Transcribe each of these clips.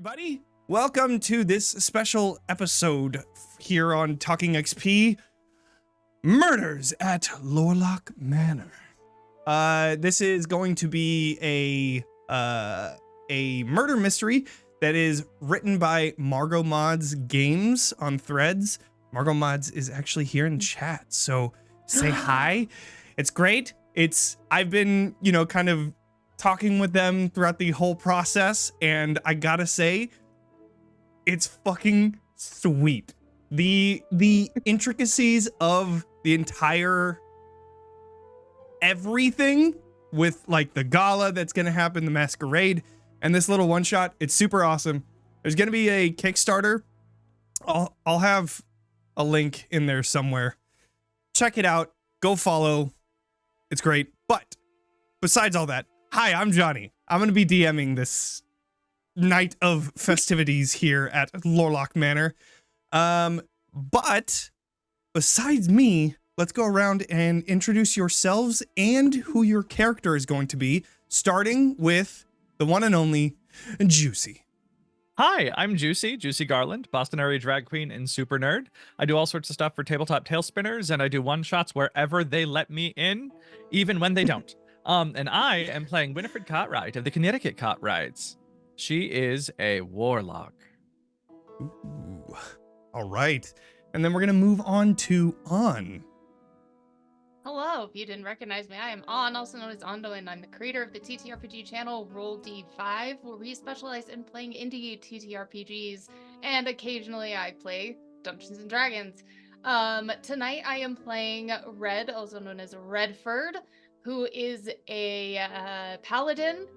everybody. Welcome to this special episode here on Talking XP, Murders at Lorelahc Manor. This is going to be a murder mystery that is written by Margot Mods Games on Threads. Margot Mods is actually here in chat, so say hi. It's great. I've been, kind of talking with them throughout the whole process, and I gotta say, it's fucking sweet. The intricacies of the entire everything with like the gala that's gonna happen, the masquerade, and this little one shot, it's super awesome. There's gonna be a Kickstarter. I'll have a link in there somewhere. Check it out. Go follow. It's great. But besides all that, hi, I'm Johnny. I'm going to be DMing this night of festivities here at Lorelahc Manor. But besides me, let's go around and introduce yourselves and who your character is going to be, starting with the one and only Juicy. Hi, I'm Juicy.Garland, Boston area drag queen and super nerd. I do all sorts of stuff for tabletop tail spinners, and I do one-shots wherever they let me in, even when they don't. And I am playing Winifred Cartwright of the Connecticut Cartwrights. She is a warlock. Ooh. All right. And then we're going to move on to On. Hello, if you didn't recognize me, I am On, also known as Aundawyn. I'm the creator of the TTRPG channel Roll D5, where we specialize in playing indie TTRPGs, and occasionally I play Dungeons and Dragons. Tonight I am playing Red, also known as Reddford, who is a paladin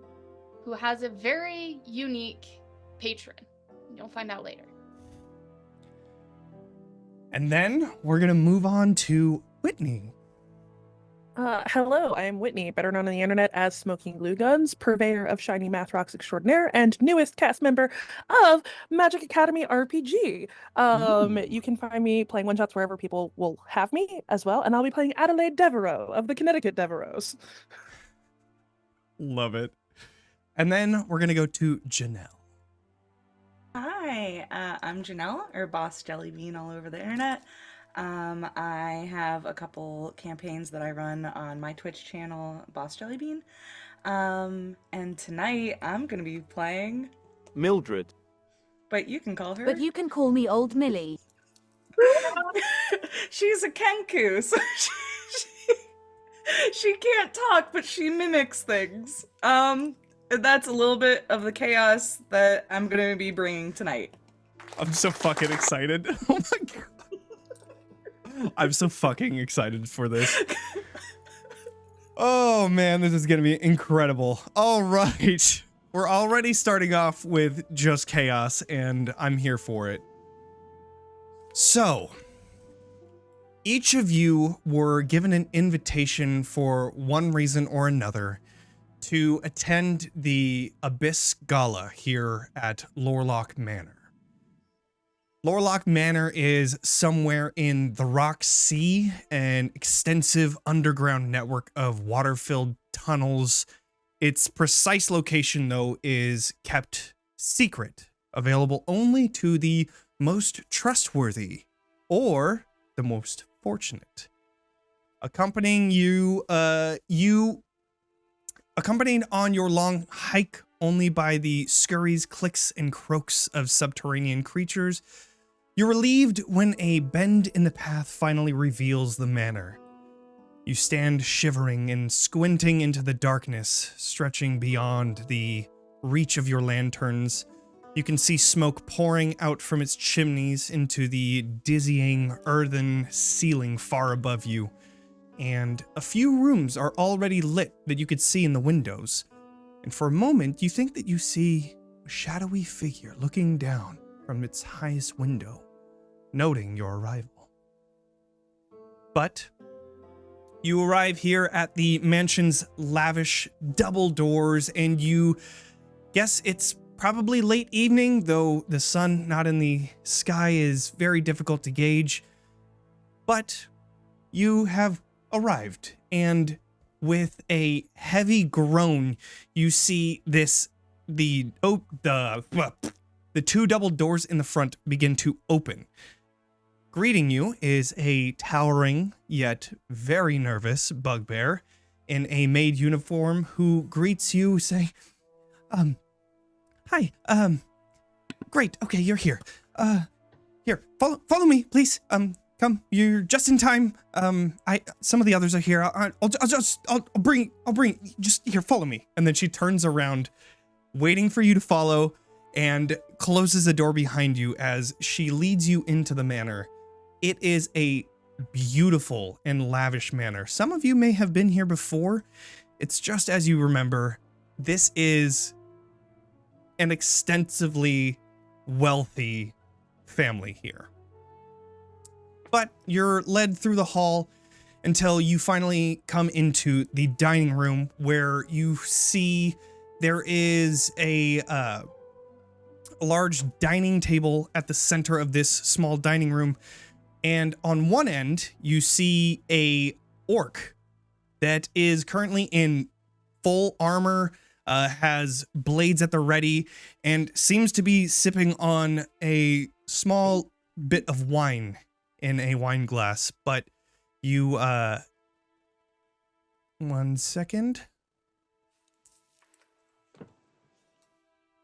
who has a very unique patron. You'll find out later. And then we're going to move on to Whitney. Hello, I am Whitney, better known on the internet as SmokingGlueGuns, purveyor of shiny math rocks extraordinaire, and newest cast member of Magic Academy RPG. You can find me playing one-shots wherever people will have me as well, and I'll be playing Adelaide Devereaux of the Connecticut Devereaux. Love it. And then we're going to go to Jenel. Hi, I'm Jenel, or BossJellybean all over the internet. I have a couple campaigns that I run on my Twitch channel, BossJellybean. And tonight I'm going to be playing Mildred. But you can call her. But you can call me Old Millie. She's a Kenku, so she can't talk, but she mimics things. That's a little bit of the chaos that I'm going to be bringing tonight. I'm so fucking excited. Oh my god. I'm so fucking excited for this. Oh man, this is gonna be incredible. All right. We're already starting off with just chaos, and I'm here for it. So, each of you were given an invitation for one reason or another to attend the Abyss Gala here at Lorelahc Manor. Lorelahc Manor is somewhere in the Rock Sea, an extensive underground network of water-filled tunnels. Its precise location, though, is kept secret, available only to the most trustworthy or the most fortunate. Accompanying accompanied on your long hike only by the scurries, clicks, and croaks of subterranean creatures, you're relieved when a bend in the path finally reveals the manor. You stand shivering and squinting into the darkness, stretching beyond the reach of your lanterns. You can see smoke pouring out from its chimneys into the dizzying earthen ceiling far above you, and a few rooms are already lit that you could see in the windows. And for a moment, you think that you see a shadowy figure looking down from its highest window, noting your arrival. But you arrive here at the mansion's lavish double doors, and you guess it's probably late evening, though the sun not in the sky is very difficult to gauge. But you have arrived, and with a heavy groan, you see the 2 double doors in the front begin to open. Greeting you is a towering yet very nervous bugbear in a maid uniform who greets you saying, hi, great, okay, you're here. Here, follow me, please. Come, you're just in time. Some of the others are here. I'll bring, just here, follow me. And then she turns around, waiting for you to follow, and closes the door behind you as she leads you into the manor. It is a beautiful and lavish manor. Some of you may have been here before. It's just as you remember, this is an extensively wealthy family here. But you're led through the hall until you finally come into the dining room, where you see there is a large dining table at the center of this small dining room. And on one end, you see a orc that is currently in full armor, has blades at the ready, and seems to be sipping on a small bit of wine in a wine glass. But you, 1 second.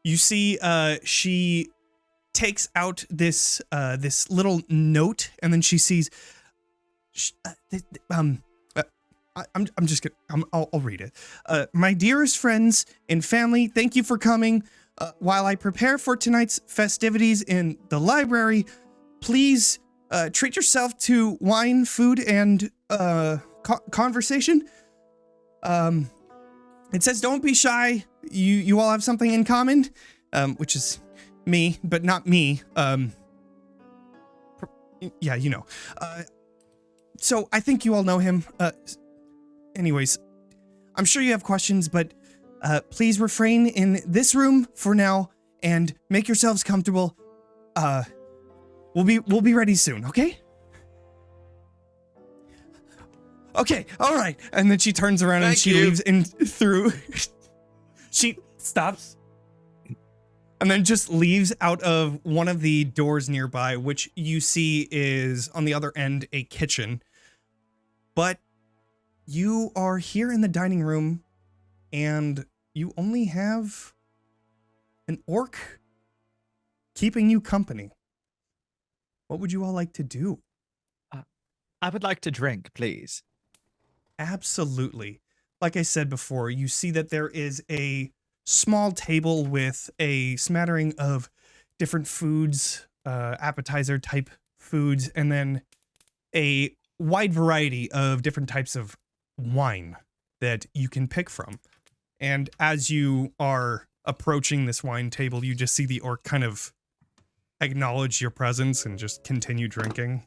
You see, she takes out this this little note, and then she sees, I'm just gonna, I'll read it. My dearest friends and family, thank you for coming. While I prepare for tonight's festivities in the library, please treat yourself to wine, food, and conversation. It says, don't be shy. You all have something in common, which is me, but not me. Yeah, you know. So I think you all know him. Anyways, I'm sure you have questions, but please refrain in this room for now and make yourselves comfortable. We'll be ready soon, okay? Okay, all right. And then she turns around and she leaves in through. She stops and then just leaves out of one of the doors nearby, which you see is on the other end a kitchen. But you are here in the dining room and you only have an orc keeping you company. What would you all like to do? I would like to drink, please. Absolutely. Like I said before, you see that there is a small table with a smattering of different foods, appetizer type foods, and then a wide variety of different types of wine that you can pick from. And as you are approaching this wine table, you just see the orc kind of acknowledge your presence and just continue drinking.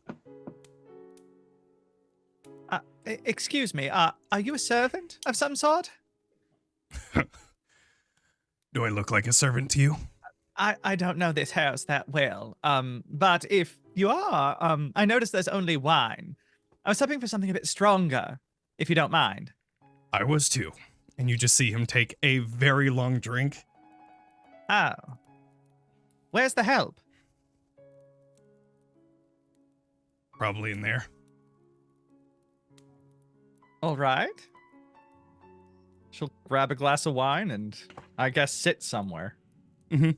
Excuse me, are you a servant of some sort? Do I look like a servant to you? I don't know this house that well, but if you are, I noticed there's only wine. I was hoping for something a bit stronger, if you don't mind. I was too. And you just see him take a very long drink. Oh. Where's the help? Probably in there. All right. She'll grab a glass of wine and, I guess, sit somewhere. Mm-hmm.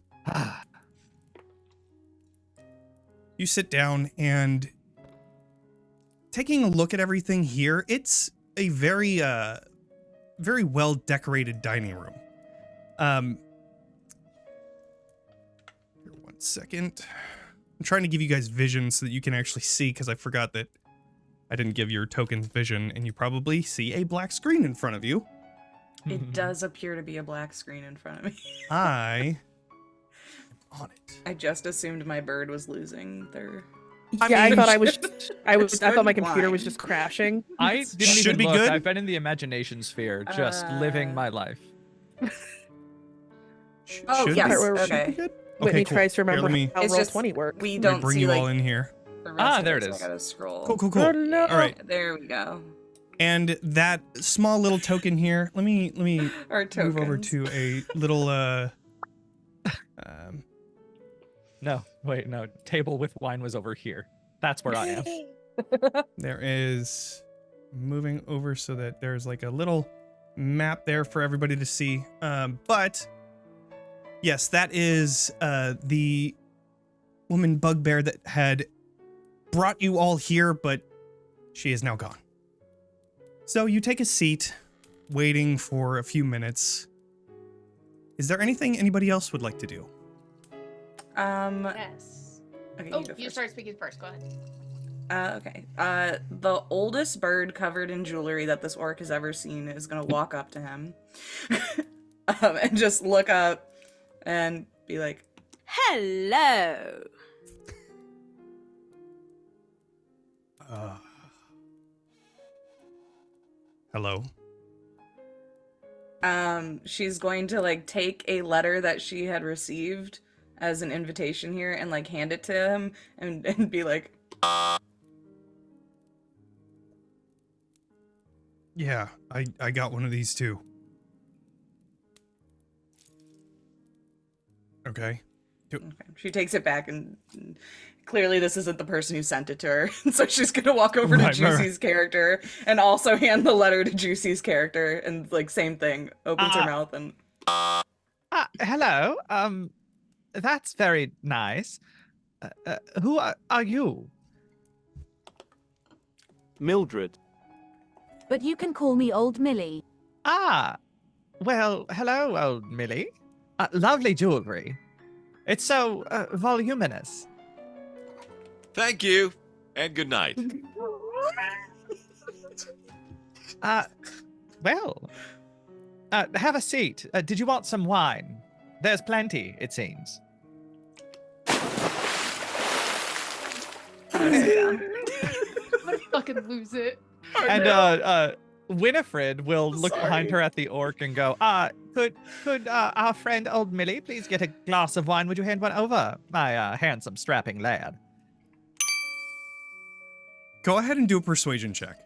You sit down and taking a look at everything here, it's a very, very well decorated dining room. Here, 1 second. I'm trying to give you guys vision so that you can actually see, because I forgot that I didn't give your tokens vision, and you probably see a black screen in front of you. It does appear to be a black screen in front of me. I on it. I just assumed my bird was losing their. Yeah, I mean, thought I thought my computer was wine. just crashing. I didn't Should even be look. good. I've been in the imagination sphere, just living my life. Oh, Should yes, be- okay. should be good? Whitney Okay, cool. tries to remember Here, let me- how It's just- Roll20 works. We let me don't bring see you like all in here. the rest of there it, it so is. I gotta scroll. Cool. Oh, no. All right. There we go. And that small little token here, let me Our move over tokens. to a little No, wait, no. Table with wine was over here. That's where I am. There is moving over so that there's like a little map there for everybody to see. But yes, that is the woman bugbear that had brought you all here, but she is now gone. So you take a seat, waiting for a few minutes. Is there anything anybody else would like to do? Yes. Okay, Oh, go you first. start speaking first. Go ahead. Okay. The oldest bird covered in jewelry that this orc has ever seen is gonna walk up to him, and just look up and be like, Hello. Hello. She's going to like take a letter that she had received as an invitation here and like hand it to him and be like, Yeah, I got one of these too. Okay. okay. She takes it back and clearly this isn't the person who sent it to her. So she's gonna walk over to Right. Juicy's character and also hand the letter to Juicy's character and like same thing, opens her mouth and Hello. That's very nice. Who are you? Mildred. But you can call me Old Millie. Ah, well, hello, old Millie. Lovely jewelry. It's so voluminous. Thank you, and good night. Well, have a seat. Did you want some wine? There's plenty, it seems. I'm gonna fucking lose it. And Winifred will look behind her at the orc and go, could our friend old Millie please get a glass of wine? Would you hand one over, my handsome, strapping lad? Go ahead and do a persuasion check.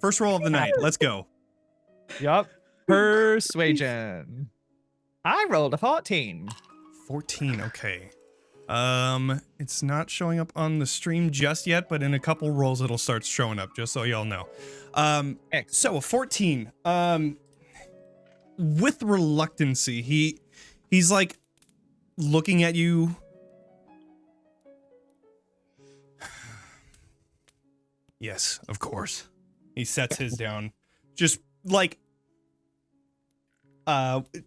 First roll of the night. Let's go. Yup. Persuasion. I rolled a 14. 14, okay. It's not showing up on the stream just yet, but in a couple rolls it'll start showing up, just so y'all know. So a 14. With reluctancy, he's like looking at you. Yes, of course. He sets his down. Just like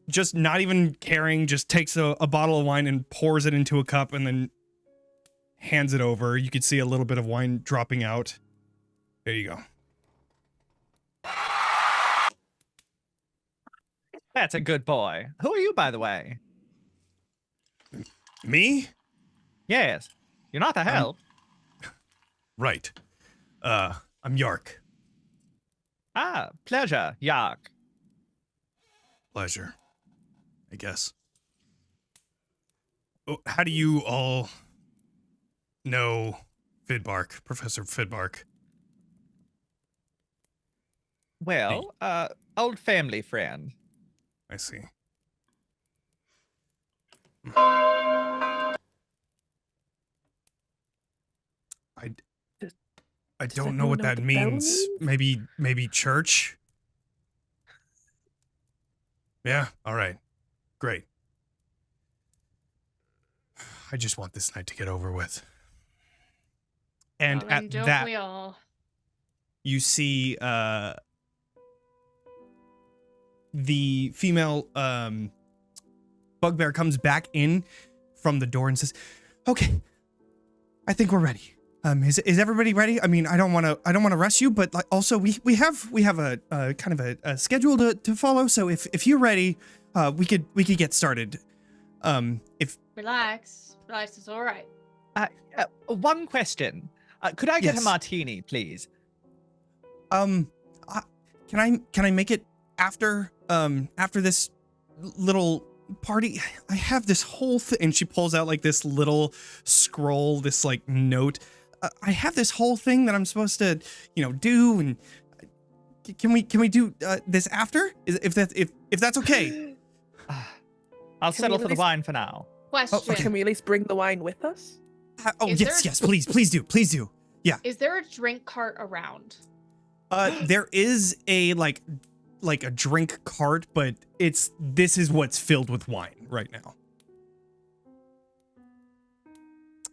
just not even caring, just takes a bottle of wine and pours it into a cup and then hands it over. You could see a little bit of wine dropping out. There you go. That's a good boy. Who are you, by the way? Me? Yes. You're not the help. Right. I'm Yark. Ah, pleasure, Yark. Pleasure, I guess. Oh, how do you all know Fidbark, Professor Fidbark? Well, old family friend. I see. I don't know what that means. Maybe church? Yeah, all right. Great. I just want this night to get over with. And Well, then at don't that, we all? you see the female bugbear comes back in from the door and says, "Okay, I think we're ready. Is everybody ready? I mean, I don't want to rush you, but like also we have a kind of a schedule to follow. So if you're ready, we could get started. If Relax, it's all right. One question. Could I get Yes. a martini, please? can I make it after this little party? I have this whole thing, and she pulls out like this little scroll, this like note. I have this whole thing that I'm supposed to, do, and can we do this after? If that's okay? I'll Can settle we for the at least- wine for now. Question. Can we at least bring the wine with us? Oh, Is yes, there- yes, please do. Yeah. Is there a drink cart around? There is a like a drink cart, but this is what's filled with wine right now.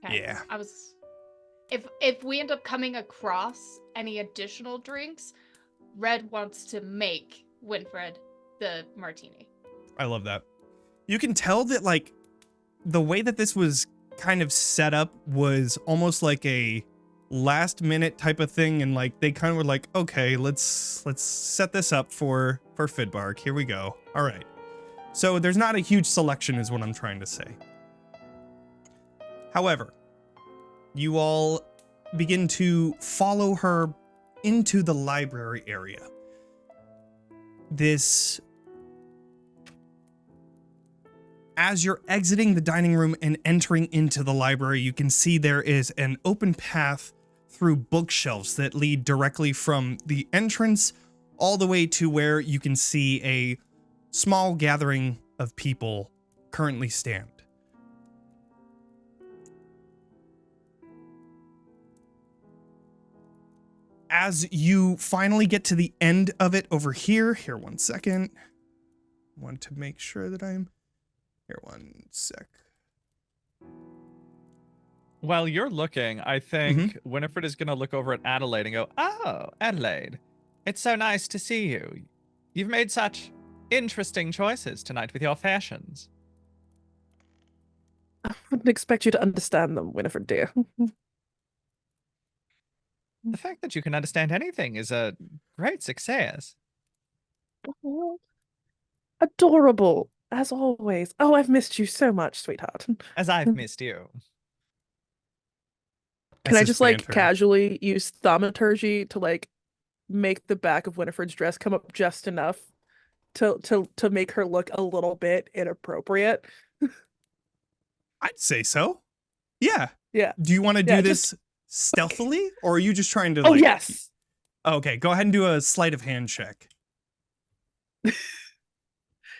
Okay. Yeah. I was. If we end up coming across any additional drinks, Red wants to make Winifred the martini. I love that. You can tell that like the way that this was kind of set up was almost like a last minute type of thing, and like they kind of were like, okay, let's set this up for Fidbark. Here we go. All right. So there's not a huge selection is what I'm trying to say. However, you all begin to follow her into the library area. As you're exiting the dining room and entering into the library, you can see there is an open path through bookshelves that lead directly from the entrance all the way to where you can see a small gathering of people currently stand. As you finally get to the end of it over here, one second. I want to make sure that I'm here. One sec. While you're looking, I think Winifred is going to look over at Adelaide and go, "Oh, Adelaide, it's so nice to see you. You've made such interesting choices tonight with your fashions." I wouldn't expect you to understand them, Winifred, dear. The fact that you can understand anything is a great success. Adorable, as always. Oh, I've missed you so much, sweetheart. As I've missed you. Can I This is just like banter. casually use thaumaturgy to like make the back of Winifred's dress come up just enough to make her look a little bit inappropriate? I'd say so. Yeah. Yeah. Do you want to do Yeah, this stealthily, or are you just trying to Oh like... yes. Okay, go ahead and do a sleight of hand check.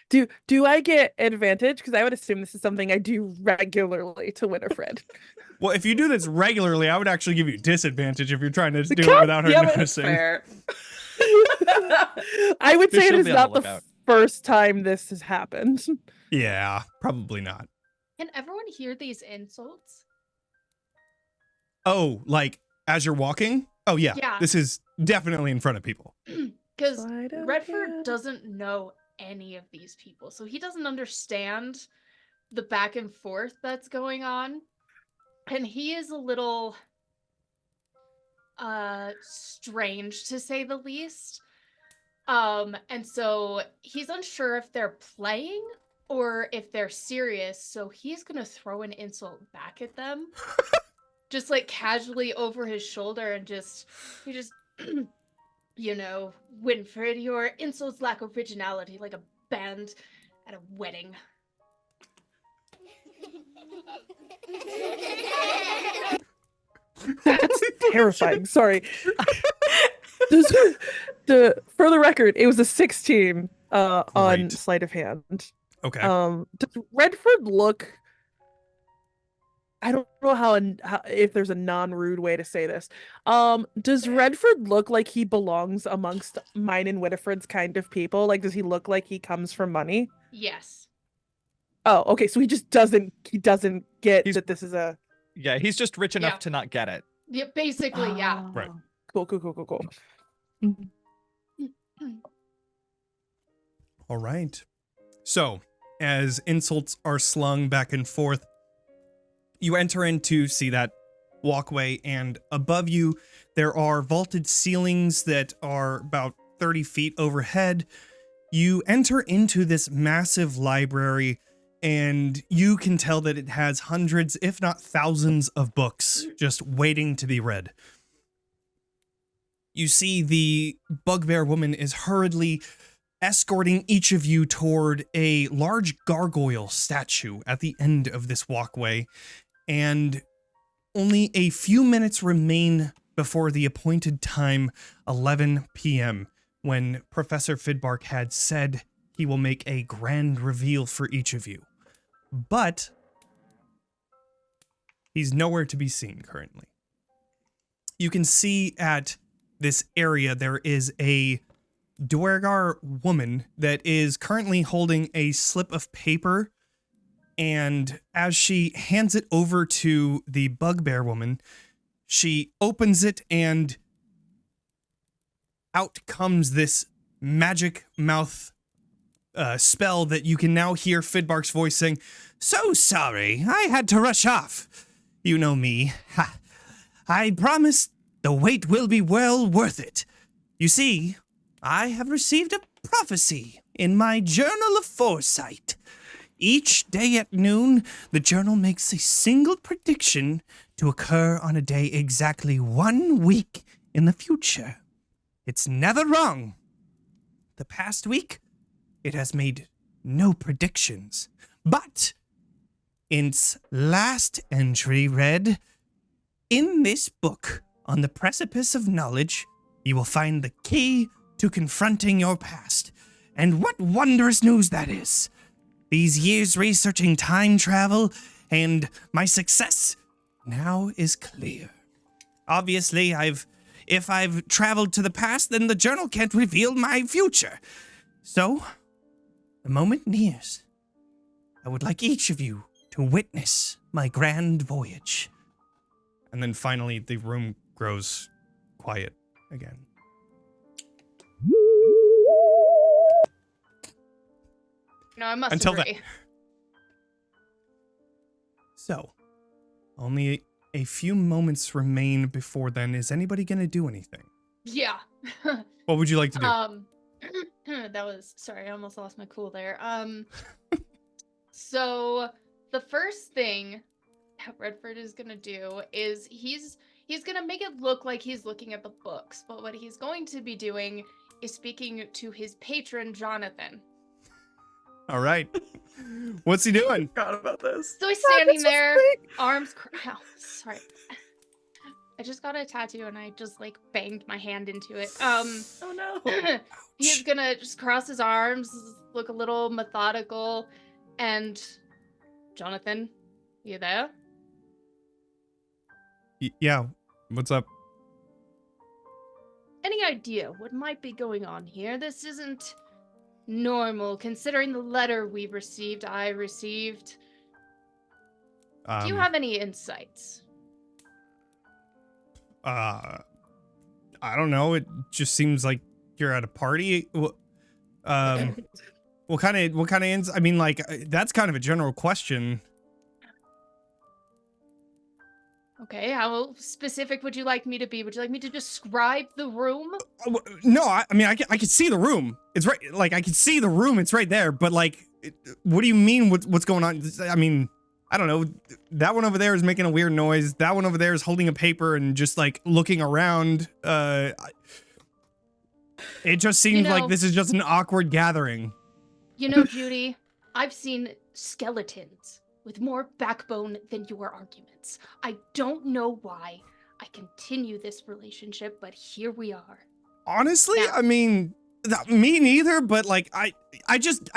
Do I get advantage? Because I would assume this is something I do regularly to Winifred. Well, if you do this regularly, I would actually give you disadvantage if you're trying to do it God without her damn it. noticing. Fair. I would say it She'll is be on not the the lookout. first time this has happened. Yeah, probably not. Can everyone hear these insults? Oh, like as you're walking? Oh yeah, Yeah. this is definitely in front of people. Because Sleight of Reddford hand. doesn't know any of these people, so he doesn't understand the back and forth that's going on. And he is a little strange, to say the least. And so he's unsure if they're playing or if they're serious, so he's gonna throw an insult back at them. Just like casually over his shoulder, and he just you know, Winifred, your insults lack originality like a band at a wedding. That's terrifying. Sorry. For the record, it was a 16 on Great. sleight of hand. Okay. Does Redford look? I don't know how if there's a non-rude way to say this. Does Redford look like he belongs amongst mine and Winifred's kind of people? Like, does he look like he comes from money? Yes. Oh, okay. So he just doesn't get He's- that this is a Yeah, he's just rich enough Yeah. to not get it. Yeah, basically, yeah. Right. Cool. All right. So, as insults are slung back and forth, you enter in to see that walkway, and above you, there are vaulted ceilings that are about 30 feet overhead. You enter into this massive library, and you can tell that it has hundreds, if not thousands, of books just waiting to be read. You see the bugbear woman is hurriedly escorting each of you toward a large gargoyle statue at the end of this walkway, and only a few minutes remain before the appointed time, 11 p.m., when Professor Fidbark had said he will make a grand reveal for each of you. But He's nowhere to be seen currently. You can see at this area there is a Duergar woman that is currently holding a slip of paper, and as she hands it over to the bugbear woman, she opens it and out comes this magic mouth spell that you can now hear Fidbark's voice saying, "So sorry, I had to rush off. You know me. Ha. I promise the wait will be well worth it. You see, I have received a prophecy in my Journal of Foresight. Each day at noon, the journal makes a single prediction to occur on a day exactly 1 week in the future. It's never wrong. The past week, it has made no predictions. But its last entry read, 'In this book, on the precipice of knowledge, you will find the key to confronting your past.' And what wondrous news that is. These years researching time travel and my success now is clear. Obviously, if I've traveled to the past, then the journal can't reveal my future. So, the moment nears. I would like each of you to witness my grand voyage." And then finally, the room grows quiet again. No, I must Until agree. So, only a few moments remain before then. Is anybody going to do anything? Yeah. What would you like to do? That was, sorry, I almost lost my cool there. So the first thing that Reddford is gonna do is he's gonna make it look like he's looking at the books, but what he's going to be doing is speaking to his patron, Jonathan. All right. What's he doing? Forgot about this. So he's standing there, arms oh, sorry. I just got a tattoo and I just like banged my hand into it. Oh no. He's gonna just cross his arms, look a little methodical, and Jonathan, you there? Yeah. What's up? Any idea what might be going on here? This isn't normal, considering the letter we received, I received. Do you have any insights? I don't know. It just seems like you're at a party. What kind of I mean, like, that's kind of a general question. Okay, how specific would you like me to be? Would you like me to describe the room? No, I mean, I can see the room. It's right, like, I can see the room. It's right there. But, like, what do you mean? What's going on? I mean, I don't know. That one over there is making a weird noise. That one over there is holding a paper and just, like, looking around. It just seems like this is just an awkward gathering. You know, Judy, I've seen skeletons with more backbone than your arguments. I don't know why I continue this relationship, but here we are. Honestly, Now, I mean, me neither, but like I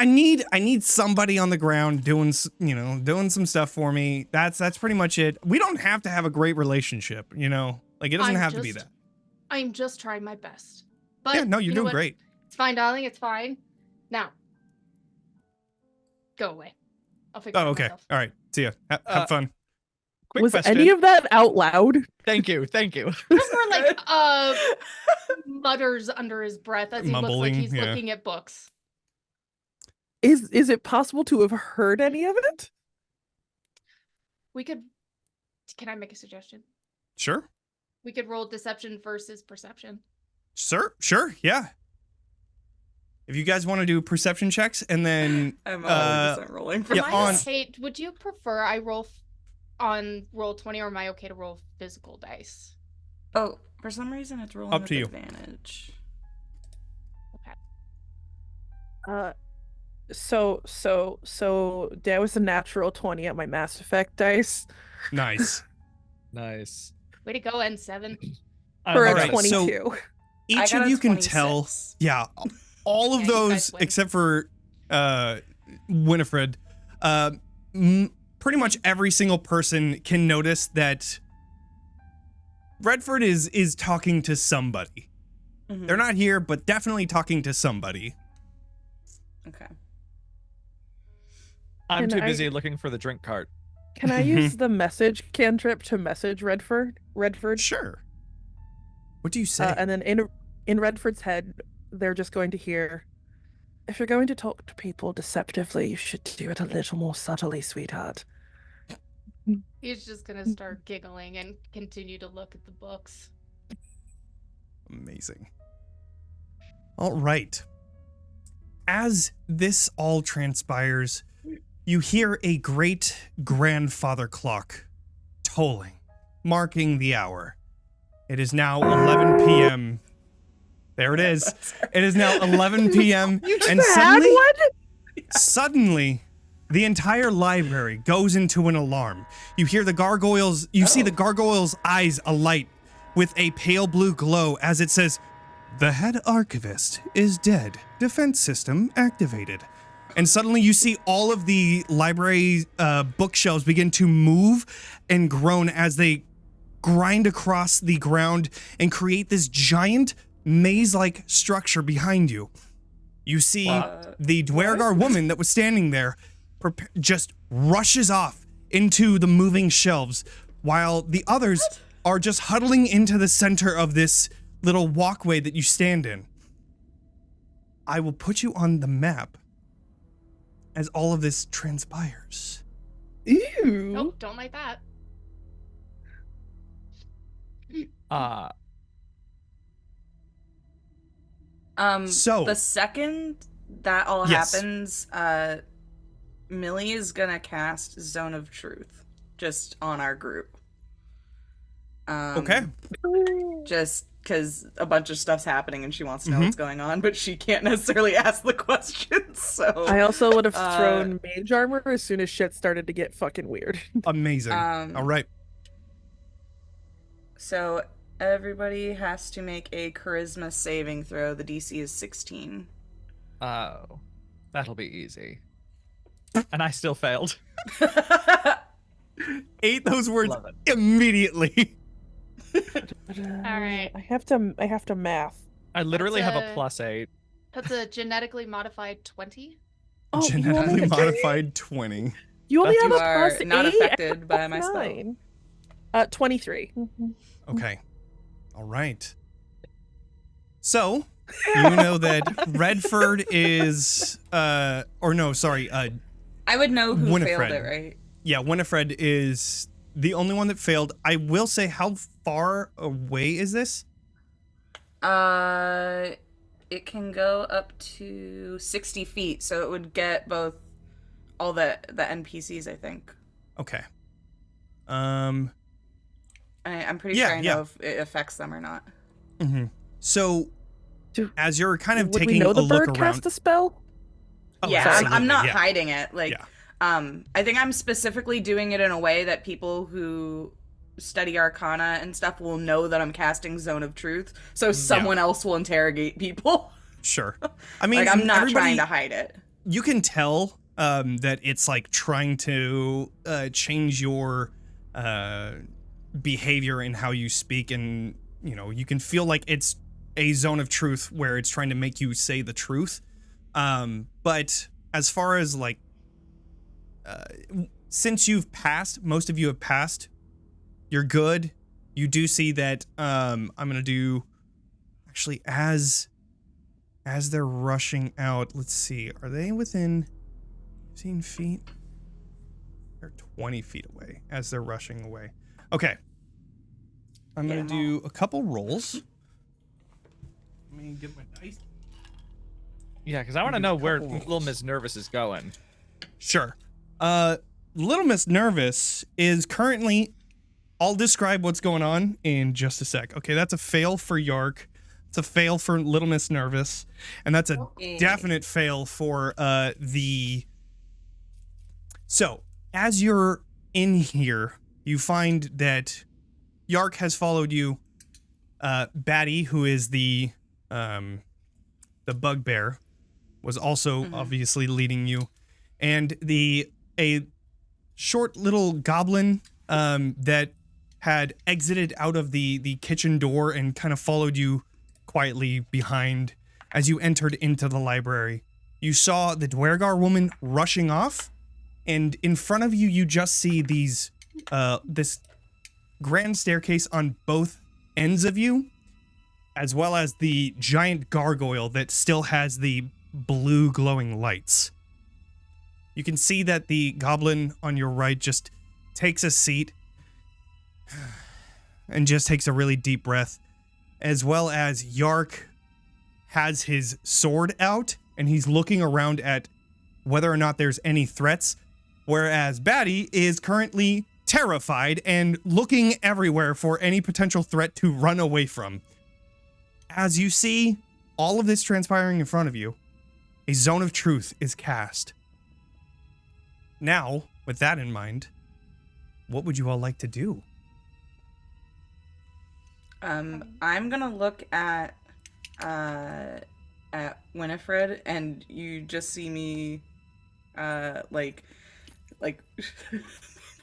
need somebody on the ground doing some stuff for me. That's pretty much it. We don't have to have a great relationship, you know? Like, it doesn't have to be that. I'm just trying my best. But Yeah, no, you're doing great. It's fine, darling, it's fine. Now, go away. I'll figure it out Oh, okay. myself. All right. See ya. Have fun. Quick Was question. any of that out loud? Thank you. Just more like mutters under his breath as he looks like Mumbling, he's yeah. looking at books. Is it possible to have heard any of it? Can I make a suggestion? Sure. We could roll deception versus perception. Sure. Yeah. If you guys want to do perception checks and then I'm 100% rolling for yeah, this. on- Kate, would you prefer I roll on roll 20, or am I okay to roll physical dice? Oh, for some reason it's rolling Up with to you. advantage. So that was a natural 20 at my Mass Effect dice nice. Nice. Way to go, N7. for a Alright, 22. Each I got of a you can 26. tell. Yeah. All of Yeah, you guys those win. except for Winifred pretty much every single person can notice that Reddford is talking to somebody. Mhm. They're not here, but definitely talking to somebody. Okay. I'm Can too I- busy looking for the drink cart. Can I use the message cantrip to message Redford? Sure. What do you say? And then in Redford's head, they're just going to hear, if you're going to talk to people deceptively, you should do it a little more subtly, sweetheart. He's just gonna start giggling and continue to look at the books. Amazing. All right. As this all transpires, you hear a great grandfather clock tolling, marking the hour. It is now 11 p.m. There it is. It is now 11 p.m. and suddenly, the entire library goes into an alarm. You hear the gargoyles, you see the gargoyle's eyes alight with a pale blue glow as it says, "The head archivist is dead. Defense system activated." And suddenly you see all of the library bookshelves begin to move and groan as they grind across the ground and create this giant maze-like structure behind you. You see the Dwergar woman that was standing there just rushes off into the moving shelves while the others are just huddling into the center of this little walkway that you stand in. I will put you on the map as all of this transpires. Ew. Nope, don't like that. So- the second that all Yes. happens, Millie is gonna cast Zone of Truth just on our group. Okay. Just because a bunch of stuff's happening and she wants to know what's going on, but she can't necessarily ask the questions. So I also would have thrown mage armor as soon as shit started to get fucking weird. Amazing. All right. So everybody has to make a charisma saving throw. The DC is 16. Oh, that'll be easy. And I still failed. Ate those words Love it. immediately. All right. I have to math. I literally have a That's a- +8. That's a genetically modified 20. Oh, you Genetically only, modified 20. you only have You a are plus not 8? affected by my spell. 9. 23. Okay. All right. So, you know that Reddford is, I would know who Winifred. failed it, right? yeah, Winifred is the only one that failed. I will say, how far away is this? It can go up to 60 feet, so it would get both all the NPCs, I think. Okay. I'm pretty Yeah, sure I yeah. know if it affects them or not. So, Do- as you're kind of Would we taking know a the look bird around. cast a spell? Oh, yeah, absolutely, I'm not yeah. hiding it. Like, Yeah. I think I'm specifically doing it in a way that people who study Arcana and stuff will know that I'm casting Zone of Truth, so someone else will interrogate people. Sure. I mean, Like, I'm not everybody, trying to hide it. you can tell that it's like trying to change your behavior and how you speak, and you can feel like it's a zone of truth where it's trying to make you say the truth. But as far as like, since you've passed, most of you have passed, you're good. You do see that I'm gonna do actually as they're rushing out. Let's see, are they within 15 feet? They're 20 feet away as they're rushing away. Okay. I'm going to do a couple rolls. Let me get my dice. Yeah, because I want to know where Little Miss Nervous is going. Sure. Little Miss Nervous is currently, I'll describe what's going on in just a sec. Okay, that's a fail for Yark. It's a fail for Little Miss Nervous. And that's a definite fail for So, as you're in here, you find that Yark has followed you. Batty, who is the bugbear, was also obviously leading you. And a short little goblin that had exited out of the kitchen door and kind of followed you quietly behind as you entered into the library. You saw the Dwergar woman rushing off, and in front of you, you just see these this grand staircase on both ends of you, as well as the giant gargoyle that still has the blue glowing lights. You can see that the goblin on your right just takes a seat and just takes a really deep breath, as well as Yark has his sword out and he's looking around at whether or not there's any threats, whereas Batty is currently terrified and looking everywhere for any potential threat to run away from. As you see all of this transpiring in front of you, a zone of truth is cast. Now, with that in mind, what would you all like to do? I'm gonna look at Winifred, and you just see me, like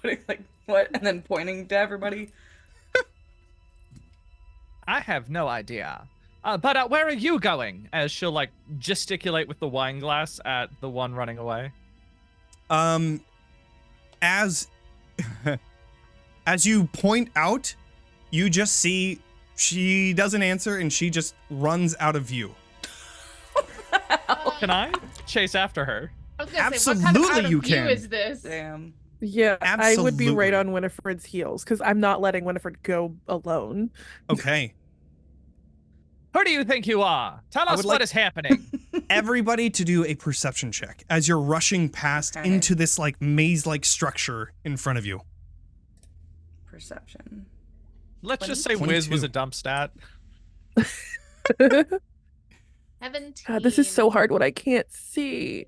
putting like what, and then pointing to everybody. I have no idea. But where are you going? As she'll like gesticulate with the wine glass at the one running away. As you point out, you just see she doesn't answer and she just runs out of view. Can I chase after her? I was gonna say, Absolutely, what kind of out of you view can. is this? Damn. Yeah, I would be right Absolutely. on Winifred's heels because I'm not letting Winifred go alone. Okay. Who do you think you are? Tell us would what like- is happening. Everybody to do a perception check as you're rushing past Okay. into this like maze-like structure in front of you. Perception. Let's just say 22. Wiz was a dump stat. 17. God, this is so hard when I can't see.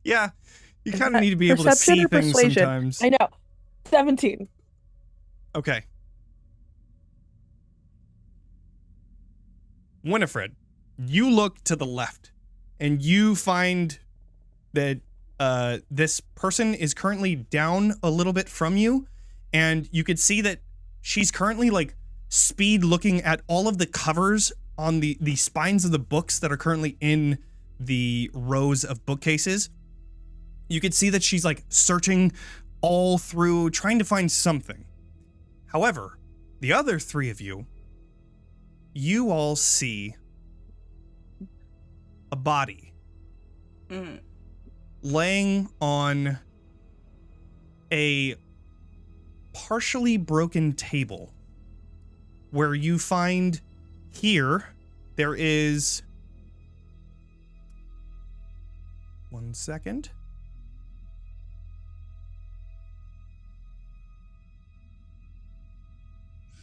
Yeah, you Is kind of that need to be able to perception see or things persuasion? sometimes. I know. 17. Okay. Winifred, you look to the left and you find that this person is currently down a little bit from you, and you could see that she's currently like speed looking at all of the covers on the spines of the books that are currently in the rows of bookcases. You could see that she's like searching all through, trying to find something. However, the other three of you all see a body Mm. laying on a partially broken table, where you find here there is, one second.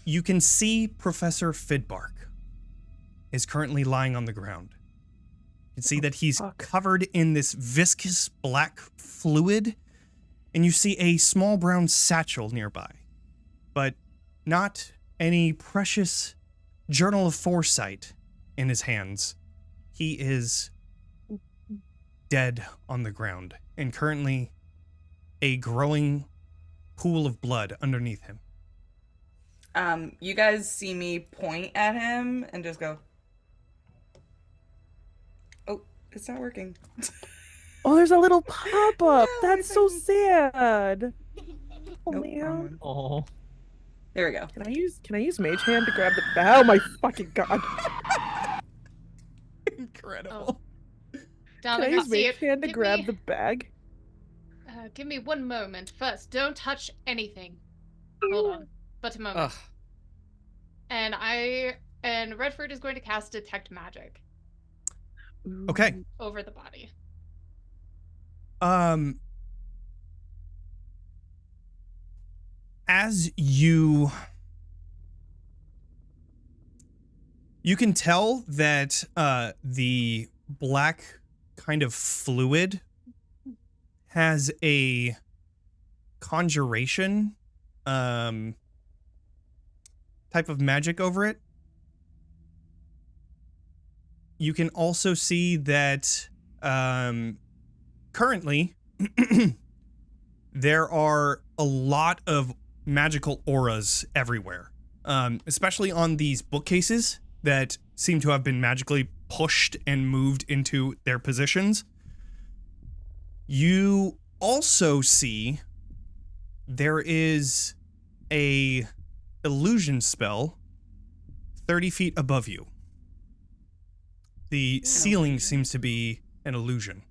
You can see Professor Fidbark is currently lying on the ground. You can see that he's fuck. covered in this viscous black fluid, and you see a small brown satchel nearby, but not any precious journal of foresight in his hands. He is dead on the ground, and currently a growing pool of blood underneath him. You guys see me point at him and just go, oh, it's not working. Oh, there's a little pop-up. No, That's so sad. Oh, Nope, wrong man. one. Oh. There we go. Can I use Mage Hand to grab the bag? Oh my fucking god. Incredible. Down Can I there, use see Mage it. Hand to Give grab me- the bag? Give me one moment. First, don't touch anything. Hold on. But a moment. Ugh. And Reddford is going to cast Detect Magic Okay. over the body. As you can tell that the black kind of fluid has a conjuration type of magic over it. You can also see that currently there are a lot of magical auras everywhere, especially on these bookcases that seem to have been magically pushed and moved into their positions. You also see there is a illusion spell 30 feet above you. The ceiling seems to be an illusion.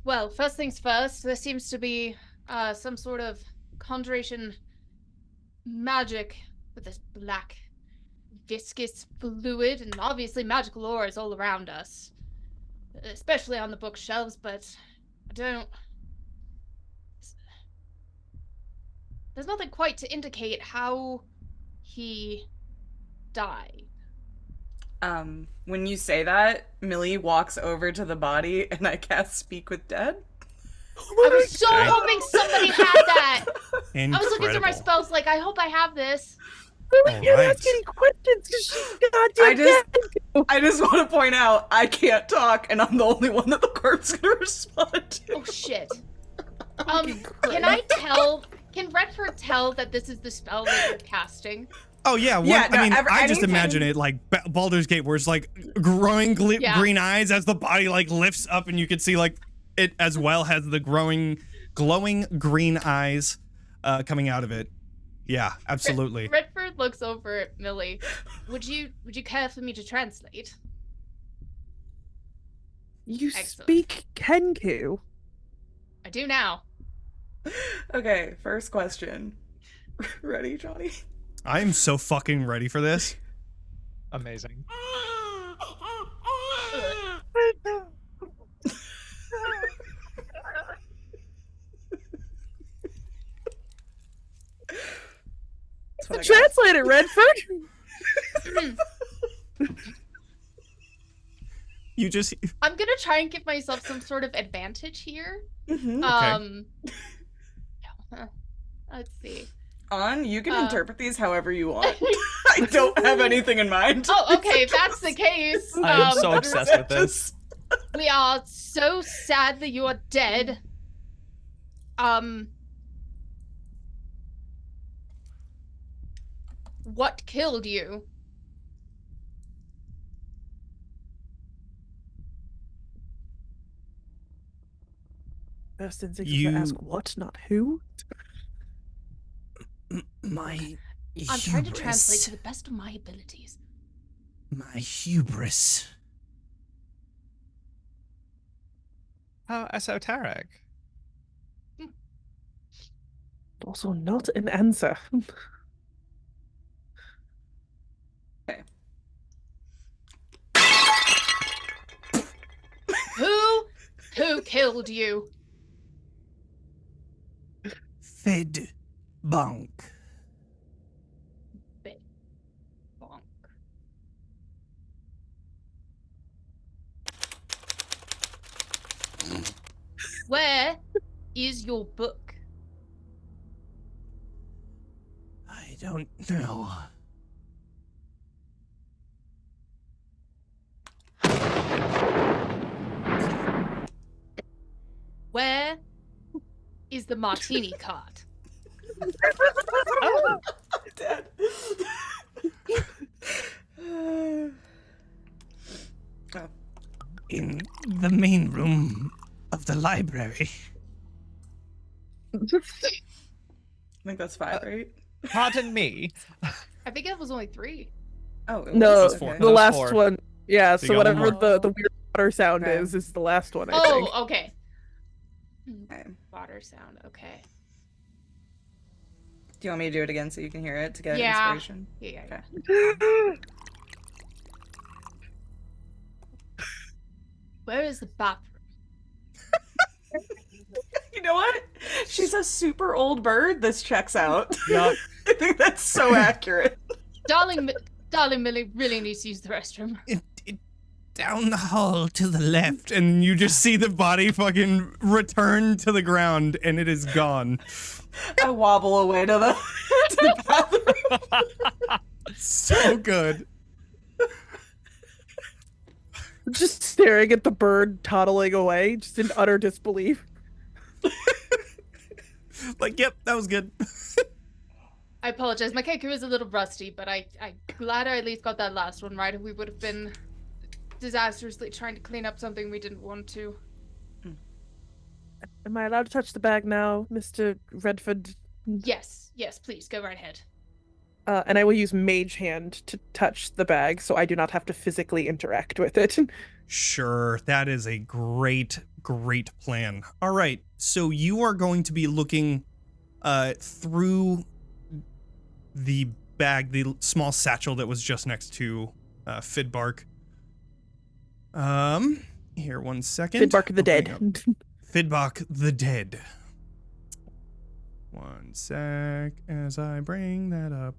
Well, first things first, there seems to be some sort of conjuration magic with this black viscous fluid, and obviously magical auras all around us, especially on the bookshelves, but there's nothing quite to indicate how he died. When you say that, Millie walks over to the body and I cast Speak with Dead. I was so hoping somebody had that. Incredible. I was looking through my spells like, I hope I have this. Really can't ask any questions because she's goddamn I just want to point out, I can't talk and I'm the only one that the corpse is going to respond to. Oh shit. Can Reddford tell that this is the spell that you're casting? Oh yeah, I just imagine it like Baldur's Gate, where it's like growing green eyes as the body like lifts up, and you can see like it as well has the glowing green eyes coming out of it. Yeah, absolutely. Reddford looks over at Millie. Would you care for me to translate? You Excellent. speak Kenku. I do now. Okay, first question. Ready, Johnny? I am so fucking ready for this. Amazing. Translate it, Reddford. You just. I'm gonna try and give myself some sort of advantage here. Mm-hmm. Let's see. You can interpret these however you want. I don't have anything in mind. Oh, okay, if that's the case. I'm so obsessed with this. We are so sad that you are dead. What killed you? First instinct is to ask what, not who. My I'm trying to translate to the best of my abilities. My hubris. How esoteric. Also not an answer. Okay. Who killed you? Fidbark. Bonk. Where is your book? I don't know. Where is the martini card? Oh, Dad. In the main room of the library. I think that's 5, right? Pardon me. I think it was only 3. Oh, it No, was, four. okay. the Those last 4. one. Yeah, So you so got one whatever the weird water sound Okay. is the last one, I think. Oh, okay. Okay. Water sound, okay. Do you want me to do it again so you can hear it to get Yeah. inspiration? Yeah. Okay. Where is the bathroom? You know what? She's a super old bird. This checks out. Yup. I think that's so accurate. Darling Millie really needs to use the restroom. Down the hall to the left, and you just see the body fucking return to the ground, and it is gone. I wobble away to the bathroom. So good. Just staring at the bird toddling away, just in utter disbelief. Like, yep, that was good. I apologize. My character is a little rusty, but I'm glad I at least got that last one right. We would have been disastrously trying to clean up something we didn't want to. Am I allowed to touch the bag now, Mr. Reddford? Yes, please, go right ahead. And I will use Mage Hand to touch the bag so I do not have to physically interact with it. Sure, that is a great plan. All right, so you are going to be looking through the bag, the small satchel that was just next to Fidbark. Here, 1 second. Fidbark the dead. Fidbark the dead. 1 sec as I bring that up.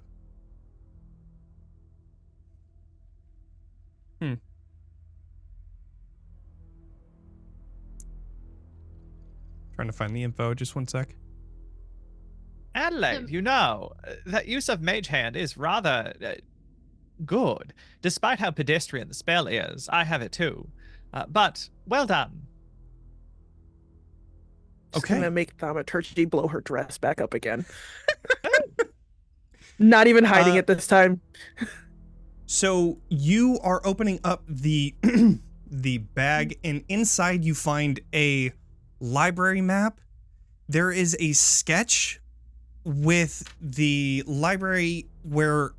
Trying to find the info. Just 1 sec. Adelaide, you know, that use of Mage Hand is rather good. Despite how pedestrian the spell is, I have it too. But, well done. Just Okay. gonna make Thaumaturgy blow her dress back up again. Not even hiding it this time. So you are opening up the the bag, and inside you find a library map. There is a sketch with the library where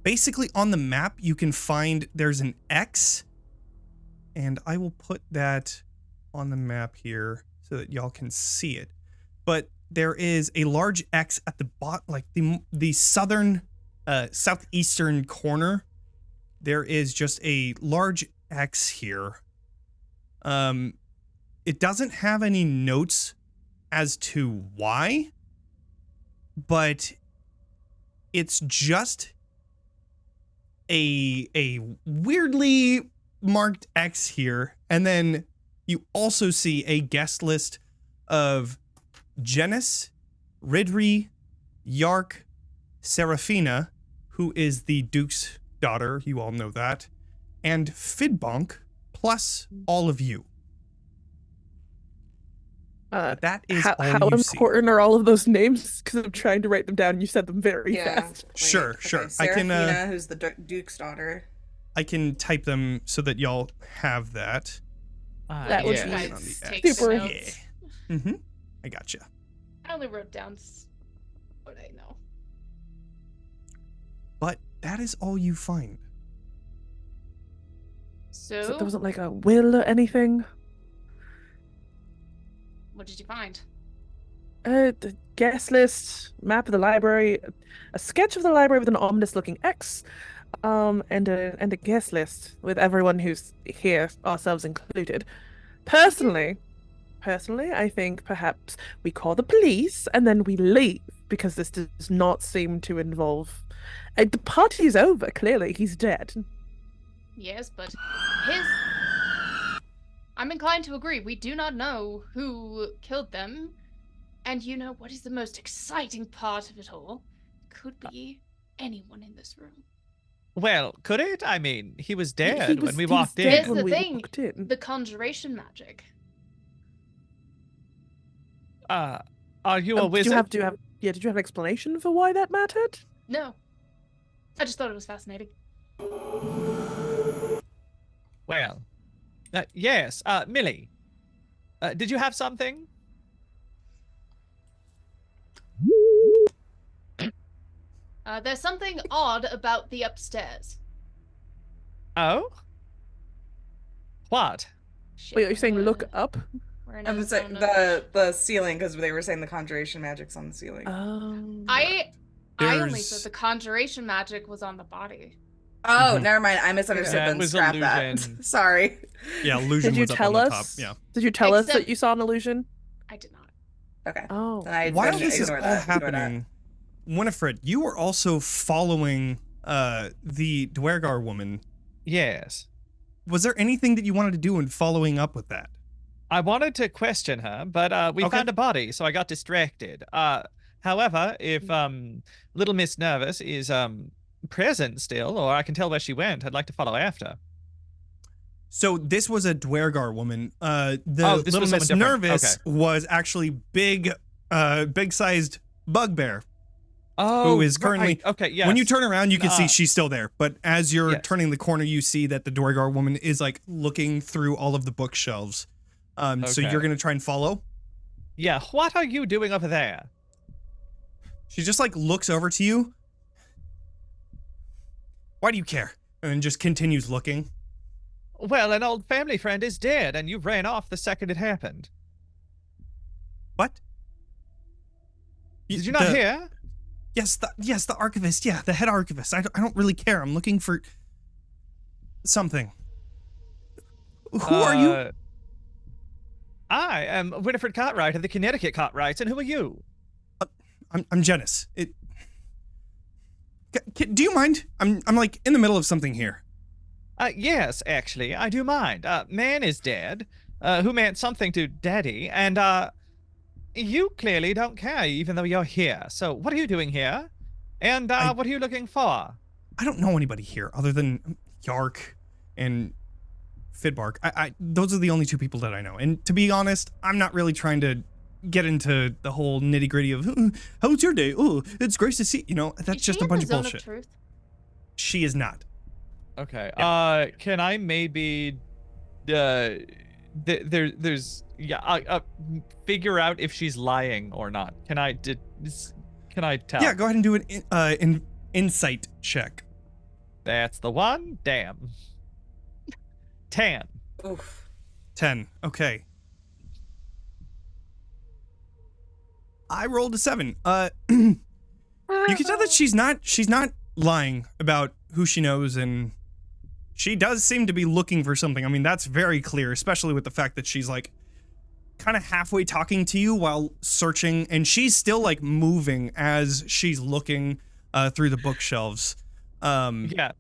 basically on the map you can find there's an X, and I will put that on the map here so that y'all can see it. But there is a large X at the bottom, like the southern southeastern corner. There is just a large X here. It doesn't have any notes as to why, but it's just a weirdly marked X here. And then you also see a guest list of Janice, Ridri, Yark, Seraphina, who is the Duke's daughter, you all know that, and Fidbark, plus all of you. That is how all you see. important are all of those names? Because I'm trying to write them down. You said them very fast. Sure. I can. Seraphina, who's the Duke's daughter. I can type them so that y'all have that. That would You be guys take the super. notes. Mm-hmm. I gotcha. I only wrote down what I know. But that is all you find. So, So there wasn't like a will or anything. what did you find? The guest list, map of the library, a sketch of the library with an ominous-looking X, and a guest list with everyone who's here, ourselves included. Personally, I think perhaps we call the police and then we leave because this does not seem to involve. The party's over. Clearly, he's dead. Yes, but I'm inclined to agree. We do not know who killed them. And you know what is the most exciting part of it all? Could be anyone in this room. Well, could it? I mean, he was dead He when we was walked dead in. Here's when the we thing. walked in. The conjuration magic. Are you a Did wizard? you have an explanation for why that mattered? No. I just thought it was fascinating. Well, yes. Millie, did you have something? There's something odd about the upstairs. Oh? What? Shit, Wait, are you saying we're- look up? we're in I'm a saying zone of- the ceiling, because they were saying the conjuration magic's on the ceiling. I only There's- said the conjuration magic was on the body. Oh, Mhm. never mind. I misunderstood. Yeah, it Then was scrap illusion. that. Sorry. Yeah, illusion Did you was up tell on the us? top. Yeah. Did you tell us Except- that you saw an illusion? I did not. Okay. Oh. Then I While then this is ignore all that. Ignore that. happening, Winifred, you were also following the Dwergar woman. Yes. Was there anything that you wanted to do in following up with that? I wanted to question her, but we Okay. found a body, so I got distracted. However, if Little Miss Nervous is present still, or I can tell where she went, I'd like to follow after. So this was a Dwergar woman. The this little was Miss someone different. Nervous was actually big-sized Bugbear. Oh, Who is currently right. Okay, yes. When you turn around, you can see she's still there. But as you're turning the corner, you see that the Dwergar woman is like looking through all of the bookshelves. So you're gonna try and follow. Yeah. What are you doing over there? She just like looks over to you. Why do you care? And then just continues looking. Well, an old family friend is dead, and you ran off the second it happened. What? Did you not hear? Yes, the archivist. Yeah, the head archivist. I don't really care. I'm looking for something. Who are you? I am Winifred Cartwright of the Connecticut Cartwrights, and who are you? I'm Janice. Do you mind? I'm like in the middle of something here. Yes, actually, I do mind. Man is dead, who meant something to Daddy, and you clearly don't care, even though you're here. So what are you doing here? And what are you looking for? I don't know anybody here other than Yark and Fidbark. Those are the only two people that I know. And to be honest, I'm not really trying to get into the whole nitty gritty of how's your day? Oh, it's great to see. You know, that's just a bunch of bullshit. She is not. Okay. Yeah. Can I maybe figure out if she's lying or not? Can I tell? Yeah, go ahead and do an insight check. That's the one. Damn. 10. Oof. 10. Okay. I rolled a 7. You can tell that she's not lying about who she knows, and she does seem to be looking for something. I mean, that's very clear, especially with the fact that she's like kind of halfway talking to you while searching, and she's still like moving as she's looking through the bookshelves. Yeah.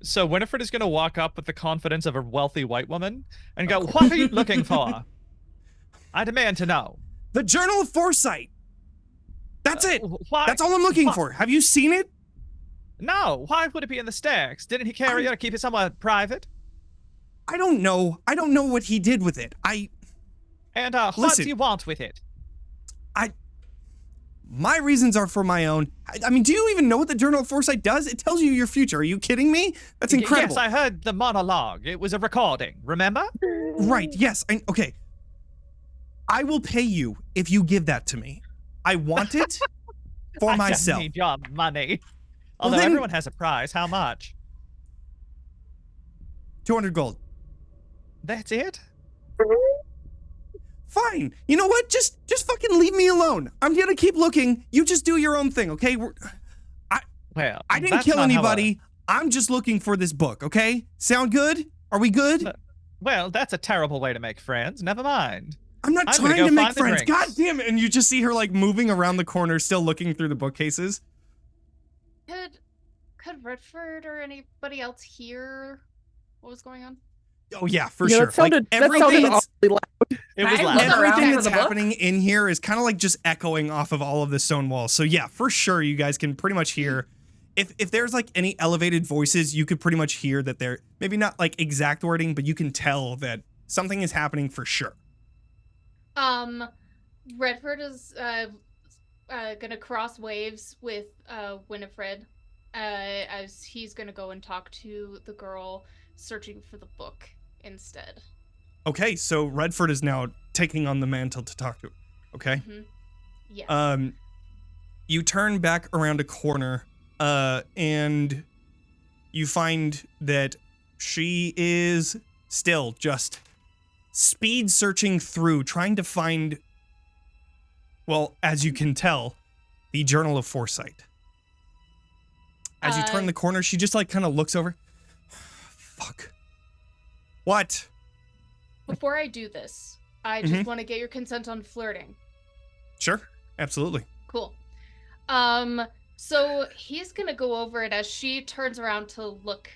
So Winifred is gonna walk up with the confidence of a wealthy white woman and go, "What are you looking for? I demand to know." The Journal of Foresight. That's it. Why? That's all I'm looking for. Have you seen it? No. Why would it be in the stacks? Didn't he carry it or keep it somewhat private? I don't know. I don't know what he did with it. And what do you want with it? My reasons are for my own. I mean, do you even know what the Journal of Foresight does? It tells you your future. Are you kidding me? That's incredible. Yes, I heard the monologue. It was a recording, remember? Right, yes. Okay. I will pay you if you give that to me. I want it for myself. I don't need your money. Although everyone has a prize. How much? 200 gold. That's it? Fine. You know what? Just fucking leave me alone. I'm gonna keep looking. You just do your own thing, okay? I didn't kill anybody. I'm just looking for this book, okay? Sound good? Are we good? Well, that's a terrible way to make friends. Never mind. I'm not trying to make friends. God damn it. And you just see her like moving around the corner, still looking through the bookcases. Could Reddford or anybody else hear what was going on? Oh yeah, for sure. That sounded, like, everything awfully loud. It was loud. Everything that's happening in here is kind of like just echoing off of all of the stone walls. So yeah, for sure, you guys can pretty much hear. If there's like any elevated voices, you could pretty much hear that they're maybe not like exact wording, but you can tell that something is happening for sure. Reddford is gonna cross waves with Winifred as he's gonna go and talk to the girl searching for the book instead. Okay, so Reddford is now taking on the mantle to talk to her. Okay? Mm-hmm. Yes. You turn back around a corner, and you find that she is still just speed searching through, trying to find, well, as you can tell, the Journal of Foresight. As you turn the corner, she just like kind of looks over. Fuck. What? Before I do this, I just want to get your consent on flirting. Sure, absolutely. Cool. So he's gonna go over it as she turns around to look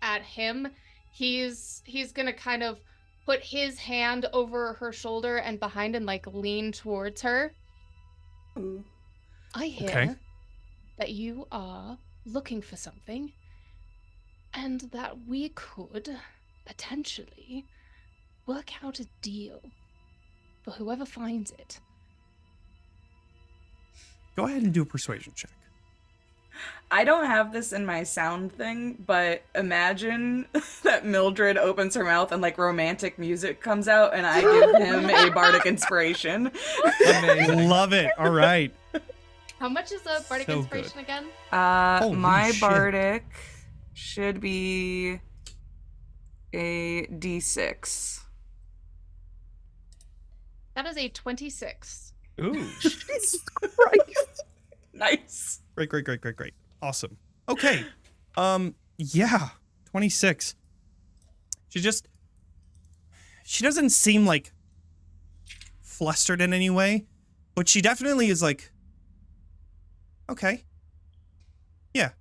at him. He's gonna kind of put his hand over her shoulder and behind and like lean towards her. I hear that you are looking for something, and that we could potentially work out a deal for whoever finds it. Go ahead and do a persuasion check. I don't have this in my sound thing, but imagine that Mildred opens her mouth and like romantic music comes out and I give him a bardic inspiration. Amazing. Love it. All right. How much is a bardic So inspiration good. again? Holy My shit. bardic should be a d6. That is a 26. Ooh. Jesus Christ. Nice. Great. Awesome. Okay. Yeah. 26. She doesn't seem like flustered in any way, but she definitely is like, okay. Yeah.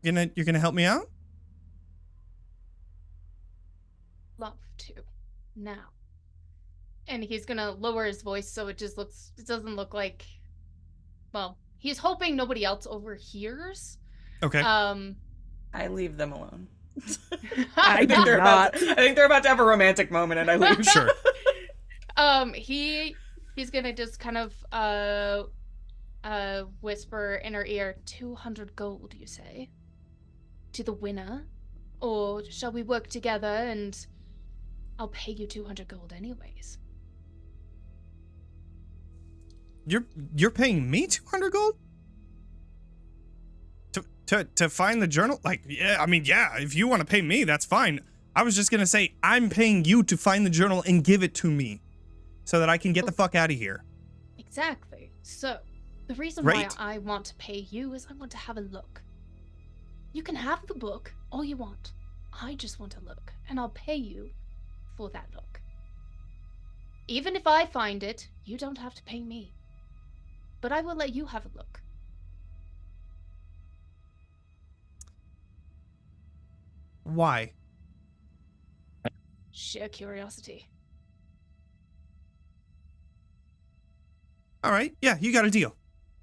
You're gonna help me out? Love to. Now. And he's gonna lower his voice so it doesn't look like, well, he's hoping nobody else overhears. Okay. I leave them alone. I do not. I think they're about to have a romantic moment and I leave. Sure. He's gonna just kind of whisper in her ear, 200 gold, you say? To the winner? Or shall we work together and I'll pay you 200 gold anyways? You're paying me 200 gold? To find the journal? Like, yeah, I mean, yeah, if you want to pay me, that's fine. I was just gonna say, I'm paying you to find the journal and give it to me so that I can get the fuck out of here. Exactly. So, the reason Right. why I want to pay you is I want to have a look. You can have the book all you want. I just want a look, and I'll pay you for that look. Even if I find it, you don't have to pay me. But I will let you have a look. Why? Sheer curiosity. All right. Yeah, you got a deal.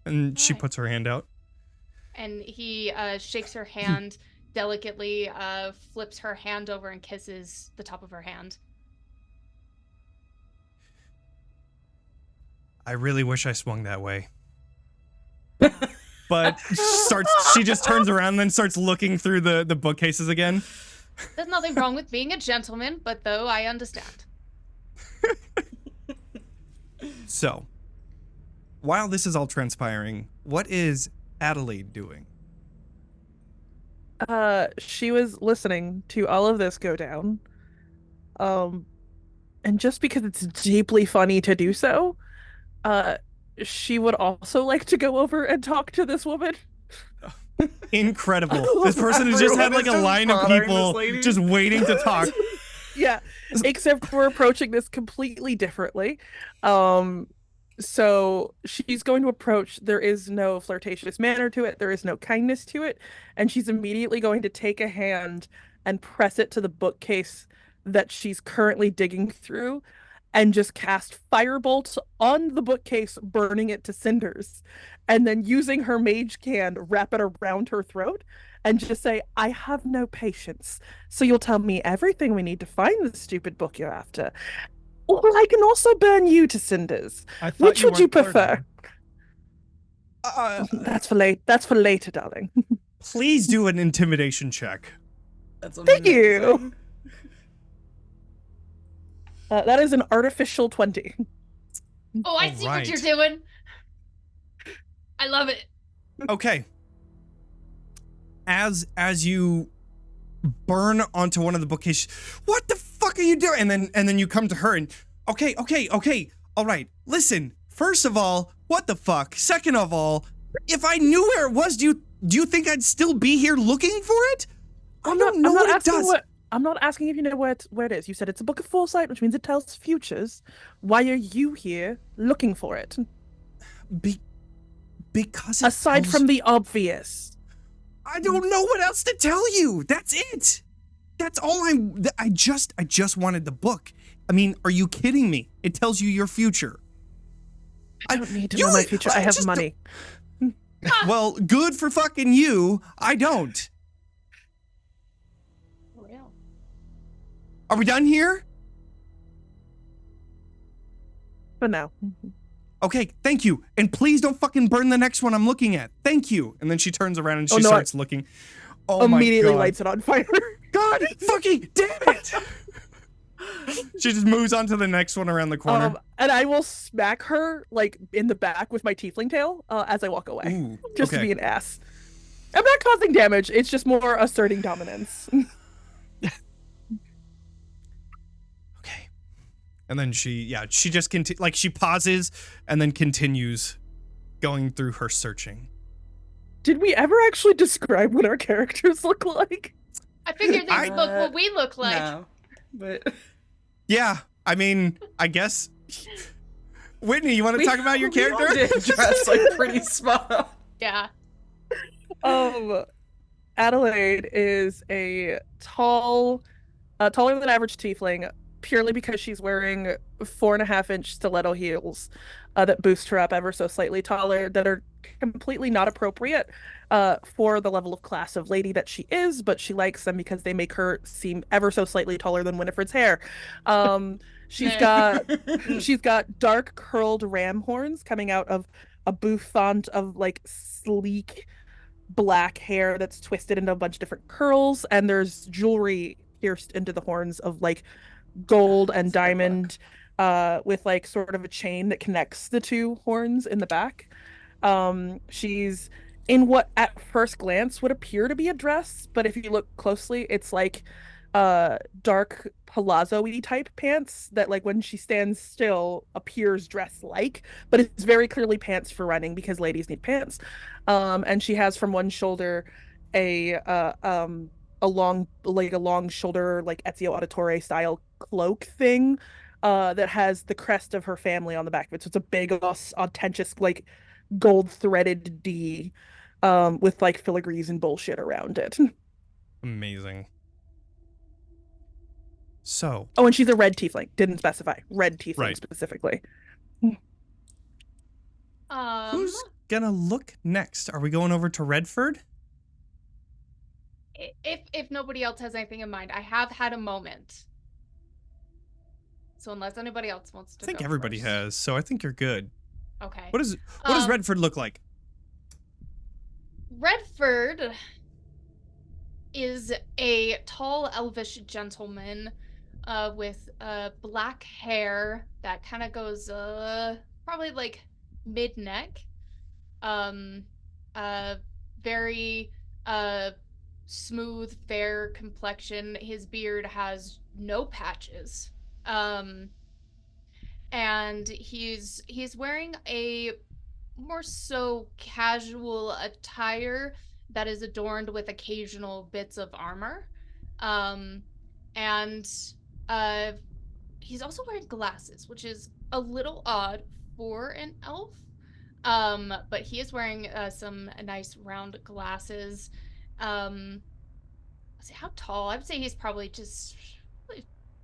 And she Alright. puts her hand out. And he shakes her hand delicately, flips her hand over and kisses the top of her hand. I really wish I swung that way. But she just turns around and then starts looking through the bookcases again. There's nothing wrong with being a gentleman, but though I understand. So, while this is all transpiring, what is Adelaide doing? She was listening to all of this go down. And just because it's deeply funny to do so, she would also like to go over and talk to this woman. Incredible. This person has just had like a line of people just waiting to talk. Yeah, except we're approaching this completely differently. So she's going to approach, there is no flirtatious manner to it, there is no kindness to it, and she's immediately going to take a hand and press it to the bookcase that she's currently digging through and just cast firebolt on the bookcase, burning it to cinders, and then using her mage can wrap it around her throat and just say, I have no patience, so you'll tell me everything we need to find the stupid book you're after. Or I can also burn you to cinders. I thought Which would you weren't prefer? flirting. That's for later, darling. Please do an intimidation check. That's Thank amazing. you. That is an artificial 20. Oh, I see what Alright. you're doing. I love it. Okay. As you burn onto one of the bookcases, what the fuck are you doing? And then you come to her and okay. All right. Listen. First of all, what the fuck? Second of all, if I knew where it was, do you think I'd still be here looking for it? I don't know what it does. I'm not asking if you know where it is. You said it's a book of foresight, which means it tells futures. Why are you here looking for it? Because it Aside tells- from the obvious. I don't know what else to tell you. That's it. That's all I just wanted the book. I mean, are you kidding me? It tells you your future. I don't need to know my future. I have money. Well, good for fucking you. I don't. For real. Are we done here? But no. Okay, thank you. And please don't fucking burn the next one I'm looking at. Thank you. And then she turns around and she starts looking. Oh my God. Immediately lights it on fire. God fucking damn it. She just moves on to the next one around the corner. And I will smack her like in the back with my tiefling tail as I walk away. Ooh, just to okay. be an ass. I'm not causing damage. It's just more asserting dominance. Okay. And then she just she pauses and then continues going through her searching. Did we ever actually describe what our characters look like? I figured they would look what we look like. No, but Yeah, I mean, I guess. Whitney, you want to talk about your we all character? did dress like pretty spot on. Yeah. Adelaide is a taller than average tiefling, purely because she's wearing 4.5-inch stiletto heels that boost her up ever so slightly taller, that are completely not appropriate for the level of class of lady that she is, but she likes them because they make her seem ever so slightly taller than Winifred's hair. She's got dark curled ram horns coming out of a bouffant of like sleek black hair that's twisted into a bunch of different curls, and there's jewelry pierced into the horns of like gold and diamond with like sort of a chain that connects the two horns in the back. She's in what at first glance would appear to be a dress, but if you look closely, it's like dark palazzo-y type pants that like when she stands still appears dress-like, but it's very clearly pants for running because ladies need pants. And she has from one shoulder a long shoulder like Ezio Auditore style cloak thing that has the crest of her family on the back of it. So it's a big ostentatious like gold threaded D with like filigrees and bullshit around it. Amazing. So. Oh, and she's a red tiefling. Didn't specify. Red tiefling Right. specifically. Who's gonna look next? Are we going over to Reddford? If nobody else has anything in mind, I have had a moment. So unless anybody else wants to I think go everybody first. has, so I think you're good. Okay. What does Reddford look like? Reddford is a tall elvish gentleman with black hair that kind of goes probably like mid-neck. Very smooth, fair complexion. His beard has no patches. And he's wearing a more so casual attire that is adorned with occasional bits of armor. And he's also wearing glasses, which is a little odd for an elf. But he is wearing some nice round glasses. Let's see, how tall? I would say he's probably just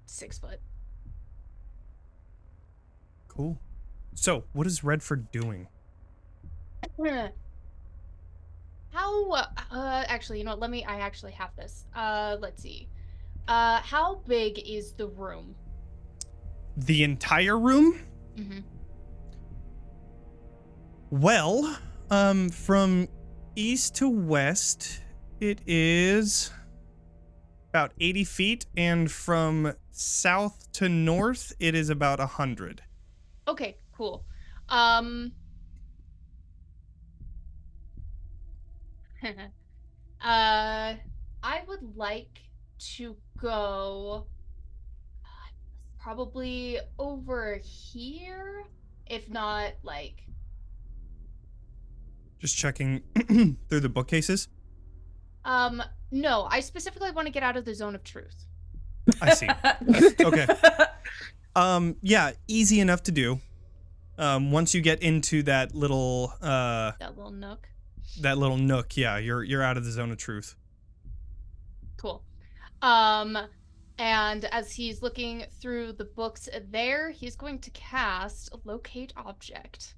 6 foot. Cool. So, what is Reddford doing? How, actually, you know what, I actually have this. Let's see. How big is the room? The entire room? Mm-hmm. Well, from east to west, it is about 80 feet, and from south to north, it is about 100. Okay, cool. I would like to go probably over here, if not like. Just checking through the bookcases. No, I specifically want to get out of the zone of truth. I see. Okay. Yeah, easy enough to do. Once you get into that little That little nook. That little nook, yeah, you're out of the zone of truth. Cool. And as he's looking through the books there, he's going to cast Locate Object.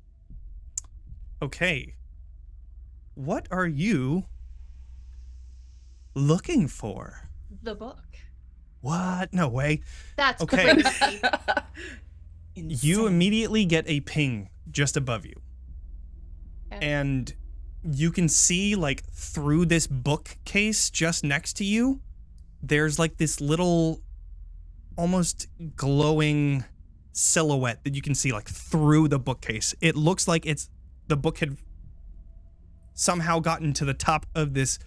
Okay. What are you looking for? The book. What? No way. That's Okay. crazy. You immediately get a ping just above you. Okay. And you can see, like, through this bookcase just next to you, there's, like, this little almost glowing silhouette that you can see, like, through the bookcase. It looks like the book had somehow gotten to the top of this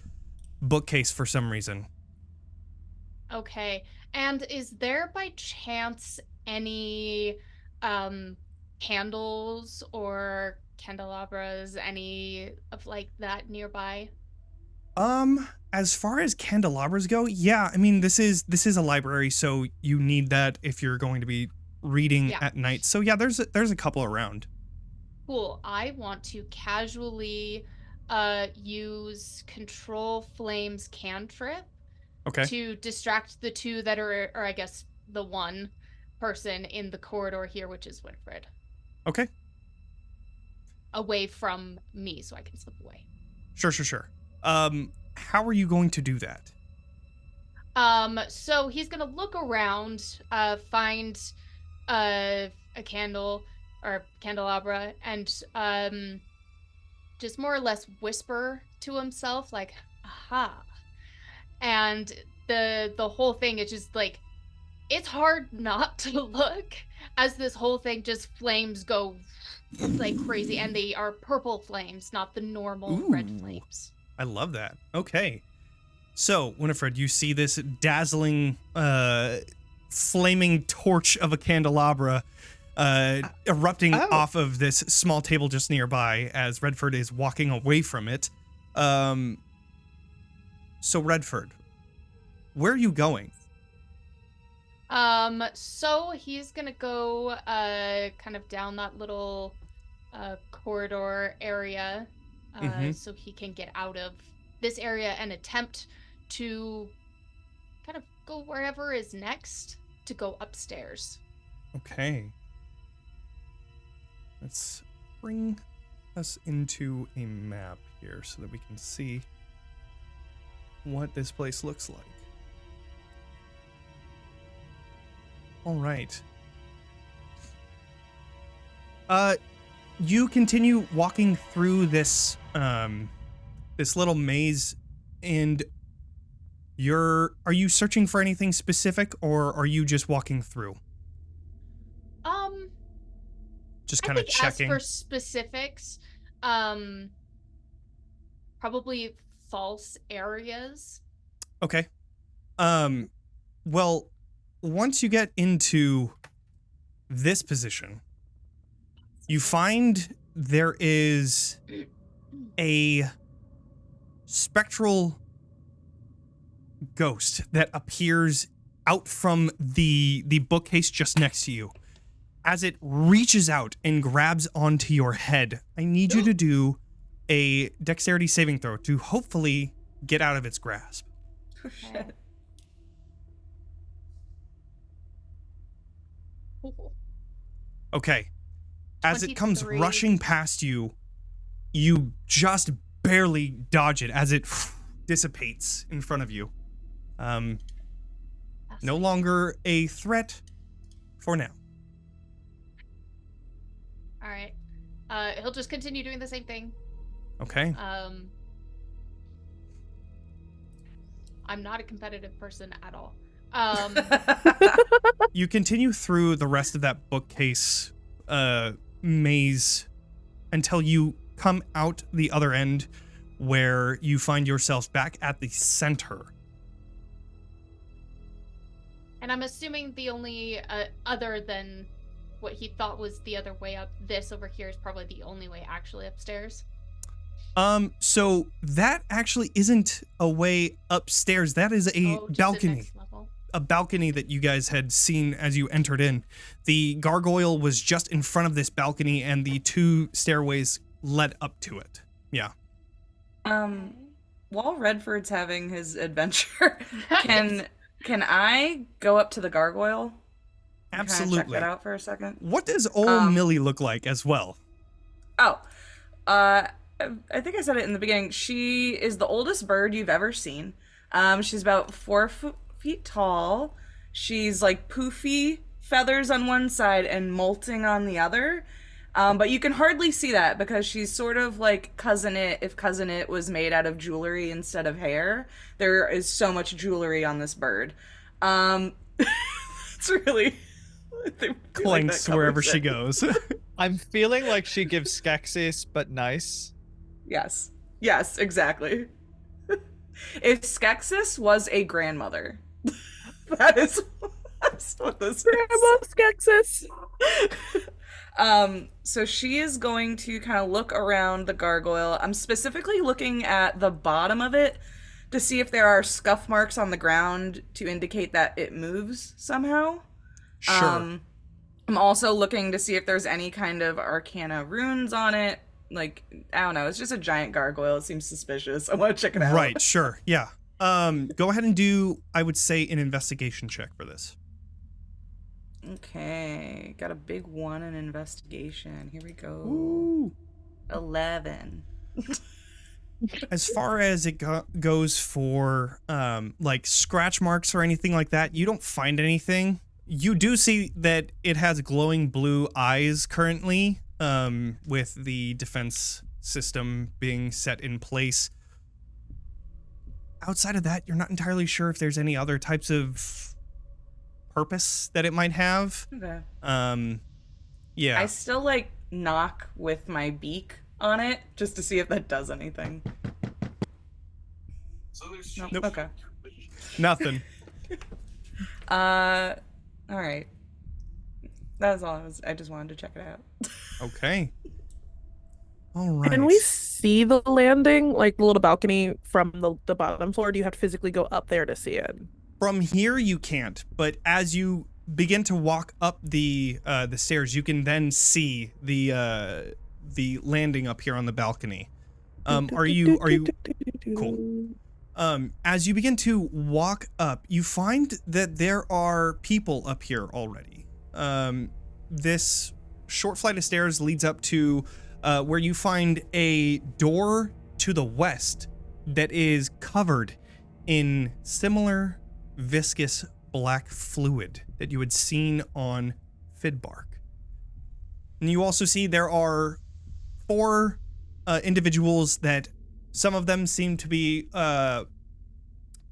bookcase for some reason. Okay. And is there by chance any candles or candelabras, any of like that nearby? As far as candelabras go, yeah, I mean, this is a library, so you need that if you're going to be reading at night. So yeah, there's a couple around. Cool. I want to casually use Control Flames cantrip Okay. to distract the two that are, or I guess the one person in the corridor here, which is Winifred, Okay. away from me so I can slip away. Sure. How are you going to do that? So he's gonna look around, find a candle or candelabra, and just more or less whisper to himself, like, aha. And the whole thing is just like, it's hard not to look as this whole thing just flames go like crazy, and they are purple flames, not the normal red flames. I love that. Okay. So, Winifred, you see this dazzling, flaming torch of a candelabra erupting off of this small table just nearby as Reddford is walking away from it. So, Reddford, where are you going? So he's gonna go kind of down that little corridor area so he can get out of this area and attempt to kind of go wherever is next to go upstairs. Okay. Let's bring us into a map here so that we can see what this place looks like. All right. You continue walking through this this little maze, and are you searching for anything specific, or are you just walking through? Just kind of checking. As for specifics, probably false areas. Okay. Well, once you get into this position, you find there is a spectral ghost that appears out from the bookcase just next to you. As it reaches out and grabs onto your head, I need you to do a dexterity saving throw to hopefully get out of its grasp. Oh, shit. Okay. As it comes 23. rushing past you, you just barely dodge it as it dissipates in front of you. No longer a threat for now. All right. He'll just continue doing the same thing. Okay. I'm not a competitive person at all. You continue through the rest of that bookcase maze until you come out the other end, where you find yourselves back at the center. And I'm assuming the only other than what he thought was the other way up, this over here is probably the only way actually upstairs. So that actually isn't a way upstairs. That is a balcony. A balcony that you guys had seen as you entered in. The gargoyle was just in front of this balcony, and the two stairways led up to it. Yeah. While Redford's having his adventure, can I go up to the gargoyle? Absolutely. Check that out for a second. What does old Millie look like as well? I think I said it in the beginning. She is the oldest bird you've ever seen. She's about 4 feet tall. She's like poofy feathers on one side and molting on the other. But you can hardly see that because she's sort of like Cousin It if Cousin It was made out of jewelry instead of hair. There is so much jewelry on this bird. It's really... Clinks wherever she goes. I'm feeling like she gives Skeksis, but nice. Yes. Yes, exactly. If Skeksis was a grandmother, that's what this Grandma Skeksis. is. So she is going to kind of look around the gargoyle. I'm specifically looking at the bottom of it to see if there are scuff marks on the ground to indicate that it moves somehow. Sure. I'm also looking to see if there's any kind of arcana runes on it. Like, I don't know, it's just a giant gargoyle. It seems suspicious. I want to check it out. Right, sure. Yeah. Go ahead and do, I would say, an investigation check for this. Okay. Got a big 1 in investigation. Here we go. Ooh. 11. As far as it goes for like scratch marks or anything like that, you don't find anything. You do see that it has glowing blue eyes currently, with the defense system being set in place. Outside of that, you're not entirely sure if there's any other types of purpose that it might have. Okay. Yeah. I still, like, knock with my beak on it just to see if that does anything. Nope. Okay. Nothing. All right. That was all I just wanted to check it out. Okay. All right. Can we see the landing, like the little balcony from the bottom floor? Or do you have to physically go up there to see it? From here you can't, but as you begin to walk up the stairs, you can then see the landing up here on the balcony. Are you cool? As you begin to walk up, you find that there are people up here already. This short flight of stairs leads up to where you find a door to the west that is covered in similar viscous black fluid that you had seen on Fidbark. And you also see there are 4 individuals that some of them seem to be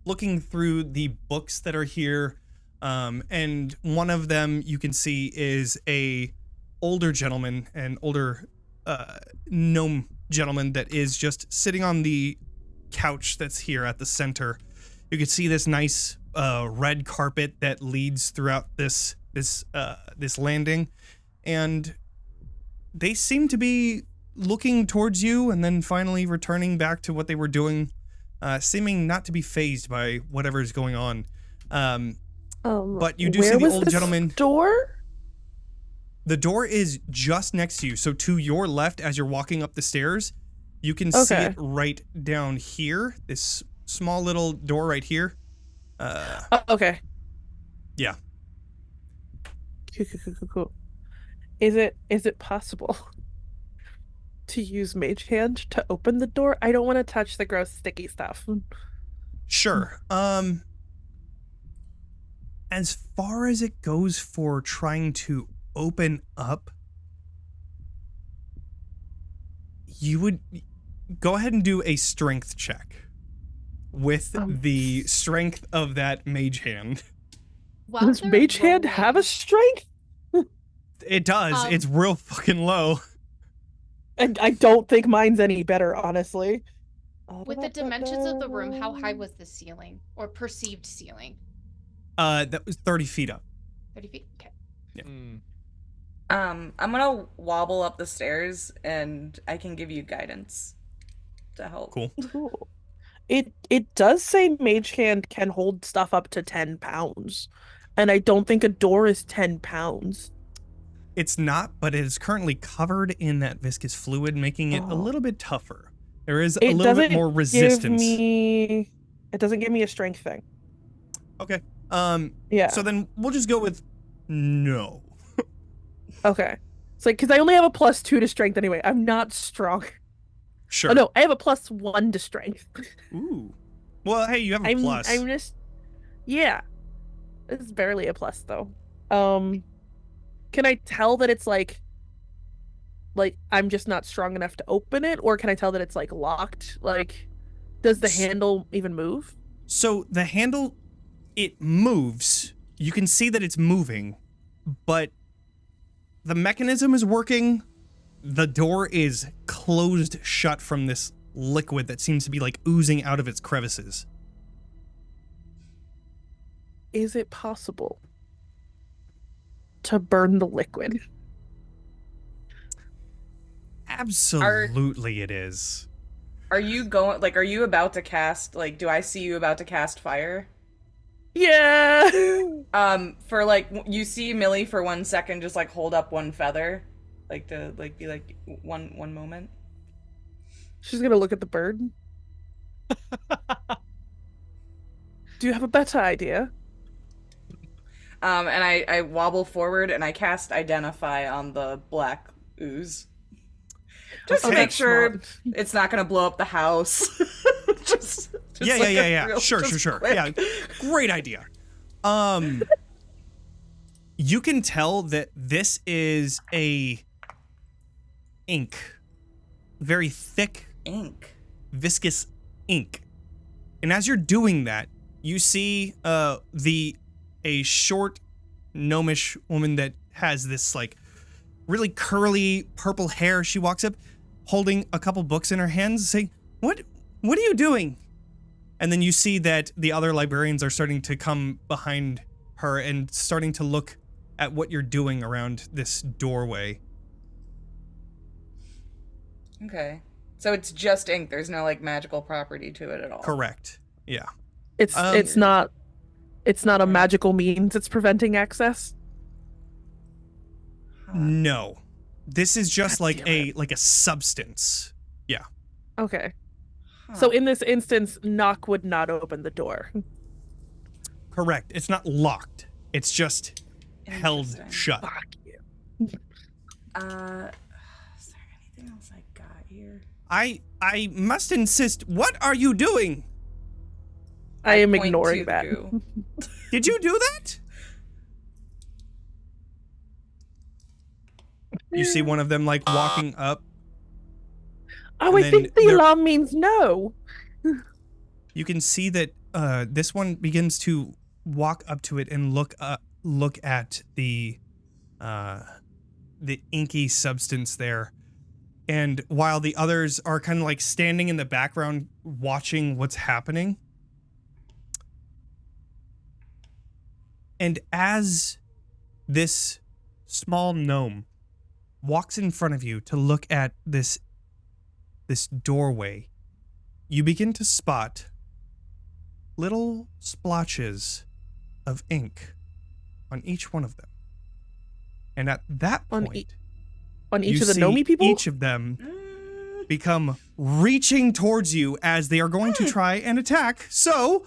looking through the books that are here. And one of them you can see is a older gentleman, an older gnome gentleman that is just sitting on the couch that's here at the center. You can see this nice red carpet that leads throughout this landing, and they seem to be looking towards you and then finally returning back to what they were doing, seeming not to be fazed by whatever's going on. But you do see the old gentleman. Door? The door is just next to you. So to your left, as you're walking up the stairs, you can see it right down here. This small little door right here. Okay. Yeah. Cool. Is it possible to use Mage Hand to open the door? I don't want to touch the gross sticky stuff. Sure. As far as it goes for trying to open up, you would go ahead and do a strength check with the strength of that mage hand. While Does they're Mage Hand rolling- have a strength? It does. It's real fucking low. And I don't think mine's any better, honestly. With the dimensions of the room, how high was the ceiling or perceived ceiling? That was 30 feet up. 30 feet? Okay. Yeah. I'm gonna wobble up the stairs and I can give you guidance to help. Cool. Cool. It does say Mage Hand can hold stuff up to 10 pounds. And I don't think a door is 10 pounds. It's not, but it is currently covered in that viscous fluid, making it a little bit tougher. There is a little bit more resistance. It doesn't give me a strength thing. Okay. Yeah. So then we'll just go with no. Okay. It's like, because I only have a +2 to strength anyway. I'm not strong. Sure. Oh, no, I have a +1 to strength. Ooh. Well, hey, you have a plus. I'm just... Yeah. It's barely a plus though. Can I tell that it's like I'm just not strong enough to open it, or can I tell that it's like locked? Like, does the handle even move? So the handle, it moves. You can see that it's moving, but the mechanism is working. The door is closed shut from this liquid that seems to be like oozing out of its crevices. Is it possible to burn the liquid? Absolutely it is. Are you about to cast, like, do I see you about to cast fire? Yeah. For like, you see Millie for 1 second just like hold up one feather, like to like be like one moment. She's gonna look at the bird. Do you have a better idea? And I wobble forward and I cast Identify on the black ooze. Just to make sure it's not gonna blow up the house. just yeah. real- Sure. quick. Yeah, great idea. You can tell that this is a ink, very thick Ink. viscous ink. And as you're doing that, you see a short gnomish woman that has this like really curly purple hair. She walks up holding a couple books in her hands saying, What are you doing? And then you see that the other librarians are starting to come behind her and starting to look at what you're doing around this doorway. Okay. So it's just ink. There's no like magical property to it at all. Correct. Yeah. It's not a magical means it's preventing access. No. This is just God like damn a substance. Yeah. Okay. So in this instance, knock would not open the door. Correct. It's not locked. It's just held Interesting. shut. Fuck you. Is there anything else I got here? I must insist. What are you doing? I am point ignoring to the that. goo. Did you do that? You see one of them like walking up. Oh, And I then think the there- alarm means no. You can see that this one begins to walk up to it and look at the inky substance there. And while the others are kind of like standing in the background watching what's happening. And as this small gnome walks in front of you to look at this doorway, you begin to spot little splotches of ink on each one of them. And at that On point, On each you of the see Nomi people? each of them become reaching towards you as they are going to try and attack. So,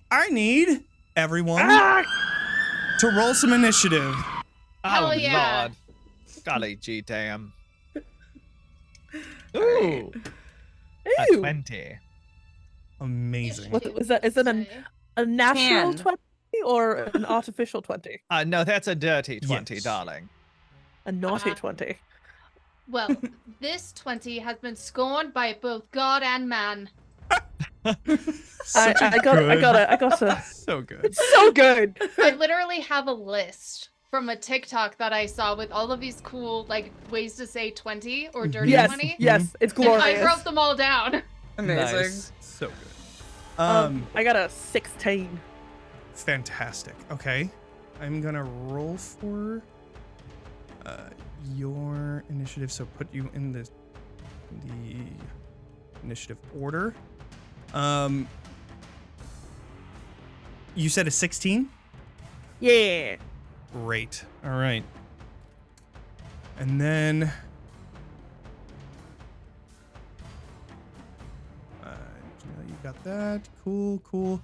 I need everyone to roll some initiative. Hell Oh, yeah. Lord. Golly gee damn. Ooh. A Ew. 20. Amazing. What was that? Is it a natural Can. 20 or an artificial 20? No, that's a dirty 20, Yes. darling. A naughty Uh, 20. Well, this 20 has been scorned by both God and man. Such a I got a So good. so good. I literally have a list from a TikTok that I saw with all of these cool like ways to say 20 or dirty Yes, 20. yes, it's And I glorious. wrote them all down. Amazing. Nice. So good. I got a 16. Fantastic. Okay. I'm gonna roll for your initiative, so put you in the initiative order. You said a 16? Yeah. Great. All right. And then you got that. Cool.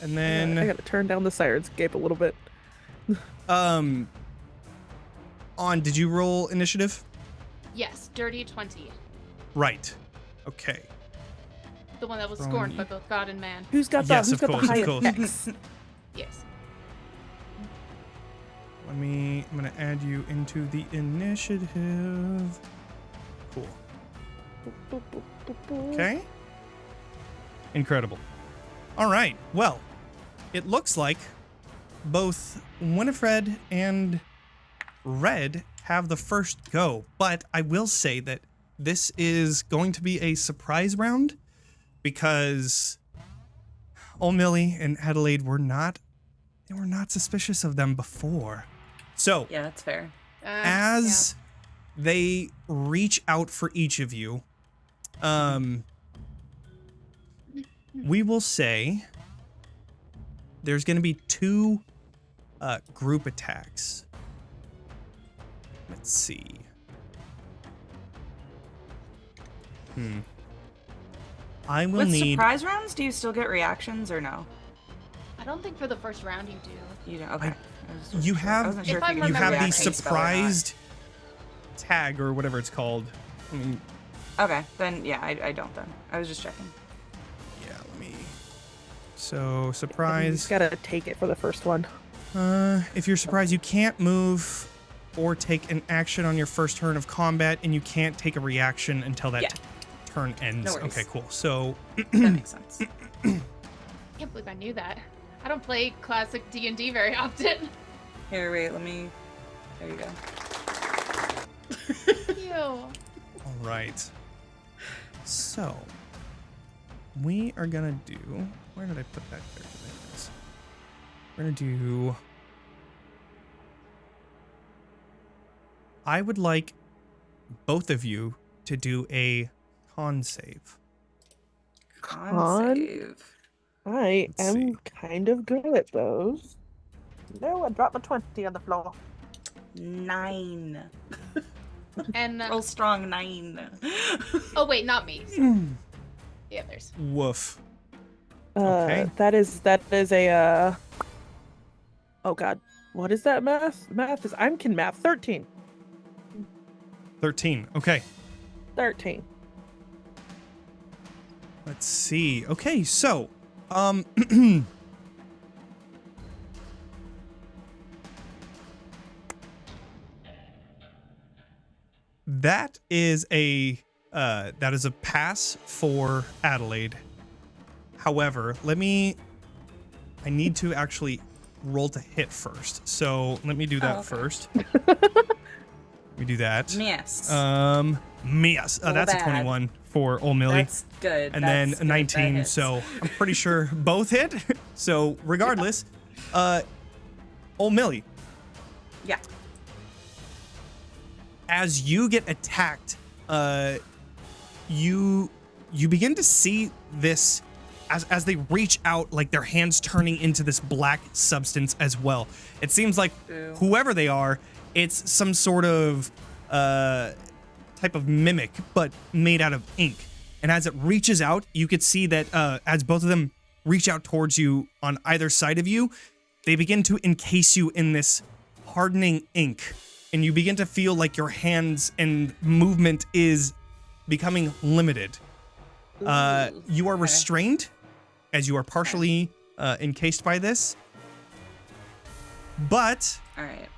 And then I gotta turn down the Siren's Gape a little bit. did you roll initiative? Yes, dirty 20. Right. Okay. The one that was From scorned by you. both God and man. Who's got Yes, the of who's got course, the of highest course. X? Yes. add you into the initiative. Cool. Okay. Incredible. All right. Well, it looks like both Winifred and Red have the first go, but I will say that this is going to be a surprise round because old Millie and Adelaide were not suspicious of them before. So, Yeah, that's fair. as they reach out for each of you, we will say there's going to be 2 group attacks. Let's see. I will With need. surprise rounds, do you still get reactions or no? I don't think for the first round you do. You don't. Okay. You have wasn't sure If if I'm you you could have the remembering react spell or not. surprised tag or whatever it's called. I mean, Okay, then yeah, I don't then. I was just checking. yeah, let me. So You surprise. just gotta take it for the first one. If you're surprised, you can't move or take an action on your first turn of combat, and you can't take a reaction until that Yeah. turn ends. No worries. Okay, cool. So That makes sense. I can't believe I knew that. I don't play classic D&D very often. Here, wait, let me. There you go. Ew. all right. So we are gonna do. Where did I put that character? There it is. We're gonna do. I would like both of you to do a con save. Con save. I Let's am see. kind of good at those. No, I dropped my 20 on the floor. 9. And Roll strong 9. oh wait, not me. The others. Woof. Okay. That is a oh god. What is that math? Math is I'm can math. 13. 13. Okay. 13. Let's see. Okay, so that is a pass for Adelaide. However, I need to actually roll to hit first. So let me do that okay. first. We do that. Yes. Yes. That's a bad. 21 for old Millie. That's good. And That's then good. a 19, That hits. so I'm pretty sure both hit. So regardless, old Millie, Yeah. as you get attacked, you begin to see this as they reach out, like their hands turning into this black substance as well. It seems like Ew. whoever they are, it's some sort of type of mimic, but made out of ink. And as it reaches out, you could see that as both of them reach out towards you on either side of you, they begin to encase you in this hardening ink. And you begin to feel like your hands and movement is becoming limited. You are okay. restrained as you are partially encased by this. But, All right.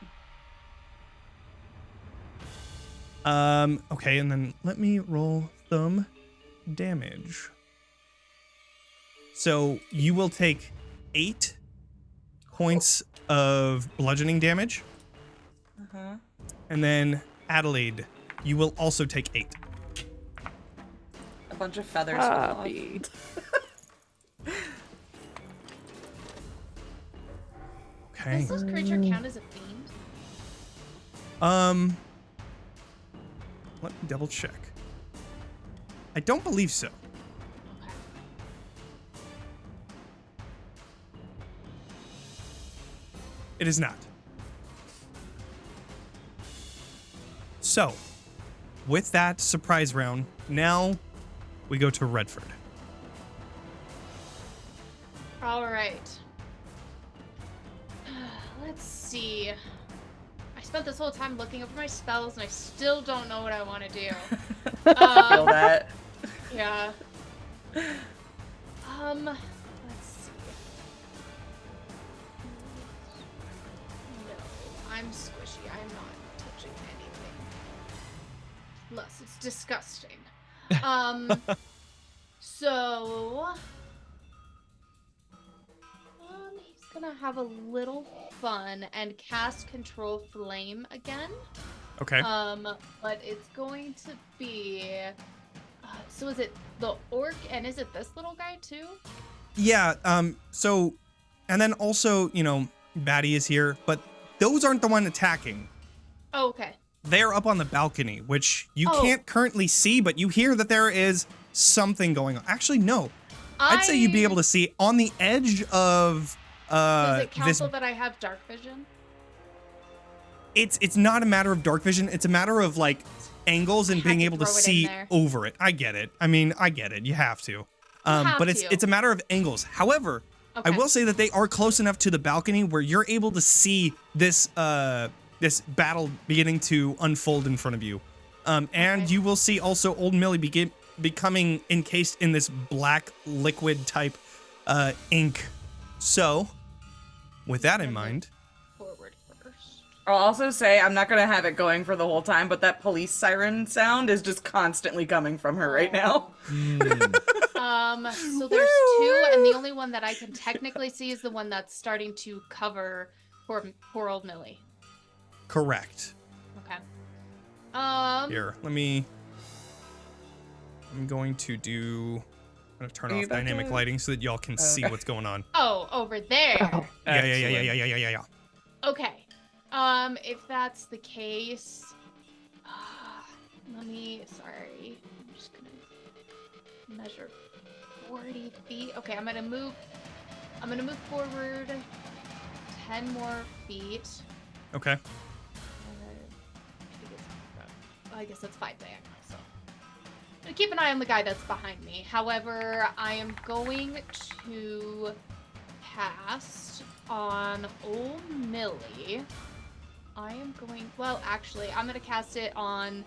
okay, and then let me roll some damage. So you will take 8 points of bludgeoning damage. Uh-huh. And then Adelaide, you will also take 8. A bunch of feathers fall off. Copy. Okay. Does this creature count as a fiend? Let me double check. I don't believe so. Okay. It is not. So, with that surprise round, now we go to Reddford. All right. Let's see. I spent this whole time looking over my spells, and I still don't know what I want to do. Feel that. Yeah. Let's see. No, I'm squishy. I'm not touching anything. Plus, it's disgusting. So he's gonna have a little fun and cast Control Flame again. Okay. But it's going to be. So is it the orc and is it this little guy too? Yeah. So, and then also, you know, Batty is here, but those aren't the one attacking. Oh, okay. They're up on the balcony, which you can't currently see, but you hear that there is something going on. Actually, no. I'd say you'd be able to see on the edge of Does it count that I have dark vision? It's not a matter of dark vision. It's a matter of like angles and being able to see over it. I get it. I mean, I get it. You have to. But it's a matter of angles. However, I will say that they are close enough to the balcony where you're able to see this this battle beginning to unfold in front of you. And you will see also Old Millie becoming encased in this black liquid type ink. So, with that in mind, forward first. I'll also say I'm not gonna have it going for the whole time, but that police siren sound is just constantly coming from her right now. So there's two, and the only one that I can technically see is the one that's starting to cover poor old Millie. correct. Okay. Here, I'm going to turn off dynamic lighting so that y'all can see what's going on. Oh, over there. Yeah. Okay. If that's the case, sorry. I'm just gonna measure 40 feet. Okay, I'm gonna move forward 10 more feet. Okay. I guess that's 5 diagonal, so. I'm gonna keep an eye on the guy that's behind me. However, I am going to cast on old Millie. I'm gonna cast it on.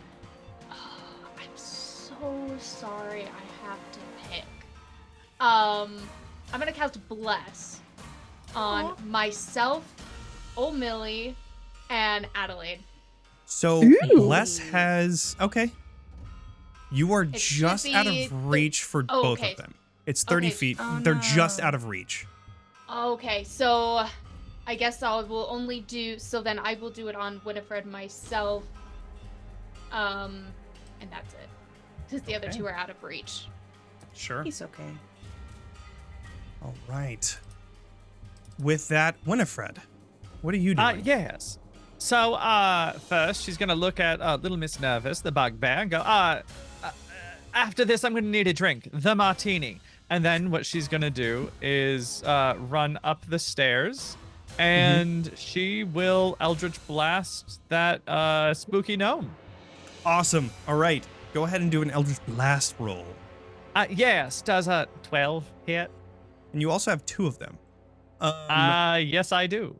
I'm so sorry. I have to pick. I'm gonna cast Bless on myself, old Millie, and Adelaide. So Bless has You are just out of reach for both of them. It's 30 feet. They're just out of reach. Okay, so I guess I will only do. So then I will do it on Winifred myself. And that's it. Because the other two are out of reach. Sure. He's okay. All right. With that, Winifred, what are you doing? Yes. So, first, she's going to look at little Miss Nervous, the bugbear, and go, after this, I'm going to need a drink, the martini. And then what she's going to do is run up the stairs, and she will Eldritch Blast that spooky gnome. Awesome. All right. Go ahead and do an Eldritch Blast roll. Yes. Does a 12 hit? And you also have 2 of them. Yes, I do.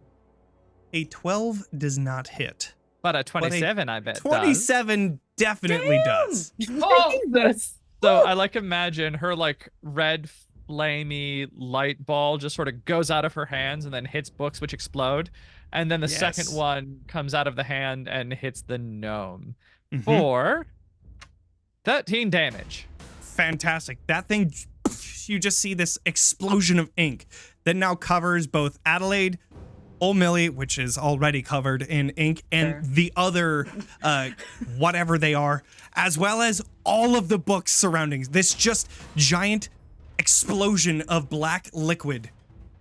A 12 does not hit. But a 27, I bet 27 definitely does. Jesus. So I imagine her red flamey light ball just sort of goes out of her hands and then hits books which explode. And then the second one comes out of the hand and hits the gnome for 13 damage. Fantastic. That thing, you just see this explosion of ink that now covers both Adelaide, Old Millie, which is already covered in ink, and the other, whatever they are, as well as all of the books surrounding. This just giant explosion of black liquid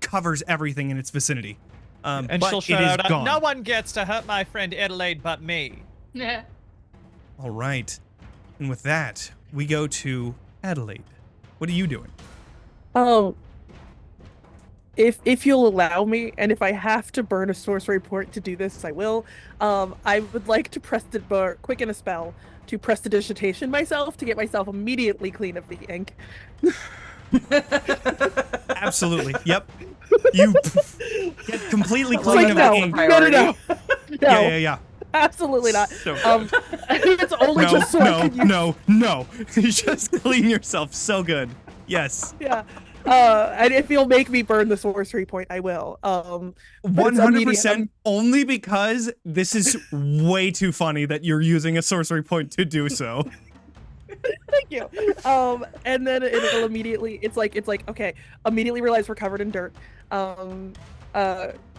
covers everything in its vicinity. And but she'll shout it is out, gone. no one gets to hurt my friend Adelaide but me. Yeah. All right. And with that, we go to Adelaide. What are you doing? If you'll allow me, and if I have to burn a sorcery point to do this, I will. I would like to quicken a spell to prestidigitation myself to get myself immediately clean of the ink. Absolutely. Yep. You get completely clean of the ink. No. Yeah. Absolutely not. So, it's only just so I can use... No. You just clean yourself so good. Yes. Yeah. And if you'll make me burn the sorcery point, I will. But it's 100% only because this is way too funny that you're using a sorcery point to do so. Thank you. And then it'll immediately, it's like, okay, immediately realize we're covered in dirt.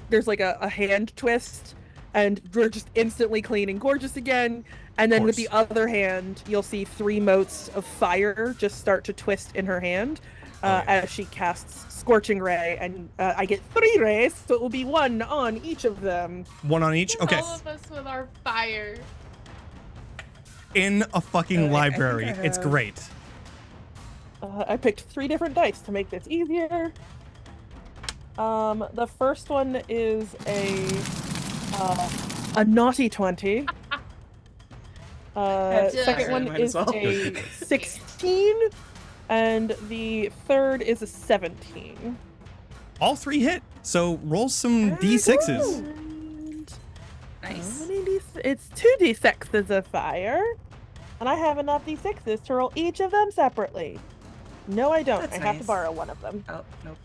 There's like a hand twist, and we're just instantly clean and gorgeous again. And then with the other hand, you'll see 3 motes of fire just start to twist in her hand as she casts Scorching Ray, and I get 3 rays, so it will be 1 on each of them. 1 on each? Okay. All of us with our fire. In a fucking library. It's great. I picked 3 different dice to make this easier. The first one is a naughty 20. Second one is a 16, and the third is a 17. All 3 hit. So roll some d6s. Nice. It's 2 d6s of fire, and I have enough d6s to roll each of them separately. No, I don't. That's I have to nice. borrow one of them. Oh, nope.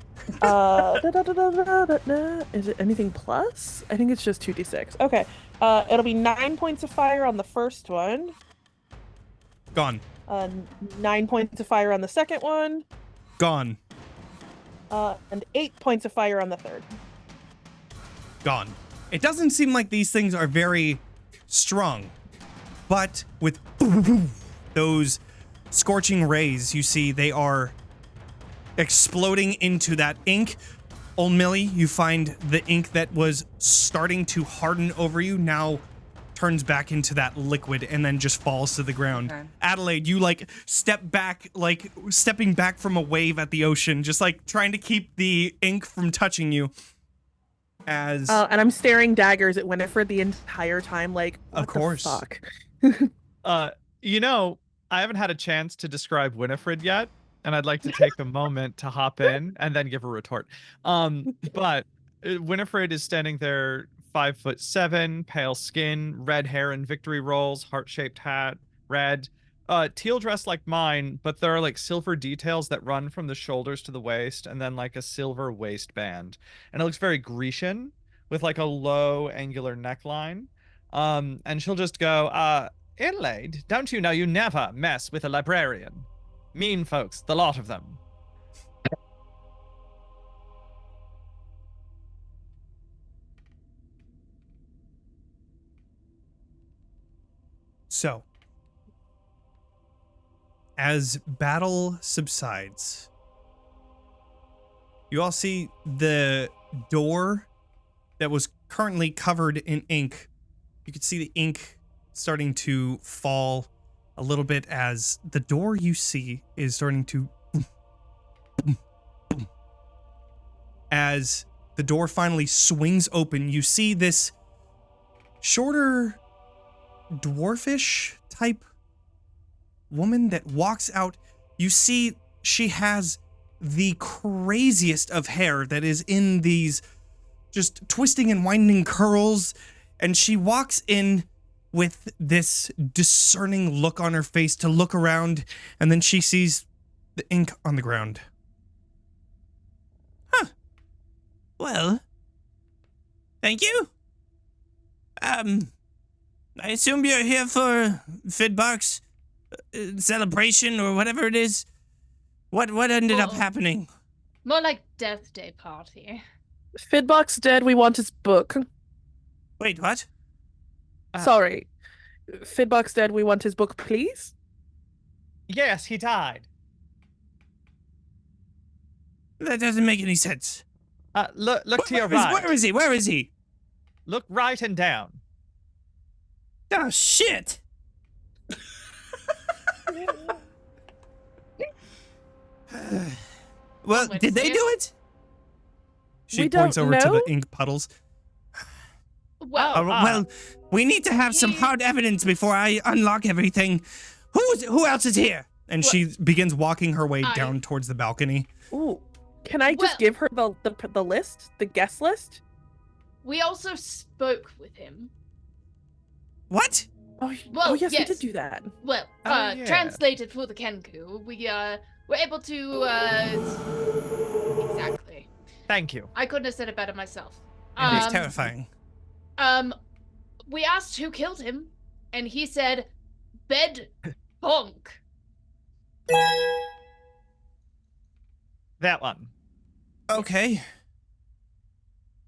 Is it anything plus? I think it's just 2d6. Okay. It'll be 9 points of fire on the first one. Gone. 9 points of fire on the second one. Gone. And 8 points of fire on the third. Gone. It doesn't seem like these things are very strong, but with those scorching rays, you see they are exploding into that ink. Old Millie, you find the ink that was starting to harden over you now turns back into that liquid and then just falls to the ground. Okay. Adelaide, you like step back, like stepping back from a wave at the ocean, just like trying to keep the ink from touching you. As and I'm staring daggers at Winifred the entire time, like, what Of course. the fuck? You know, I haven't had a chance to describe Winifred yet, and I'd like to take a moment to hop in and then give a retort. But Winifred is standing there, 5'7", pale skin, red hair and victory rolls, heart-shaped hat, red, teal dress like mine, but there are like silver details that run from the shoulders to the waist, and then like a silver waistband, and it looks very Grecian with like a low angular neckline. And she'll just go, Adelaide, don't you know you never mess with a librarian? Mean folks, the lot of them. So, as battle subsides, you all see the door that was currently covered in ink. You can see the ink starting to fall a little bit as the door you see is starting to as the door finally swings open. You see this shorter dwarfish type woman that walks out. You see she has the craziest of hair that is in these just twisting and winding curls, and she walks in with this discerning look on her face to look around, and then she sees the ink on the ground. Huh. Well, thank you. I assume you're here for Fidbark's celebration or whatever it is. What ended up happening? More like Death Day party. Fidbark's dead. We want his book. Wait, what? Sorry. Fidbark's dead. We want his book, please. Yes, he died. That doesn't make any sense. Look to your right. Where is he? Where is he? Look right and down. Oh, shit! Well, Let's did they see. do it? She We points don't over to know. the ink puddles. Well, Well, we need to have some hard evidence before I unlock everything. Who else is here? And she begins walking her way down towards the balcony. Ooh. Can I just Well- give her the list? The guest list? we also spoke with him. What? Oh, Well, yes, we yes. did do that. Well, Oh, yeah. translated for the Kenku, we were able to Thank you. I couldn't have said it better myself. It's terrifying. We asked who killed him, and he said, bed bonk. That one. Okay.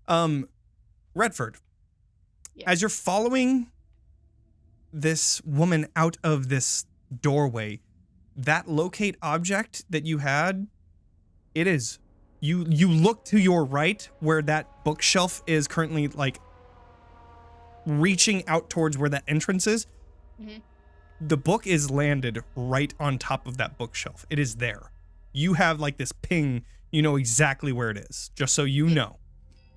Reddford. Yes. As you're following this woman out of this doorway, that locate object that you had, it is. You look to your right where that bookshelf is currently like reaching out towards where that entrance is. Mm-hmm. The book is landed right on top of that bookshelf. It is there. You have like this ping, you know exactly where it is, just so you know.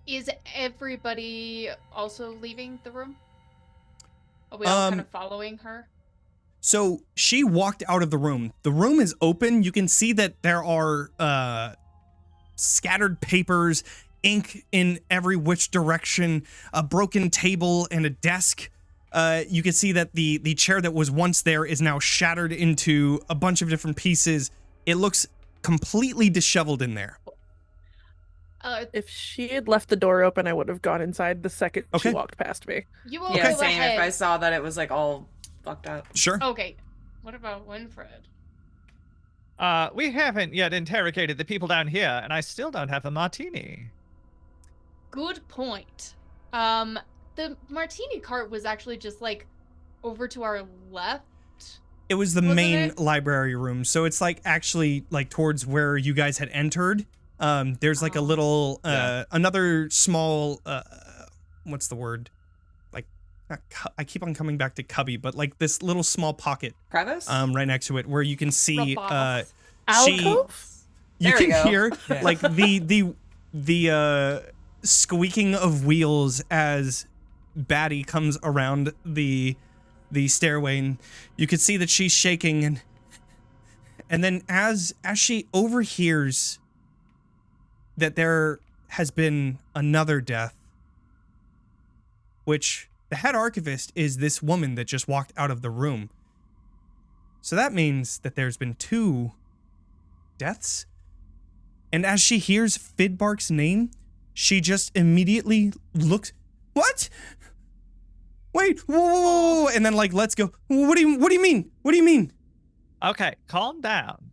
Is everybody also leaving the room? Are we all kind of following her? So she walked out of the room. The room is open. You can see that there are scattered papers, ink in every which direction, a broken table and a desk. You can see that the chair that was once there is now shattered into a bunch of different pieces. It looks completely disheveled in there. If she had left the door open, I would have gone inside the second she Okay. walked past me. You will Yeah, go same. ahead. If I saw that it was like all fucked up. Sure. Okay. What about Winifred? We haven't yet interrogated the people down here, and I still don't have a martini. Good point. The martini cart was actually just like over to our left. It was the Wasn't main it? library room. So it's like actually like towards where you guys had entered. There's like a little, another small, what's the word? Like, I keep on coming back to cubby, but like this little small pocket, Crevice? right next to it where you can see, Robots. Alcove? you There we can go. hear like the squeaking of wheels as Batty comes around the stairway, and you can see that she's shaking, and then as she overhears that there has been another death, which the head archivist is this woman that just walked out of the room. So that means that there's been 2 deaths. And as she hears Fidbark's name, she just immediately looks, what? Wait, whoa, and then like, let's go. What do you mean? What do you mean? Okay, calm down.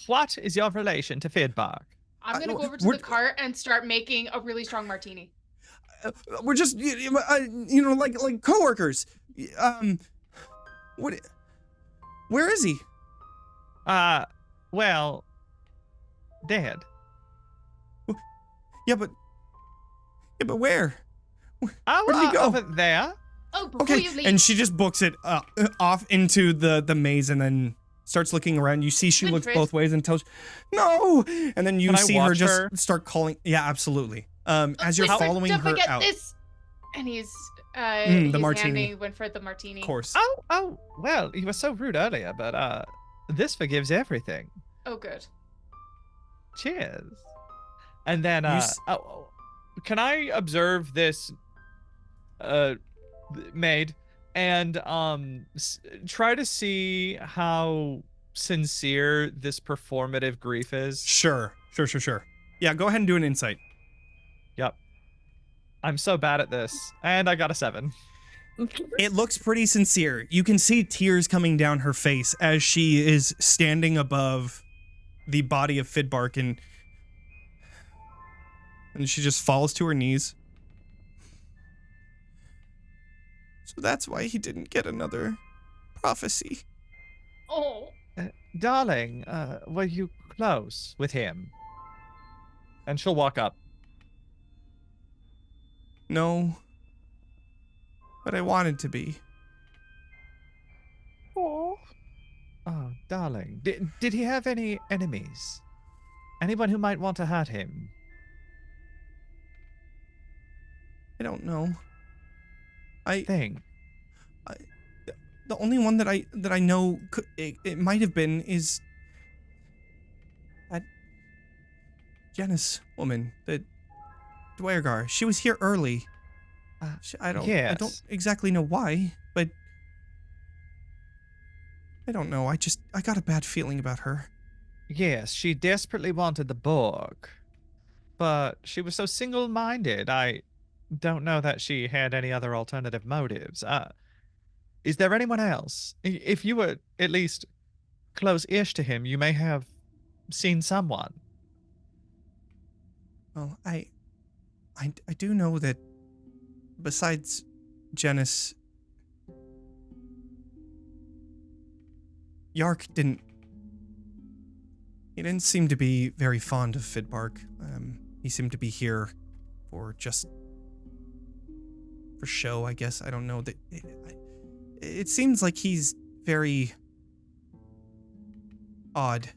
What is your relation to Fidbark? I'm gonna go over to we're- the cart and start making a really strong martini. We're just, like coworkers. What? Where is he? Well, dead. Yeah, but where? Oh, Where did he go? over there. Oh, before Okay, you leave. and she just books it off into the maze and then starts looking around. You see she looks Winifred. both ways and tells, no! And then you Can I see her watch just her? start calling. Yeah, absolutely. As you're Winifred, following don't her forget out. This. And he's the martini. handing Winifred the martini. Of course. Oh, well, you were so rude earlier, but this forgives everything. Oh, good. Cheers. And then, You s- can I observe this maid and try to see how sincere this performative grief is? Sure. Yeah, go ahead and do an insight. Yep. I'm so bad at this. And I got a 7. It looks pretty sincere. You can see tears coming down her face as she is standing above the body of Fidbark, and she just falls to her knees. So that's why he didn't get another prophecy. Oh, Darling, were you close with him? And she'll walk up. No. But I wanted to be. Oh, darling. Did he have any enemies? Anyone who might want to hurt him? I don't know. Thing. The only one that I know it might have been is that Janice woman, the Dwergar. She was here early. I don't Yes. exactly know why, but I don't know. I got a bad feeling about her. Yes, she desperately wanted the book. but she was so single-minded. I don't know that she had any other alternative motives. Is there anyone else? If you were at least close-ish to him, you may have seen someone. Well, I do know that besides Janice, Yark didn't seem to be very fond of Fidbark. He seemed to be here for show, I guess. I don't know. It seems like he's very odd.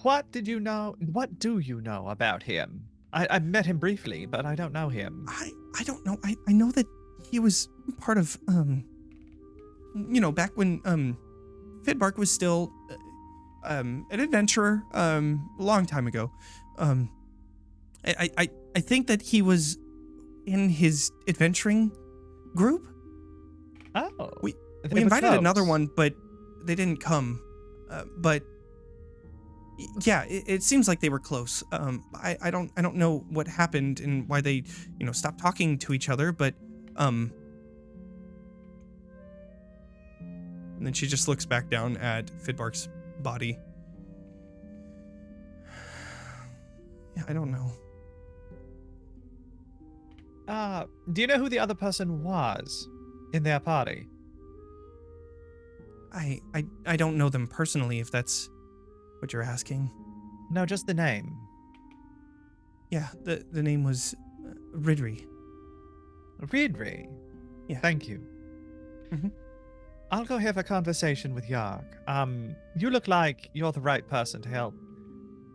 What do you know about him? I met him briefly, but I don't know him. I don't know. I know that he was part of, back when, Fidbark was still, an adventurer, a long time ago. I think that he was in his adventuring group. Oh. We They were invited close. another one, but they didn't come. But yeah, it seems like they were close. I don't know what happened and why they, stopped talking to each other, but and then she just looks back down at Fidbark's body. Yeah, I don't know. Do you know who the other person was in their party? I don't know them personally, if that's what you're asking. No, just the name. Yeah, the name was Ridri. Reedry. Yeah. Thank you. Mhm. I'll go have a conversation with Yark. You look like you're the right person to help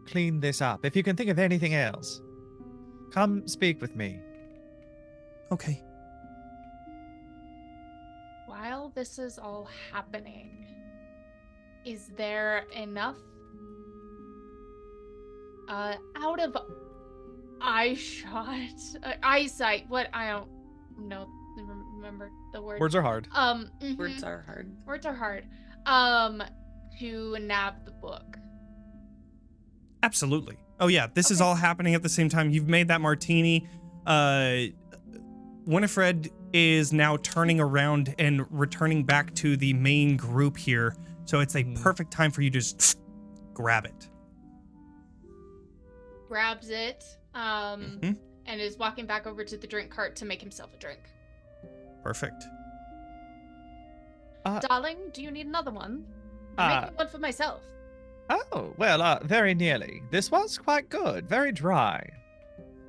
clean this up. If you can think of anything else, come speak with me. Okay. While this is all happening, is there enough out of eyesight? What? I don't know. Remember the word. Words are hard. Mhm. Words are hard. Words are hard. To nab the book. Absolutely. Oh yeah, this is Okay. all happening at the same time. You've made that martini. Winifred is now turning around and returning back to the main group here. So it's a perfect time for you to just grab it. Grabs it. Mhm. And is walking back over to the drink cart to make himself a drink. Perfect. Darling, do you need another one? I'm making one for myself. Oh, well, very nearly. This was quite good. Very dry.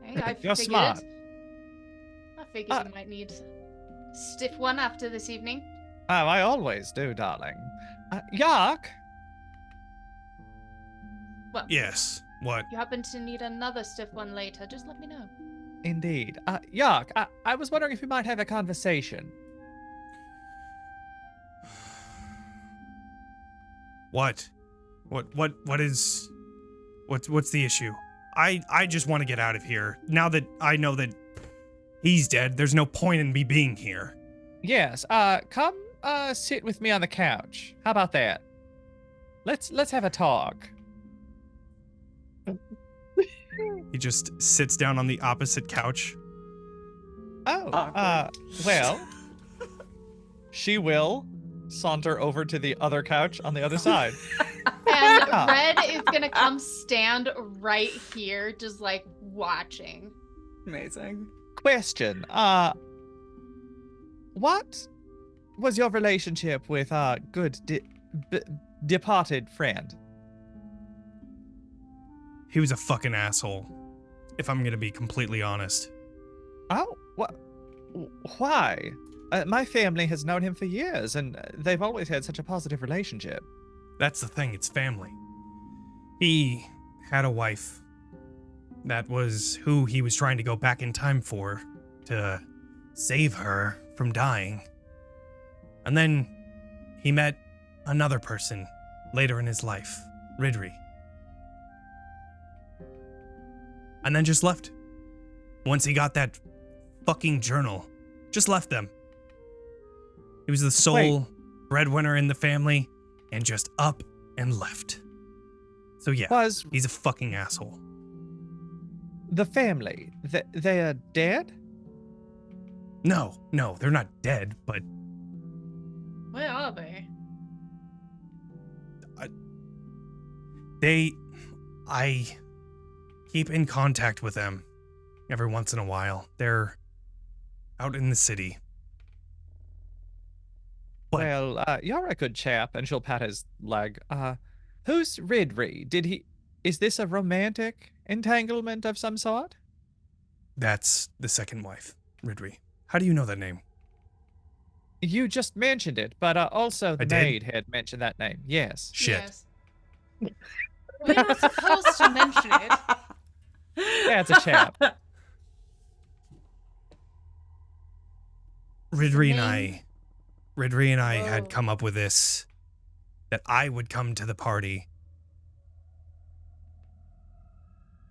Hey, I You're figured. smart. I figured you might need a stiff one after this evening. Oh, I always do, darling. Yark? Well, Yes. What? if you happen to need another stiff one later, just let me know. Indeed. Yark, I was wondering if we might have a conversation. What? What's the issue? I just want to get out of here. Now that I know that he's dead, there's no point in me being here. Yes, come sit with me on the couch. How about that? Let's have a talk. He just sits down on the opposite couch. Oh, Awkward. well, she will saunter over to the other couch on the other side. And Yeah. Red is gonna come stand right here, just like watching. Amazing. Question, what was your relationship with our good departed friend? He was a fucking asshole, if I'm gonna be completely honest. Oh, what? Why? My family has known him for years, and they've always had such a positive relationship. That's the thing, it's family. He had a wife. That was who he was trying to go back in time for, to save her from dying. And then he met another person later in his life, Ridri. And then just left. Once he got that fucking journal, just left them. He was the sole breadwinner in the family, and just up and left. So yeah, Was he's a fucking asshole. The family, they are dead? No, they're not dead, but Where are they? I keep in contact with them every once in a while. They're out in the city. But Well, you're a good chap, and she'll pat his leg. Who's Ridri? Is this a romantic entanglement of some sort? that's the second wife, Ridri. How do you know that name? You just mentioned it, but also the I did? maid had mentioned that name. Yes. Shit. Yes. We were supposed to mention it. Yeah, it's a chap. Ridri name? and I had Whoa. come up with this, that I would come to the party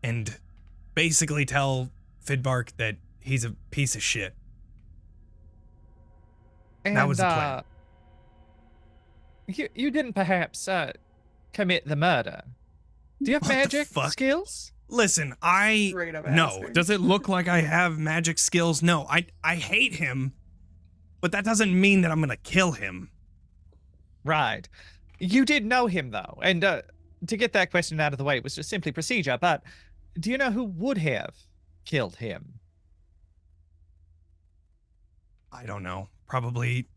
and basically tell Fidbark that he's a piece of shit. And, That was the plan. You didn't perhaps commit the murder. Do you have What the magic fuck? skills? Listen, Straight up no. asking. Does it look like I have magic skills? No. I hate him, but that doesn't mean that I'm gonna kill him. Right. You did know him, though. And to get that question out of the way, it was just simply procedure. But do you know who would have killed him? I don't know. Probably.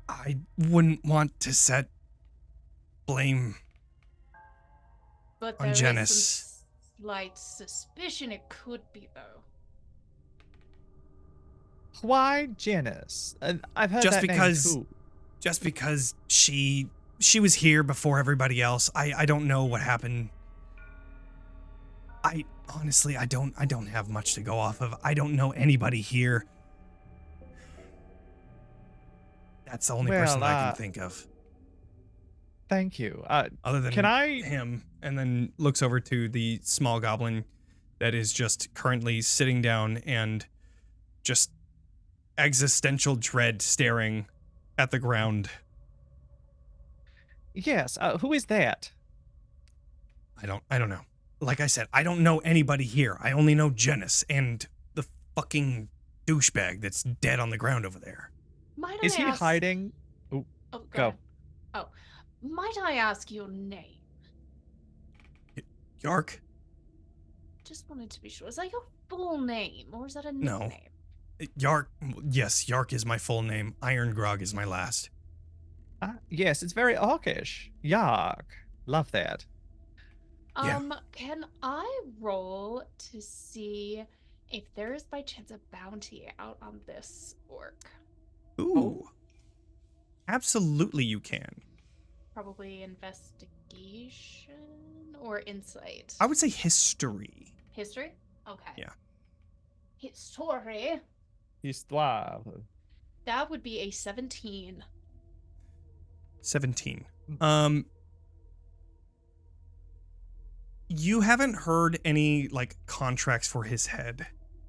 I wouldn't want to set blame. But On there is Janice. some slight suspicion it could be, though. Why Janice? I've heard Just that because- name too. Just because she was here before everybody else. I don't know what happened. I honestly I don't have much to go off of. I don't know anybody here. That's the only person Well, I can think of. Thank you. Other than Can I? him, and then looks over to the small goblin that is just currently sitting down and just existential dread staring at the ground. Yes. Who is that? I don't know. Like I said, I don't know anybody here. I only know Janice and the fucking douchebag that's dead on the ground over there. Might Is I he ask... hiding? Oh, Go. ahead. Oh, might I ask your name? Yark? Just wanted to be sure. Is that your full name, or is that a No. nickname? Yark, yes, Yark is my full name. Iron Grog is my last. Yes, it's very orcish. Yark. Love that. Yeah. Can I roll to see if there is by chance a bounty out on this orc? Ooh. Absolutely you can. Probably investigation or insight. I would say history. History? Okay. Yeah. History. Histoire. That would be a 17. 17. You haven't heard any like contracts for his head.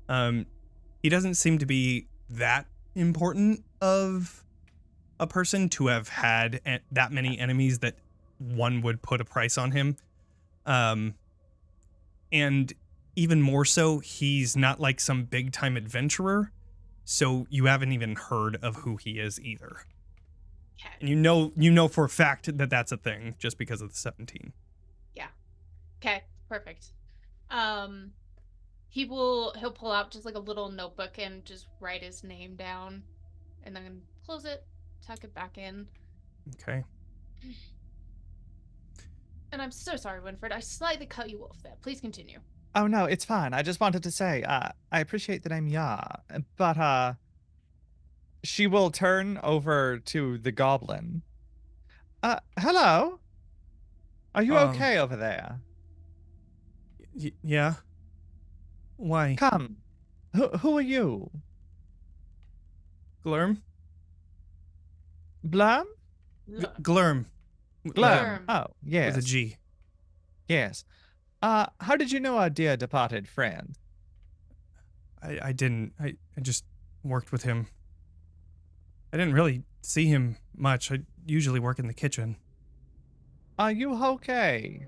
He doesn't seem to be that important of a person to have had that many enemies that one would put a price on him. And even more so, he's not like some big time adventurer. So you haven't even heard of who he is either. Okay. And you know for a fact that that's a thing just because of the 17. Okay, perfect. He'll pull out just like a little notebook and just write his name down and then close it, tuck it back in. Okay. And I'm so sorry, Winifred. I slightly cut you off there. Please continue. Oh no, it's fine. I just wanted to say, I appreciate the name Ya, but she will turn over to the goblin. Hello? Are you okay over there? Yeah. Why? Come. Who are you? Glurm? Blum? Glurm. Glum. Glurm. Oh, yes. With a G. Yes. How did you know our dear departed friend? I didn't. I just worked with him. I didn't really see him much. I usually work in the kitchen. Are you okay?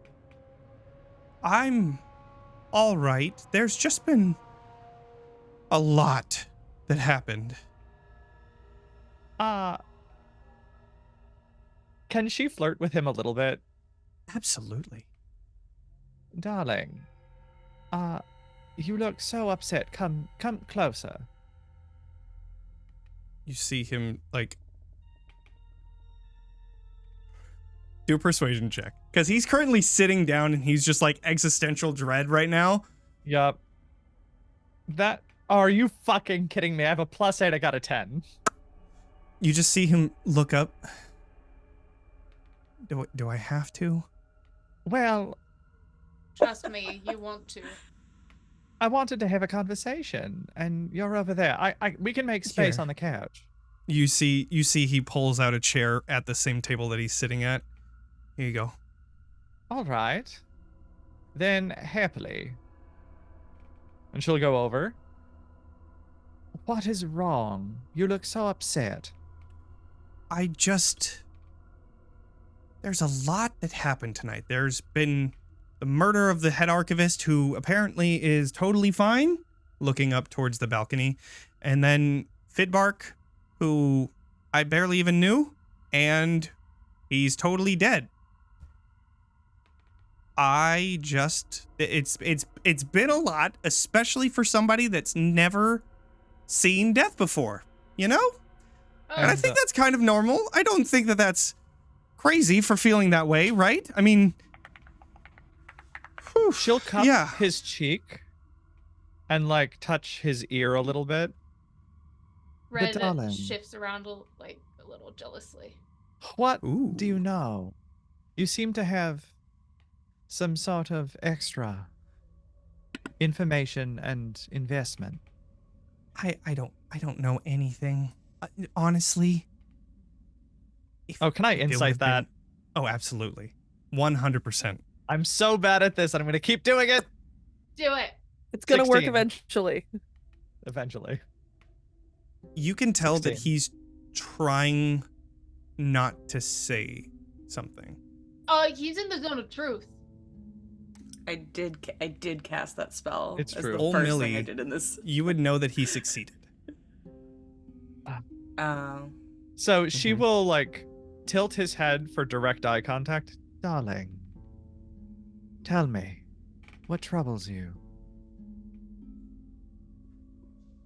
I'm all right. There's just been a lot that happened. Can she flirt with him a little bit? Absolutely. Darling, you look so upset. Come closer. You see him, like, do a persuasion check. Because he's currently sitting down and he's just, like, existential dread right now. Yup. Are you fucking kidding me? I have a +8, I got a 10. You just see him look up. Do I have to? Well, Trust me, you want to. I wanted to have a conversation, and you're over there. We can make space Here. on the couch. You see he pulls out a chair at the same table that he's sitting at. Here you go. All right. Then, happily. And she'll go over. What is wrong? You look so upset. There's a lot that happened tonight. There's been the murder of the head archivist, who apparently is totally fine, looking up towards the balcony. And then Fidbark, who I barely even knew, and he's totally dead. It's been a lot, especially for somebody that's never seen death before, you know? And I think that's kind of normal. I don't think that that's crazy for feeling that way, right? I mean, whew, She'll cup yeah. his cheek and, like, touch his ear a little bit. Red darling. shifts around a little jealously. What Ooh. do you know? You seem to have some sort of extra information and investment. I don't know anything. Honestly. Oh, can I If it insight would've that? been- Oh, absolutely. 100%. I'm so bad at this, and I'm going to keep doing it Do it. It's gonna work 16. eventually. eventually. You can tell that 16. he's trying not to say something. He's in the zone of truth. I did cast that spell. It's as true. The Old first Millie. thing I did in this. You would know that he succeeded. So she Mhm. will, like, tilt his head for direct eye contact. Darling, tell me, what troubles you?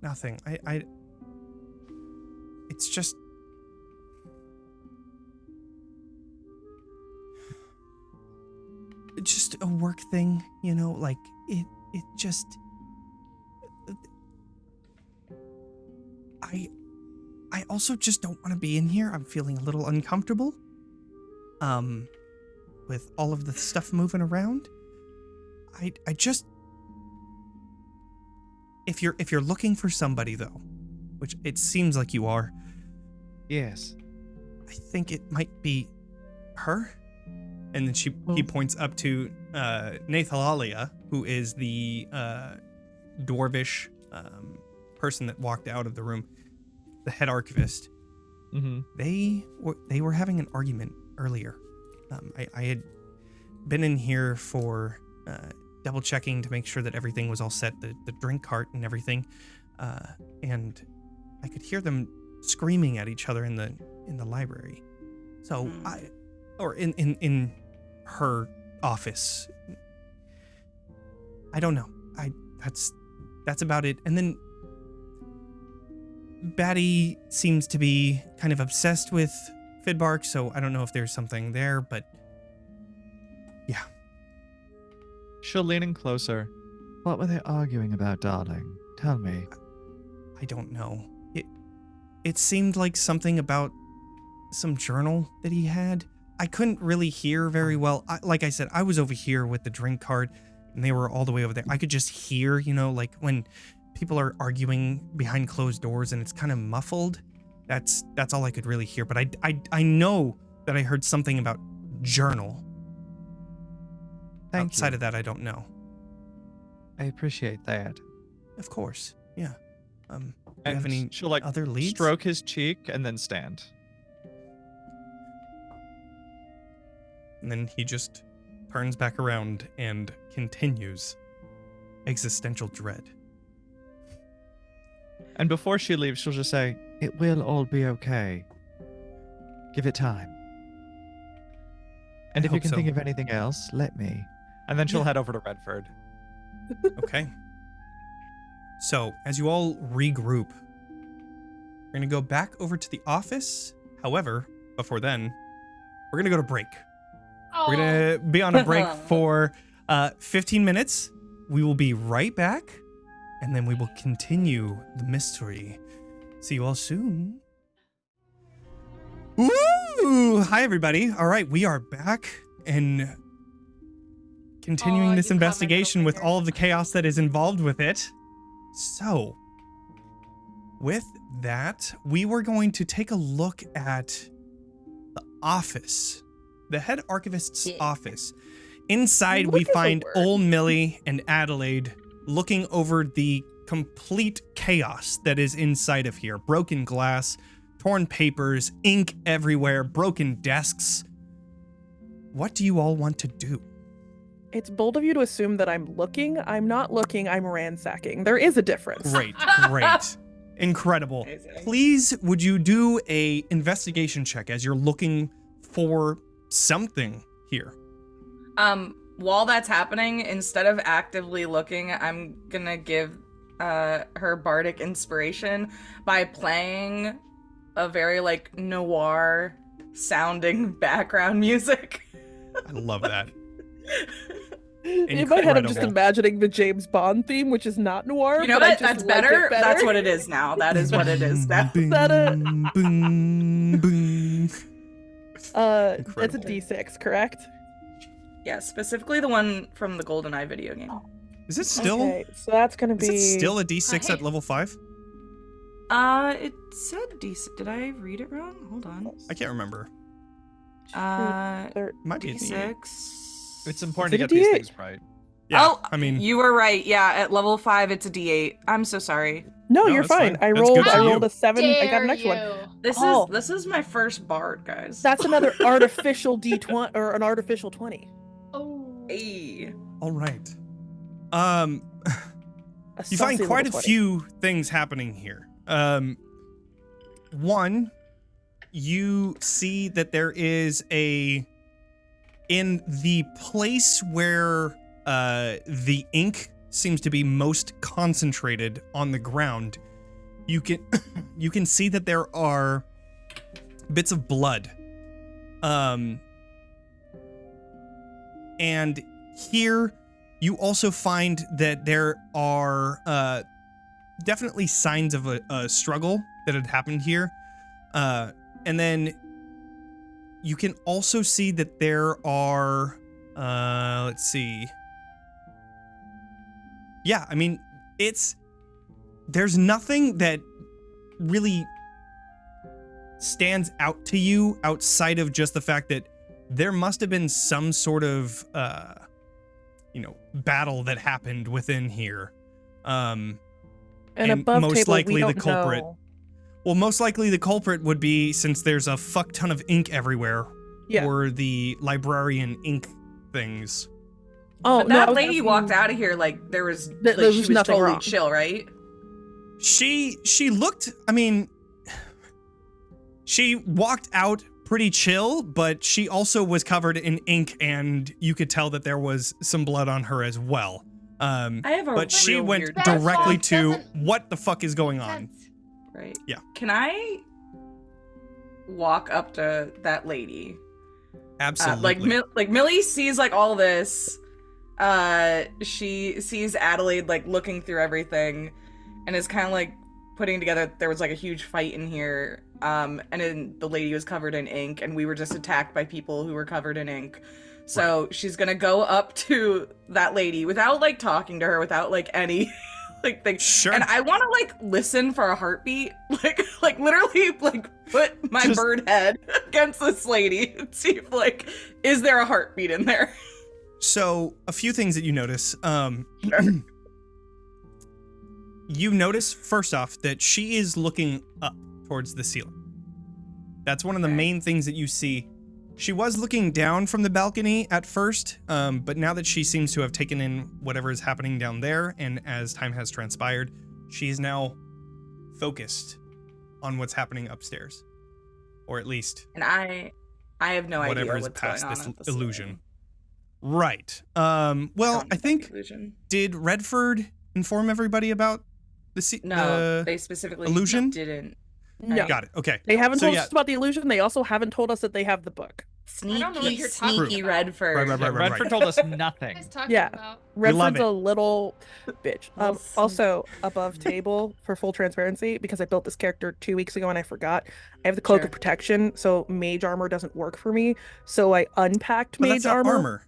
Nothing. It's just... It's just a work thing, you know, like, it just... I also just don't want to be in here. I'm feeling a little uncomfortable. With all of the stuff moving around. I just... If you're looking for somebody, though, which it seems like you are, Yes. I think it might be her. And then he points up to Nathalalia, who is the dwarvish person that walked out of the room, the head archivist. Mm-hmm. They were having an argument earlier. I had been in here for double checking to make sure that everything was all set, the drink cart and everything, and I could hear them screaming at each other in the library. So in her office. I don't know. That's about it. And then Batty seems to be kind of obsessed with Fidbark, so I don't know if there's something there, but yeah. She'll lean in closer. What were they arguing about, darling? Tell me. I don't know. It seemed like something about some journal that he had. I couldn't really hear very well. Like I said, I was over here with the drink cart, and they were all the way over there. I could just hear, like when people are arguing behind closed doors and it's kind of muffled. That's all I could really hear. But I know that I heard something about journal. Thank Outside you. of that, I don't know. I appreciate that. Of course, yeah. Do you And have any she'll, like, other leads? stroke his cheek and then stand. And then he just turns back around and continues existential dread. And before she leaves, she'll just say, "It will all be okay. Give it time. And I if you hope can so. think of anything else, let me." And then she'll head over to Reddford. Okay. So, as you all regroup, we're going to go back over to the office. However, before then, we're going to go to break. We're going to be on a break for 15 minutes. We will be right back, and then we will continue the mystery. See you all soon. Woo! Hi, everybody. All right, we are back and continuing this you commented investigation over with here. all of the chaos that is involved with it. So, with that, we were going to take a look at the office, the head archivist's office. Inside, we Look at the find word. old Millie and Adelaide looking over the complete chaos that is inside of here. Broken glass, torn papers, ink everywhere, broken desks. What do you all want to do? It's bold of you to assume that I'm looking. I'm not looking, I'm ransacking. There is a difference. Great, great. Incredible. Amazing. Please, would you do a investigation check as you're looking for something here? While that's happening, instead of actively looking, I'm gonna give her bardic inspiration by playing a very like noir sounding background music. I love that. In my head, I'm just Incredible. imagining the James Bond theme, which is not noir. You know but I what? just That's like better. it better. That's what it is now. That is what it is now. Boom, that a- boom, boom. It's a Incredible. D6, correct? Yeah, specifically the one from the GoldenEye video game. Is it still? Okay, so that's gonna Is be. it still a D6 Hey. at level 5? It said decent. Did I read it wrong? Hold on. I can't remember. Might be a D8. D6. It's important Is to it get a these D8? things right. Yeah, Oh, I mean, you were right. Yeah, at level 5, it's a D8. I'm so sorry. No, No, you're that's fine. fine. I That's rolled. good for I you. rolled a 7. I got Dare an next you. one. This Oh. is my first bard, guys. That's another artificial D20 or an artificial 20. Oh. Hey. all right. A You find saucy quite a little 20. few things happening here. One, you see that there is in the place where the ink seems to be most concentrated on the ground, you can you can see that there are bits of blood. And here you also find that there are definitely signs of a struggle that had happened here. And then you can also see that there are, let's see. Yeah, I mean, there's nothing that really stands out to you outside of just the fact that there must have been some sort of, battle that happened within here. And and above most table, likely we the don't culprit. know. Well, most likely the culprit would be, since there's a fuck ton of ink everywhere, Yeah. or the librarian ink things. Oh, But no, I that was lady asking- walked out of here like there was There like, was she was nothing totally wrong. chill, right? She looked, I mean, she walked out pretty chill, but she also was covered in ink, and you could tell that there was some blood on her as well. I have a But she real went weird That directly fact to doesn't- what the fuck is going on. That's- right. Yeah. Can I walk up to that lady? Absolutely. Like Millie sees like all this. She sees Adelaide like looking through everything, and is kind of like putting together. There was like a huge fight in here, and then the lady was covered in ink, and we were just attacked by people who were covered in ink. So she's gonna go up to that lady without like talking to her, without like any like thing. Sure. And I want to like listen for a heartbeat, like literally like put my Just- bird head against this lady and see if like is there a heartbeat in there. So, a few things that you notice. You notice, first off, that she is looking up towards the ceiling. That's one of the Okay. main things that you see. She was looking down from the balcony at first, but now that she seems to have taken in whatever is happening down there, and as time has transpired, she is now focused on what's happening upstairs. Or at least... And I have no idea whatever is what's past going on this at this illusion. Right. Well, I think... Did Reddford inform everybody about No, they specifically illusion? didn't. No. Got it. Okay. They haven't told us about the illusion. They also haven't told us that they have the book. I don't know what you're talking Sneaky about. Redford. Right. Redford told us nothing. What are you talking Yeah. about? Redford's a little bitch. Well, Also, above table, for full transparency, because I built this character 2 weeks ago and I forgot, I have the Cloak of Protection, so mage armor doesn't work for me. So I unpacked But mage that's not armor.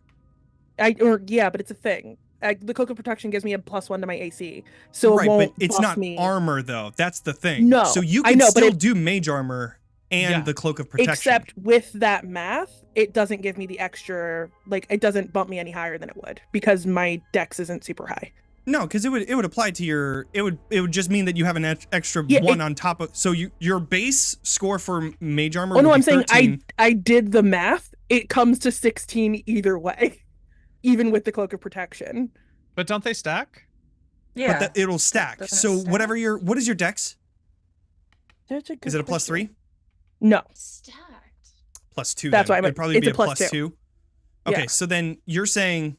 Yeah, but it's a thing. The Cloak of Protection gives me a +1 to my AC, so Right, it won't but it's buff not me. armor, though. That's the thing. No, So you I can know, but still do mage armor and Yeah. the Cloak of Protection. Except with that math, it doesn't give me the extra, like, it doesn't bump me any higher than it would, because my dex isn't super high. No, because it would apply to your... It would just mean that you have an extra Yeah, one on top of... So your base score for mage armor Oh no, would I'm be saying 13. I did the math. It comes to 16 either way, even with the Cloak of Protection. But don't they stack? Yeah. But it'll stack. Doesn't it So stack? whatever your... What is your dex? That's a good Is it a question. +3? No. Stacked. +2. That's then. why I meant It'd probably it's be a +2. +2. Okay, Yeah. so then you're saying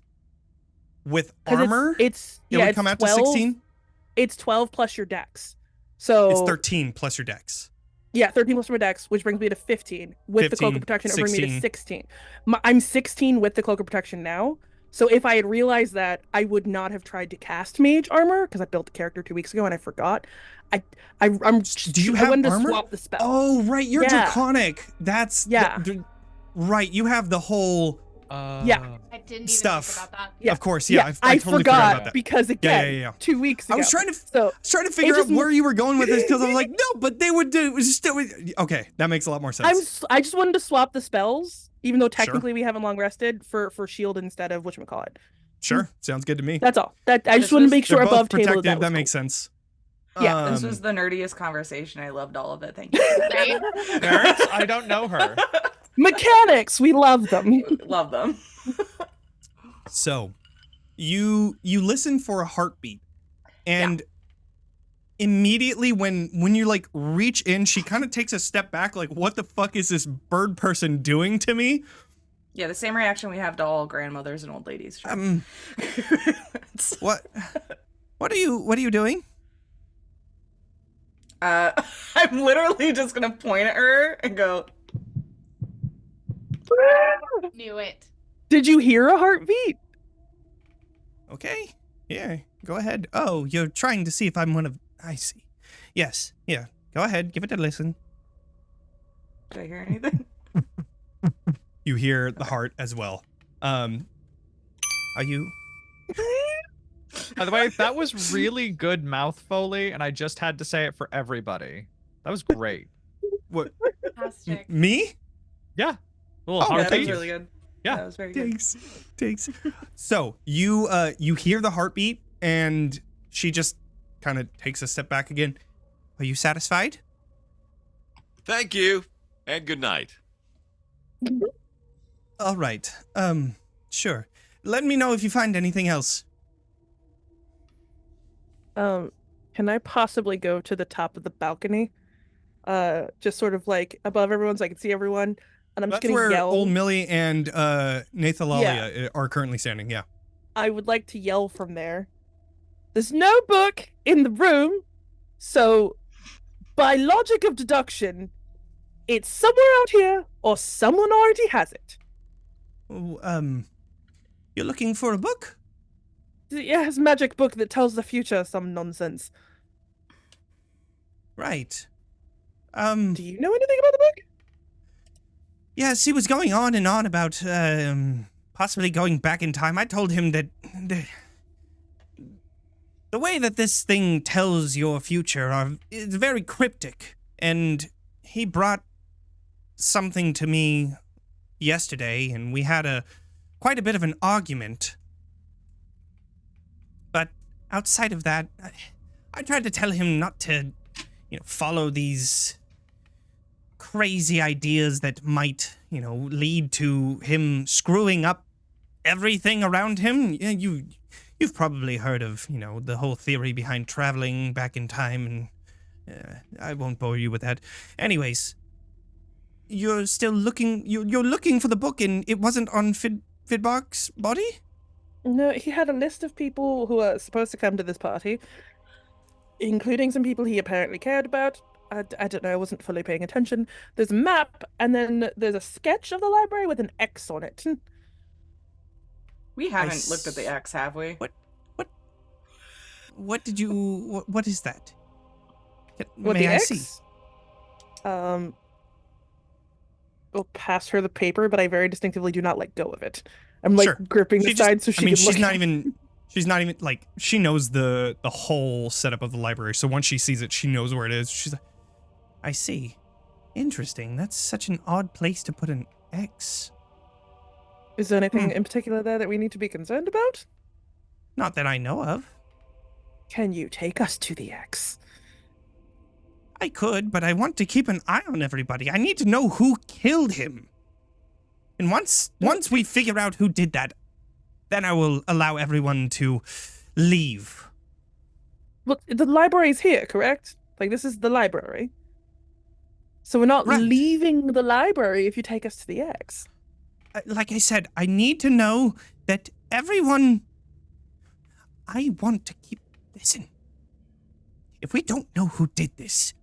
with 'Cause armor, it's it yeah, would it's come out 12, to 16? It's 12 plus your dex. So It's 13 plus your dex. Yeah, 13 plus my dex, which brings me to 15. With the Cloak 15, of Protection, it brings me to 16. 16. I'm 16 with the Cloak of Protection now. So if I had realized that, I would not have tried to cast mage armor because I built the character 2 weeks ago and I forgot. Do you I have wanted armor? to swap the spell. Oh, right, you're Yeah. draconic. That's Yeah. right. You have the whole Yeah. I didn't even stuff. think about that. Yeah. Of course, yeah. I totally forgot about that. because again, yeah. 2 weeks ago. I was trying to So figure out just- where you were going with this because I was like, no, but they would do still. Okay, that makes a lot more sense. I just wanted to swap the spells, even though technically we haven't long rested for shield instead of whatchamacallit. Sure, sounds good to me. That's all. I This just wanted to was- make sure They're both above table protective. that was makes sense. Yeah, This was the nerdiest conversation. I loved all of it. Thank you. Right? Nerds? I don't know her. mechanics. We love them. Love them. So, you listen for a heartbeat, and immediately when you like reach in, she kind of takes a step back, like, what the fuck is this bird person doing to me? Yeah, the same reaction we have to all grandmothers and old ladies. Sure. What are you doing? I'm literally just gonna point at her and go. Knew it. Did you hear a heartbeat? Okay, yeah, go ahead. Oh, you're trying to see if I'm one of... I see. Yes, yeah, go ahead, give it a listen. Did I hear anything? You hear the heart as well. Are you... By the way, that was really good mouth Foley, and I just had to say it for everybody. That was great. What? Fantastic. Me? Yeah. A little Oh, Yeah, hard that thank was you. really good. Yeah. That was very good. Thanks. So you hear the heartbeat, and she just kind of takes a step back again. Are you satisfied? Thank you, and good night. All right. Sure. Let me know if you find anything else. Can I possibly go to the top of the balcony? Just sort of like above everyone so I can see everyone. And I'm That's just gonna where yell. old Millie and Nathalalia are currently standing. Yeah. I would like to yell from there. There's no book in the room, so by logic of deduction, it's somewhere out here or someone already has it. Oh, you're looking for a book? Yeah, it's a magic book that tells the future, some nonsense. Right. Do you know anything about the book? Yes, he was going on and on about possibly going back in time. I told him that the way that this thing tells your future is very cryptic, and he brought something to me yesterday, and we had quite a bit of an argument. But outside of that, I tried to tell him not to, follow these crazy ideas that might, lead to him screwing up everything around him. Yeah, you've probably heard of, the whole theory behind traveling back in time, and I won't bore you with that. Anyways, you're still looking. You're looking for the book, and it wasn't on Fidbark's body? No, he had a list of people who are supposed to come to this party, including some people he apparently cared about. I don't know, I wasn't fully paying attention. There's a map, and then there's a sketch of the library with an X on it. We haven't looked at the X, have we? What did you... What is that? What, May the I X? see? I'll pass her the paper, but I very distinctively do not let go of it. I'm Sure. gripping the side so she can she's look not at even... She's not even, she knows the whole setup of the library, so once she sees it, she knows where it is. She's like, I see. Interesting. That's such an odd place to put an X. Is there anything in particular there that we need to be concerned about? Not that I know of. Can you take us to the X? I could, but I want to keep an eye on everybody. I need to know who killed him. And once we figure out who did that, then I will allow everyone to leave. Well, the library's here, correct? This is the library. So we're not Right. leaving the library if you take us to the X. Like I said, I need to know that everyone... I want to keep... Listen. If we don't know who did this,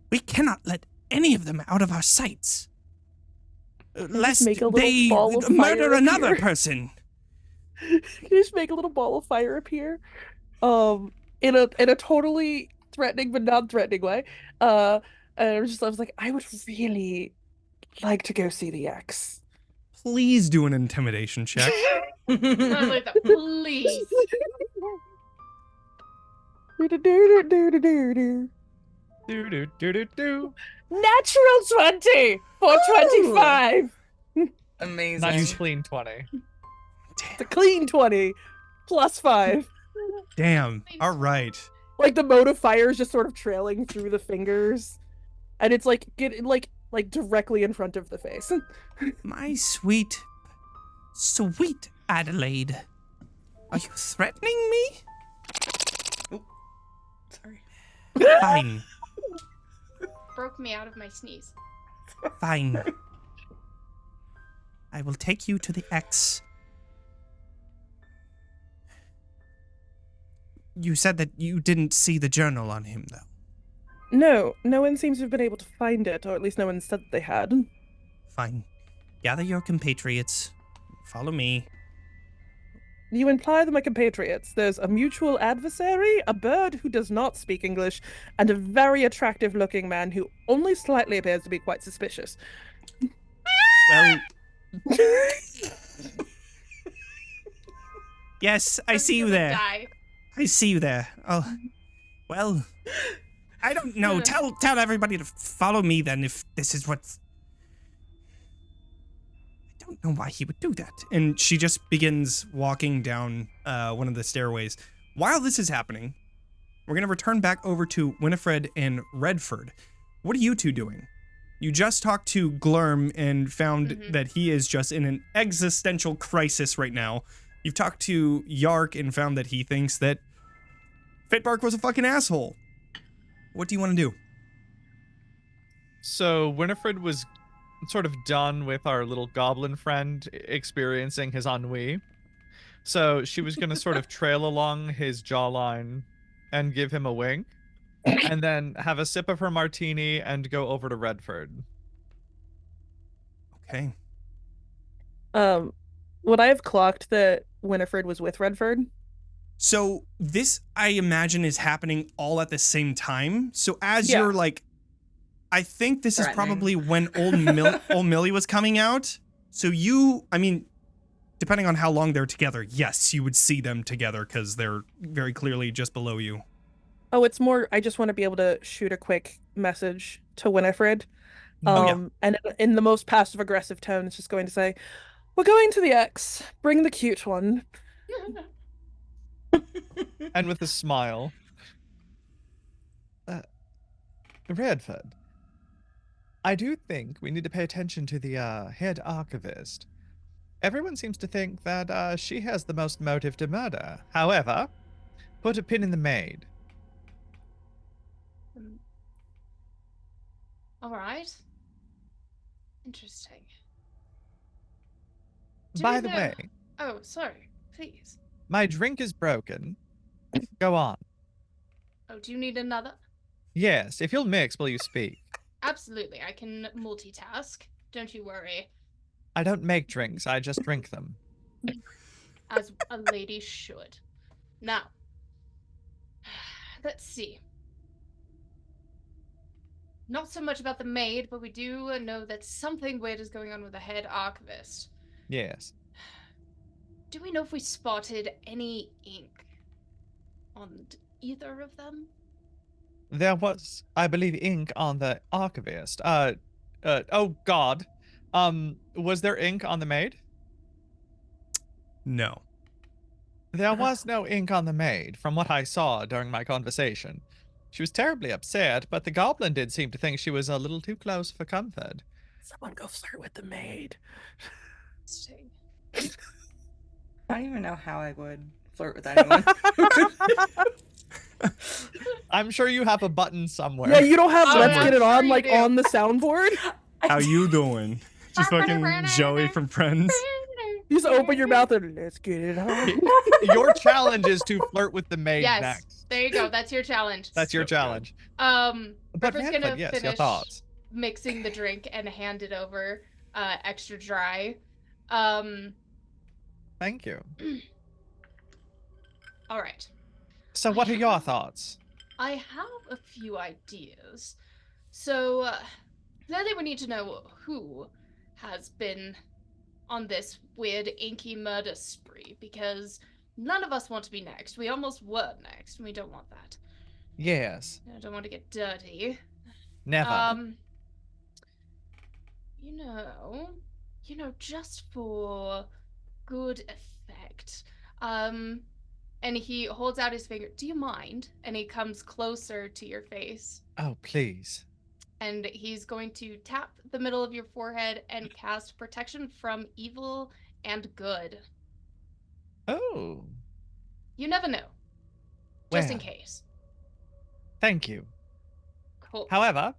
we cannot let any of them out of our sights. Lest make a little they ball of murder fire another appear? person. Can you just make a little ball of fire appear? In a totally threatening but non-threatening way. And I was like, I would really like to go see the X. Please do an intimidation check. Please. Do. Natural 20 for 25. Amazing. Nice clean 20. It's a clean 20 plus 5. Damn. All right. The mode of fire is just sort of trailing through the fingers, and it's directly in front of the face. My sweet Adelaide. Are you threatening me? Sorry. Fine. Broke me out of my sneeze. Fine. I will take you to the X. You said that you didn't see the journal on him, though. No one seems to have been able to find it, or at least no one said that they had. Fine. Gather your compatriots. Follow me. You imply they're my compatriots. There's a mutual adversary, a bird who does not speak English, and a very attractive-looking man who only slightly appears to be quite suspicious. Well... Yes, I see you there. Die. I see you there. Oh, well, I don't know. Tell everybody to follow me then if this is what's... I don't know why he would do that. And she just begins walking down one of the stairways. While this is happening, we're going to return back over to Winifred and Reddford. What are you two doing? You just talked to Glurm and found that he is just in an existential crisis right now. You've talked to Yark and found that he thinks that Fidbark was a fucking asshole. What do you want to do? So Winifred was sort of done with our little goblin friend experiencing his ennui. So she was going to sort of trail along his jawline and give him a wink, and then have a sip of her martini and go over to Reddford. Okay. Would I have clocked that Winifred was with Reddford? So this, I imagine, is happening all at the same time. So as Yeah. you're like, I think this is Threatening. probably when old Millie was coming out. So you, I mean, depending on how long they're together, yes, you would see them together because they're very clearly just below you. Oh, it's more, I just want to be able to shoot a quick message to Winifred. Oh, yeah. And in the most passive-aggressive tone, it's just going to say, we're going to the X. Bring the cute one. And with a smile. Redford, I do think we need to pay attention to the head archivist. Everyone seems to think that she has the most motive to murder. However, put a pin in the maid. All right. Interesting. By the way, Oh, sorry. Please. my drink is broken. Go on. Oh, do you need another? Yes, if you'll mix, will you speak? Absolutely. I can multitask. Don't you worry. I don't make drinks, I just drink them. As a lady should. Now, let's see. Not so much about the maid, but we do know that something weird is going on with the head archivist. Yes. Do we know if we spotted any ink on either of them? There was, I believe, ink on the archivist. Oh God. Was there ink on the maid? No. There was no ink on the maid, from what I saw during my conversation. She was terribly upset, but the goblin did seem to think she was a little too close for comfort. Someone go flirt with the maid. Interesting. I don't even know how I would flirt with anyone. I'm sure you have a button somewhere. Yeah, you don't have Oh, let's yeah, get it I'm on sure like you do. on the soundboard. How you doing? Just fucking Joey from Friends. You just open your mouth and let's get it on. Your challenge is to flirt with the maid Yes. next. There you go. That's your challenge. That's your challenge. But Redford, gonna yes, your finish thoughts. mixing the drink and hand it over extra dry. Thank you. All right. So what are your thoughts? I have a few ideas. So, clearly we need to know who has been on this weird inky murder spree, because none of us want to be next. We almost were next, and we don't want that. Yes. I don't want to get dirty. Never. You know, just for good effect. And he holds out his finger. Do you mind? And he comes closer to your face. Oh, please. And he's going to tap the middle of your forehead and cast protection from evil and good. Oh. You never know. Just in Well. case. Thank you. Cool. However,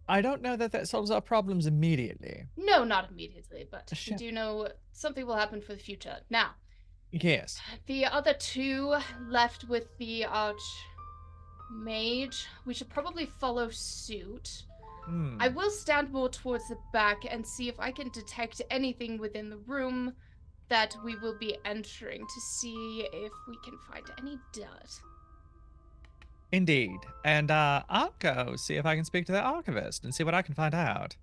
I don't know that solves our problems immediately. No, not immediately, but we Sure. do know something will happen for the future. Now, Yes. the other two left with the archmage, we should probably follow suit. Hmm. I will stand more towards the back and see if I can detect anything within the room that we will be entering to see if we can find any dirt. Indeed. And I'll go see if I can speak to the archivist and see what I can find out.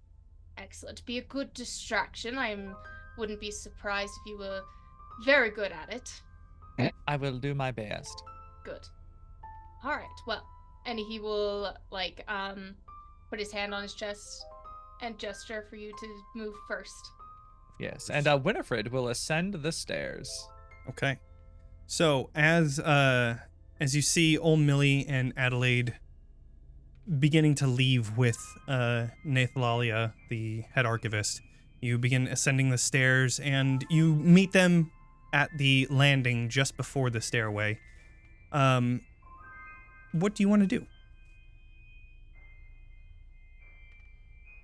Excellent. Be a good distraction. Wouldn't be surprised if you were very good at it. I will do my best. Good. All right. Well, and he will put his hand on his chest and gesture for you to move first. Yes. And Winifred will ascend the stairs. Okay. So as you see old Millie and Adelaide beginning to leave with Nathalalia, the head archivist, you begin ascending the stairs and you meet them at the landing just before the stairway. What do you want to do?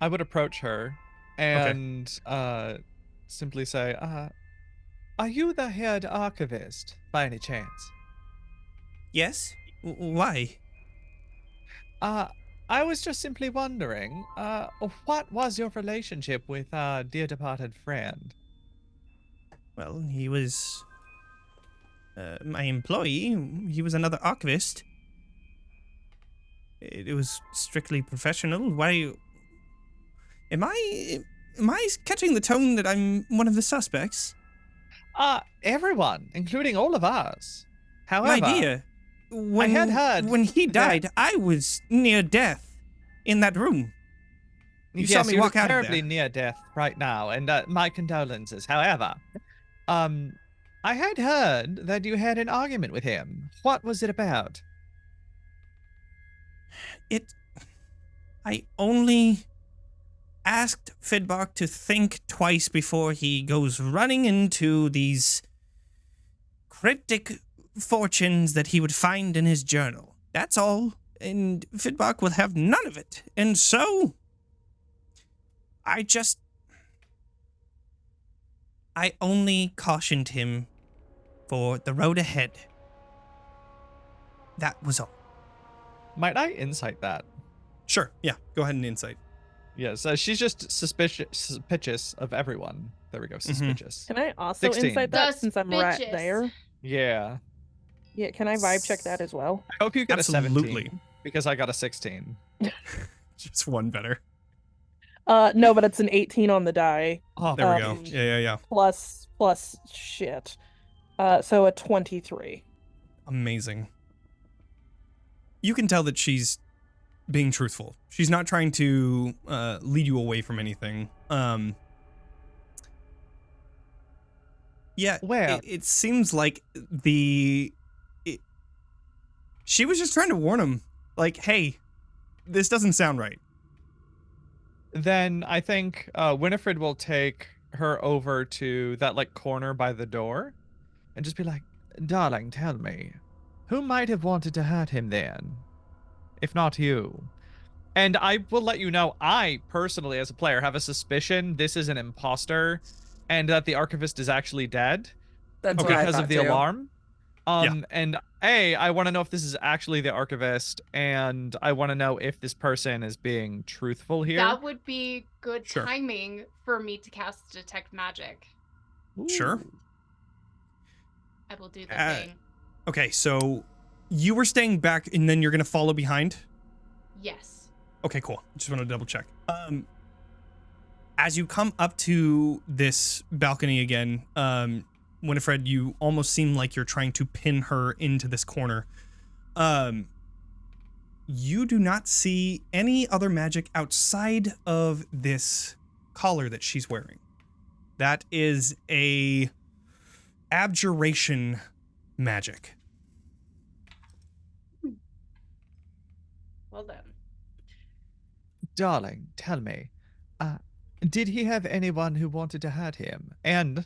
I would approach her and simply say, are you the head archivist by any chance? Yes? Why? I was just simply wondering, what was your relationship with our dear departed friend? Well, he was my employee. He was another archivist. It was strictly professional. Why? Am I catching the tone that I'm one of the suspects? Everyone, including all of us. However, My dear, when had heard when he that- died, I was near death in that room. You saw me you're walk out of terribly there. near death right now, and my condolences. However, I had heard that you had an argument with him. What was it about? I only asked Fidbark to think twice before he goes running into these cryptic fortunes that he would find in his journal. That's all. And Fidbark will have none of it. And so, I only cautioned him for the road ahead. That was all. Might I insight that? Sure, yeah, go ahead and insight. Yes, she's just suspicious of everyone. There we go, suspicious. Can I also 16. insight that since I'm right Suspicious. there? Yeah. Yeah, can I vibe check that as well? I hope you get Absolutely. a 17 because I got a 16. Just one better. No, but it's an 18 on the die. Oh, There we go. Yeah. Plus shit. So a 23. Amazing. You can tell that she's being truthful. She's not trying to lead you away from anything. Yeah, Well, it seems like she was just trying to warn him. Like, hey, this doesn't sound right. then I think Winifred will take her over to that like corner by the door and just be like, "Darling, tell me, who might have wanted to hurt him then, if not you?" And I will let you know, I personally, as a player, have a suspicion this is an imposter and that the archivist is actually dead That's what I because thought of the too. alarm. And I want to know if this is actually the archivist, and I want to know if this person is being truthful here. That would be good Sure. timing for me to cast Detect Magic. Sure. Ooh. I will do the thing. Okay, so you were staying back and then you're going to follow behind? Yes. Okay, cool. Just want to double check. As you come up to this balcony again, Winifred, you almost seem like you're trying to pin her into this corner. You do not see any other magic outside of this collar that she's wearing. That is a abjuration magic. Well then. Darling, tell me, did he have anyone who wanted to hurt him? And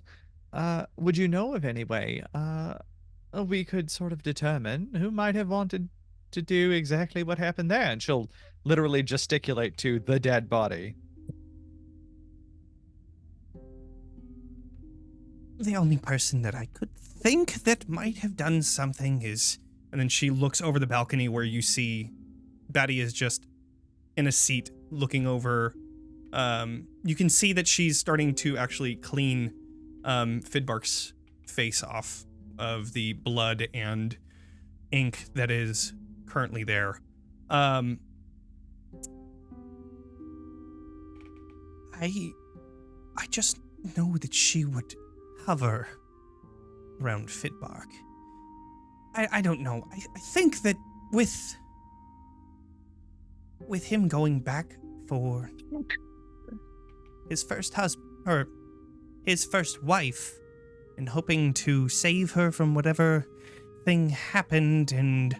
would you know of any way we could sort of determine who might have wanted to do exactly what happened there? And she'll literally gesticulate to the dead body. The only person that I could think that might have done something is... And then she looks over the balcony where you see Batty is just in a seat looking over. You can see that she's starting to actually clean Fidbark's face off of the blood and ink that is currently there. I just know that she would hover around Fidbark. I don't know. I think that with him going back for his first husband, or his first wife, and hoping to save her from whatever thing happened, and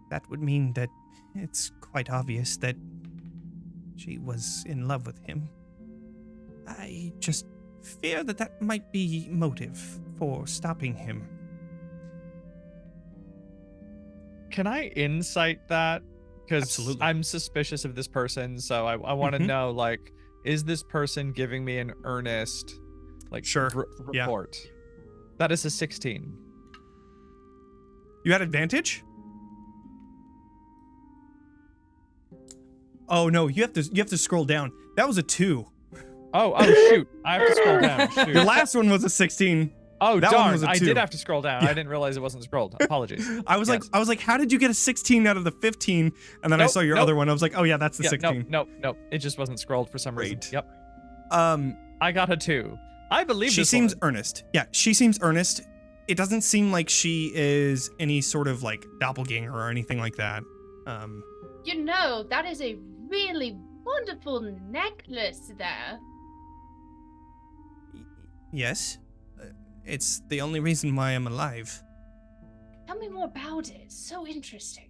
that would mean that it's quite obvious that she was in love with him. I just fear that that might be motive for stopping him. Can I insight that? Because Absolutely. I'm suspicious of this person, so I want to know, like, is this person giving me an earnest, like, Sure. Yeah. report? That is a 16. You had advantage? Oh no, you have to scroll down. That was a 2. Oh shoot! I have to scroll down. Shoot. Your last one was a 16. Oh that one darn! was a I 2. did have to scroll down. Yeah. I didn't realize it wasn't scrolled. Apologies. I was Yes. like, how did you get a 16 out of the 15? And then I Nope, saw your nope. other one. I was like, oh yeah, that's the Yeah, 16. Nope. It just wasn't scrolled for some reason. Great. Yep. Um, I got a 2. I believe she this seems one. earnest. Yeah, she seems earnest. It doesn't seem like she is any sort of like doppelganger or anything like that. You know, that is a really wonderful necklace there. Yes, it's the only reason why I'm alive. Tell me more about it. It's so interesting.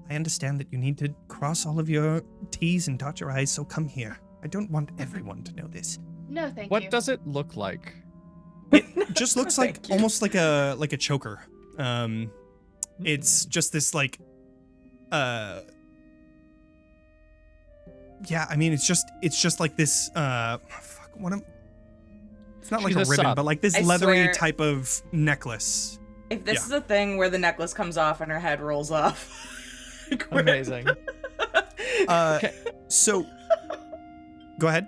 I understand that you need to cross all of your T's and dot your I's, so come here. I don't want everyone to know this. No, thank you. What does it look like? It just looks like Thank you. almost like a choker. It's just this like yeah, I mean it's just like this it's not like She's a a ribbon, sub. but like this I leathery swear- type of necklace. If this Yeah. is a thing where the necklace comes off and her head rolls off. Amazing. So go ahead.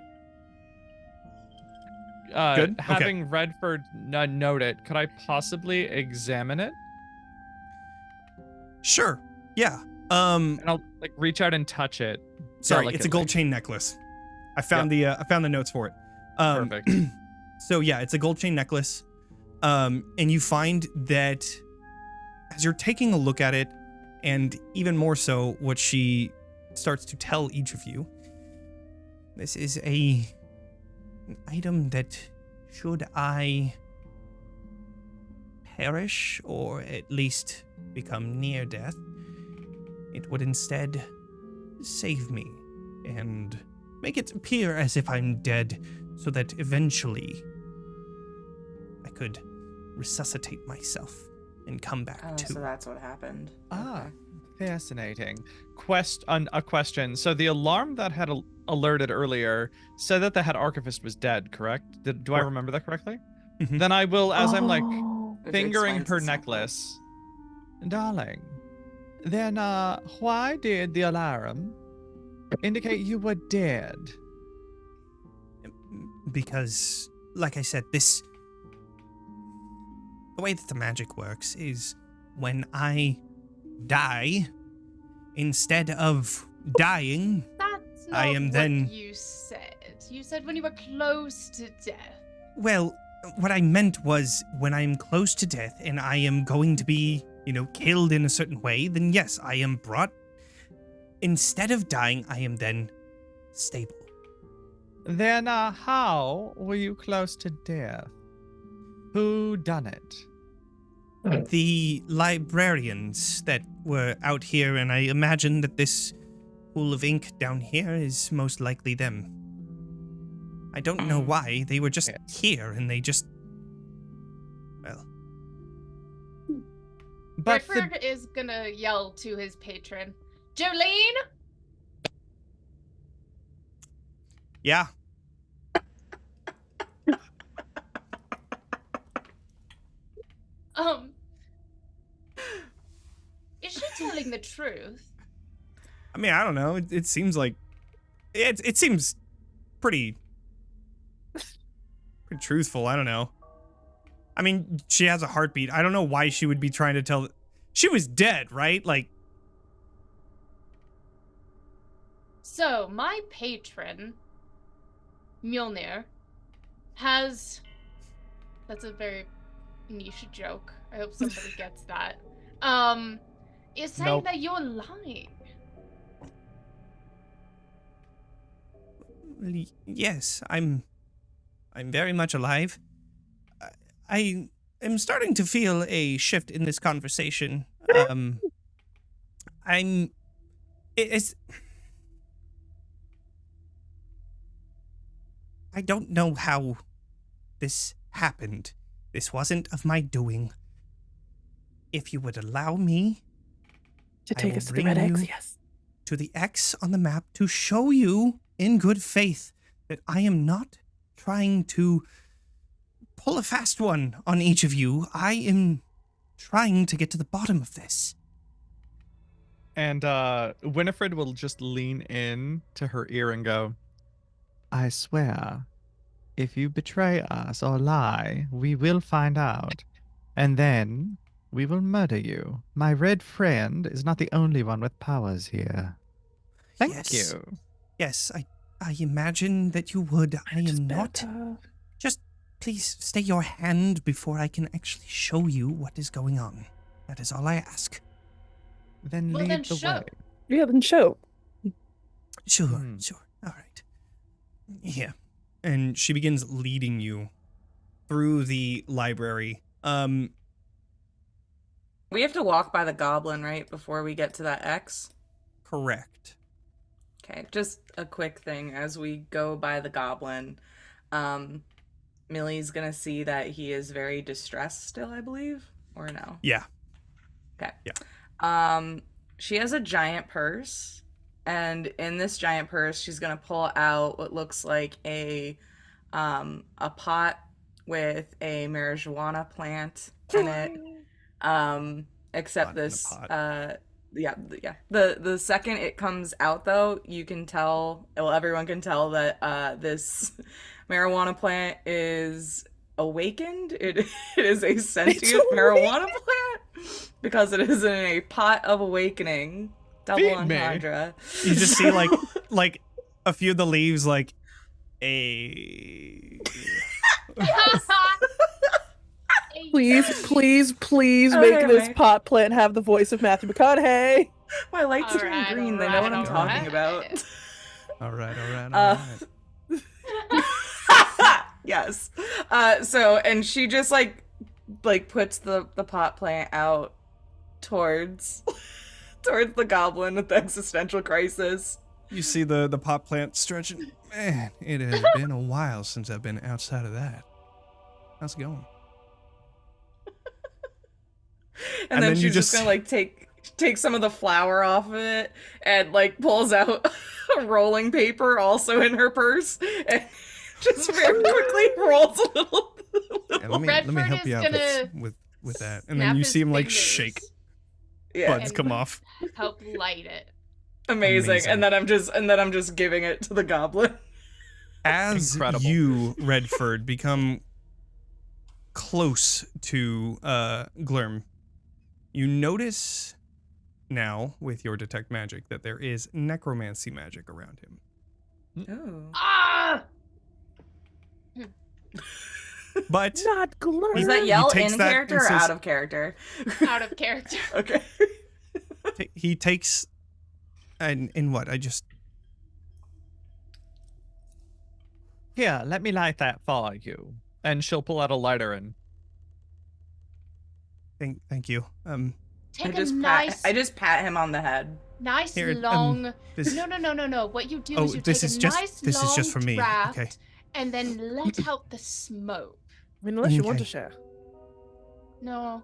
Good? Okay. Having Reddford note it, could I possibly examine it? Sure. Yeah. And I'll like reach out and touch it. Sorry, it's a delicately. gold chain necklace. I found the notes for it. Perfect. So yeah, it's a gold chain necklace. And you find that as you're taking a look at it, and even more so what she starts to tell each of you, this is an item that, should I perish or at least become near death, it would instead save me and make it appear as if I'm dead, so that eventually I could resuscitate myself and come back Oh, to. so that's what happened. Ah, Okay. fascinating. A question. So the alarm that had alerted earlier said that the head archivist was dead, correct? Do I Correct. remember that correctly? Mhm. Then I will, as I'm like Oh. Which fingering explains her itself. necklace, darling, then why did the alarm indicate you were dead? Because, like I said, the way that the magic works is when I die, instead of dying, That's not I am what then- you said. You said when you were close to death. well, what I meant was when I'm close to death and I am going to be, killed in a certain way, then yes, I am brought. Instead of dying, I am then stable. Then how were you close to death? Who done it? The librarians that were out here, and I imagine that this pool of ink down here is most likely them. I don't know why. They were just here, and they just... Well, But Reddford is gonna yell to his patron, Jolene! yeah. Is she telling the truth? I mean, I don't know. It seems like... It seems pretty truthful. I don't know. I mean, she has a heartbeat. I don't know why she would be trying to tell... She was dead, right? Like... So, my patron, Mjolnir, has... That's a very niche joke. I hope somebody gets that. Is saying Nope. that you're lying. Yes, I'm very much alive. I am starting to feel a shift in this conversation. It's I don't know how this happened. This wasn't of my doing. If you would allow me To I take will us to the bring red X, you- yes. to the X on the map to show you in good faith that I am not trying to pull a fast one on each of you. I am trying to get to the bottom of this. And Winifred will just lean in to her ear and go, I swear, if you betray us or lie, we will find out. And then we will murder you. My red friend is not the only one with powers here. Thank Yes. you. Yes, I imagine that you would. I am not. Just please stay your hand before I can actually show you what is going on. That is all I ask. Then Well, lead then the show. way. Yeah, then show. Sure, Hmm. sure. All right. Yeah. And she begins leading you through the library. We have to walk by the goblin, right, before we get to that X? correct. Okay, just a quick thing as we go by the goblin. Millie's gonna see that he is very distressed still, I believe, or no? Yeah. Okay. Yeah. She has a giant purse, and in this giant purse, she's gonna pull out what looks like a pot with a marijuana plant in it. Except this, yeah. The second it comes out, though, you can tell. Well, everyone can tell that this marijuana plant is awakened. It is a sentient marijuana plant because it is in a pot of awakening. Double Feed me. entendre. You just see like a few of the leaves like a. Please Okay, make this wait. pot plant have the voice of Matthew McConaughey. My lights turn Alright, green. They know what I'm alright, talking about. All right. Yes. So, and she just like puts the pot plant out towards the goblin with the existential crisis. You see the pot plant stretching. Man, it has been a while since I've been outside of that. How's it going? And then then you she's just just- gonna like take some of the flour off of it and like pulls out rolling paper also in her purse and just very quickly rolls a little. Yeah, let me Reddford help you is out gonna with that. And snap then you his see him like fingers, shake. Yeah, Buds come off. help light it. amazing. And then I'm just giving it to the goblin. As Incredible. you, Reddford, become close to Glurm, you notice now with your detect magic that there is necromancy magic around him. Oh. Ah! But Not Glurm. Was that he yell takes in that character and or says- out of character? Out of character. Okay. he takes and in what? Here, let me light that for you. And she'll pull out a lighter and Thank you. Take I a nice, pat him on the head. nice Here, long. this- No. What you do Oh, is you this take is a just- nice this is long just for me. draft Okay. and then let out the smoke. I mean, unless you want to Okay. share. No.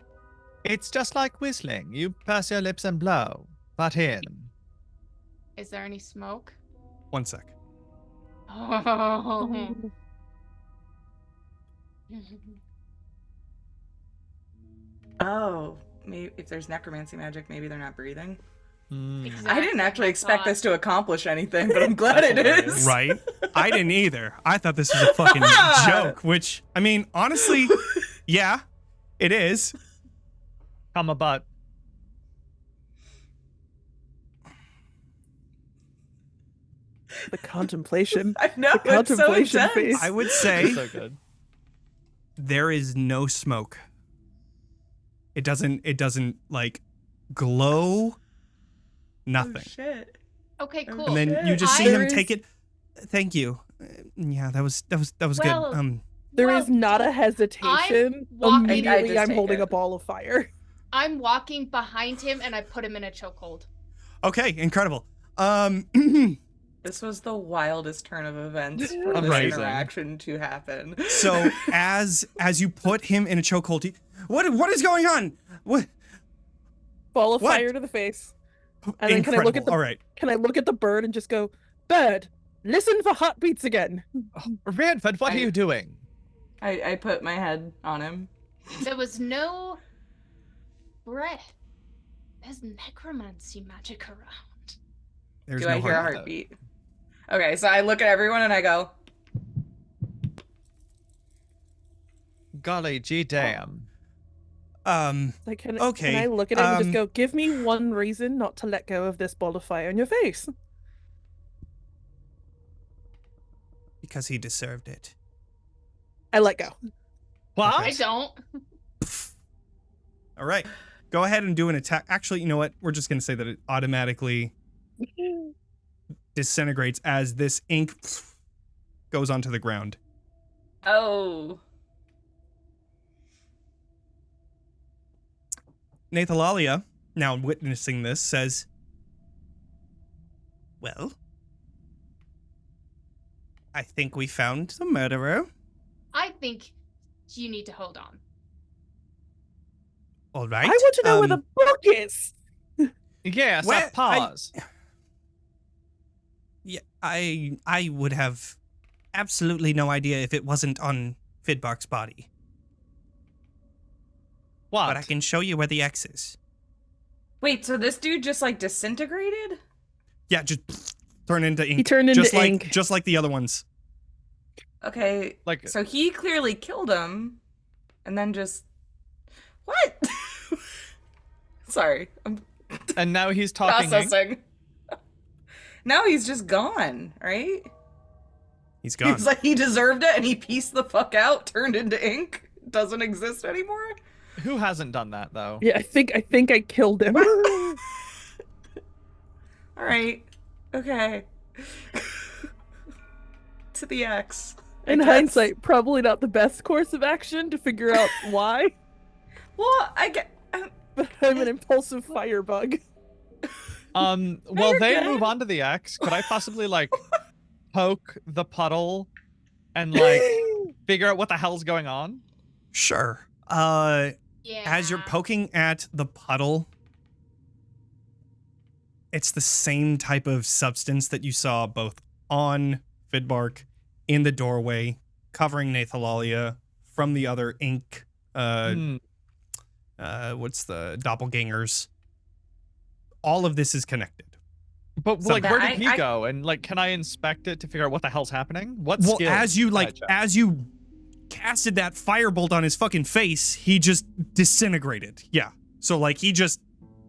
it's just like whistling. You purse your lips and blow. But in. Is there any smoke? 1 sec. Oh. Oh, maybe if there's necromancy magic, maybe they're not breathing. Mm. I didn't actually my expect thought. this to accomplish anything, but I'm glad That's it hilarious. is. Right? I didn't either. I thought this was a fucking joke, which, I mean, honestly, yeah, it is. Come a butt. The contemplation. I know, The it's so contemplation intense. face. I would say So good. there is no smoke. It doesn't like glow. Oh, Nothing. shit. Okay, cool. And then shit. you just see I- him take it. Thank you. Yeah, that was Well, good. There Well, is not a hesitation. walking- I Immediately, just I'm take holding it. a ball of fire. I'm walking behind him and I put him in a chokehold. Okay, incredible. This was the wildest turn of events for this Amazing. interaction to happen. So as you put him in a chokehold, what is going on? What? Ball of What? fire to the face. And then can I look at the All right. Can I look at the bird and just go, bird, listen for heartbeats again. Redford, what I- are you doing? I put my head on him. There was no breath. There's necromancy magic around. There's Do no I hear a heart. heartbeat? Okay, so I look at everyone and I go, Golly gee damn. Like, can Okay, I look at it and just um, go, give me one reason not to let go of this ball of fire in your face? Because he deserved it. I let go. What? I don't. All right. Go ahead and do an attack. Actually, you know what? We're just going to say that it automatically disintegrates as this ink goes onto the ground. oh. Nathalalia, now witnessing this, says, Well, I think we found the murderer. I think you need to hold on. All right. I want to know where the book is. Yes, Where- pause. Yeah, I would have absolutely no idea if it wasn't on Fidbark's body. What? But I can show you where the X is. Wait, so this dude just like disintegrated? Yeah, just turn into ink. He turned into just ink. just like the other ones. Okay, Like- so he clearly killed him, and then just what? Sorry, I'm And now he's talking. processing. Now he's just gone, right? He's gone. He's like he deserved it, and he pieced the fuck out, turned into ink, doesn't exist anymore. Who hasn't done that though? Yeah, I think I killed him. All right, okay. To the X. In I guess. hindsight, probably not the best course of action to figure out why, Well, I get. but I'm an impulsive firebug. While you're they good. move on to the X, could I possibly like poke the puddle and like figure out what the hell's going on? Sure. Yeah. As you're poking at the puddle, it's the same type of substance that you saw both on Fidbark in the doorway, covering Nathalalia from the other ink. Hmm. What's the doppelgangers? All of this is connected. But So- like, where did I- he I- go? And like, can I inspect it to figure out what the hell's happening? What Well, skill as you can I like, check? as you casted that firebolt on his fucking face, he just disintegrated. Yeah. So like, he just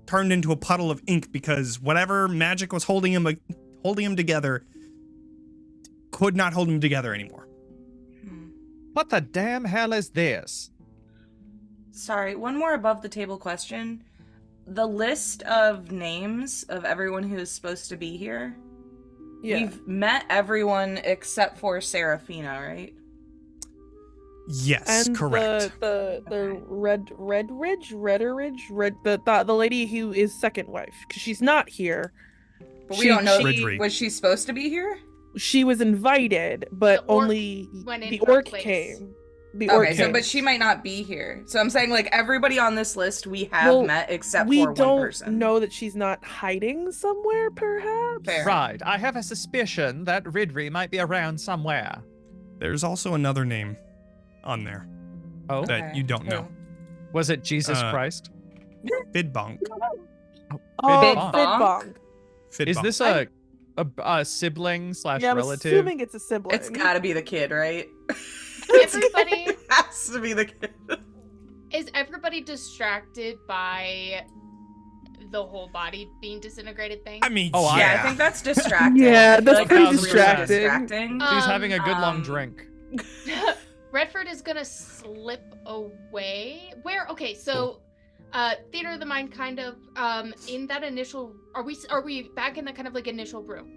turned into a puddle of ink because whatever magic was holding him together could not hold him together anymore. What the damn hell is this? Sorry, one more above the table question. The list of names of everyone who is supposed to be here. Yeah. We've met everyone except for Seraphina, right? Yes, And correct. the the lady who is second wife, because she's not here. But we don't know. Ridri. Was she supposed to be here? She was invited, but The orc only went in the her orc place. came. The orc Okay, so came. but she might not be here. So I'm saying like everybody on this list we have Well, met except we for one don't person. know that she's not hiding somewhere, perhaps. Fair. Right, I have a suspicion that Ridri might be around somewhere. There's also another name on there Oh, that Okay, you don't know. who? was it Jesus Christ? Fidbonk. Oh, Fidbark. Fidbark. Fidbonk. Is this a sibling slash Yeah, I'm relative? assuming it's a sibling. It's gotta be the kid, right? Everybody It has to be the kid. is everybody distracted by the whole body being disintegrated thing? I mean, Oh, Yeah, yeah. I think that's distracting. Yeah, I feel that's like pretty really distracting. distracting. He's having a good long Um, drink. Redford is gonna slip away. Where? Okay, so theater of the mind, kind of. In that initial, are we back in the kind of like initial room?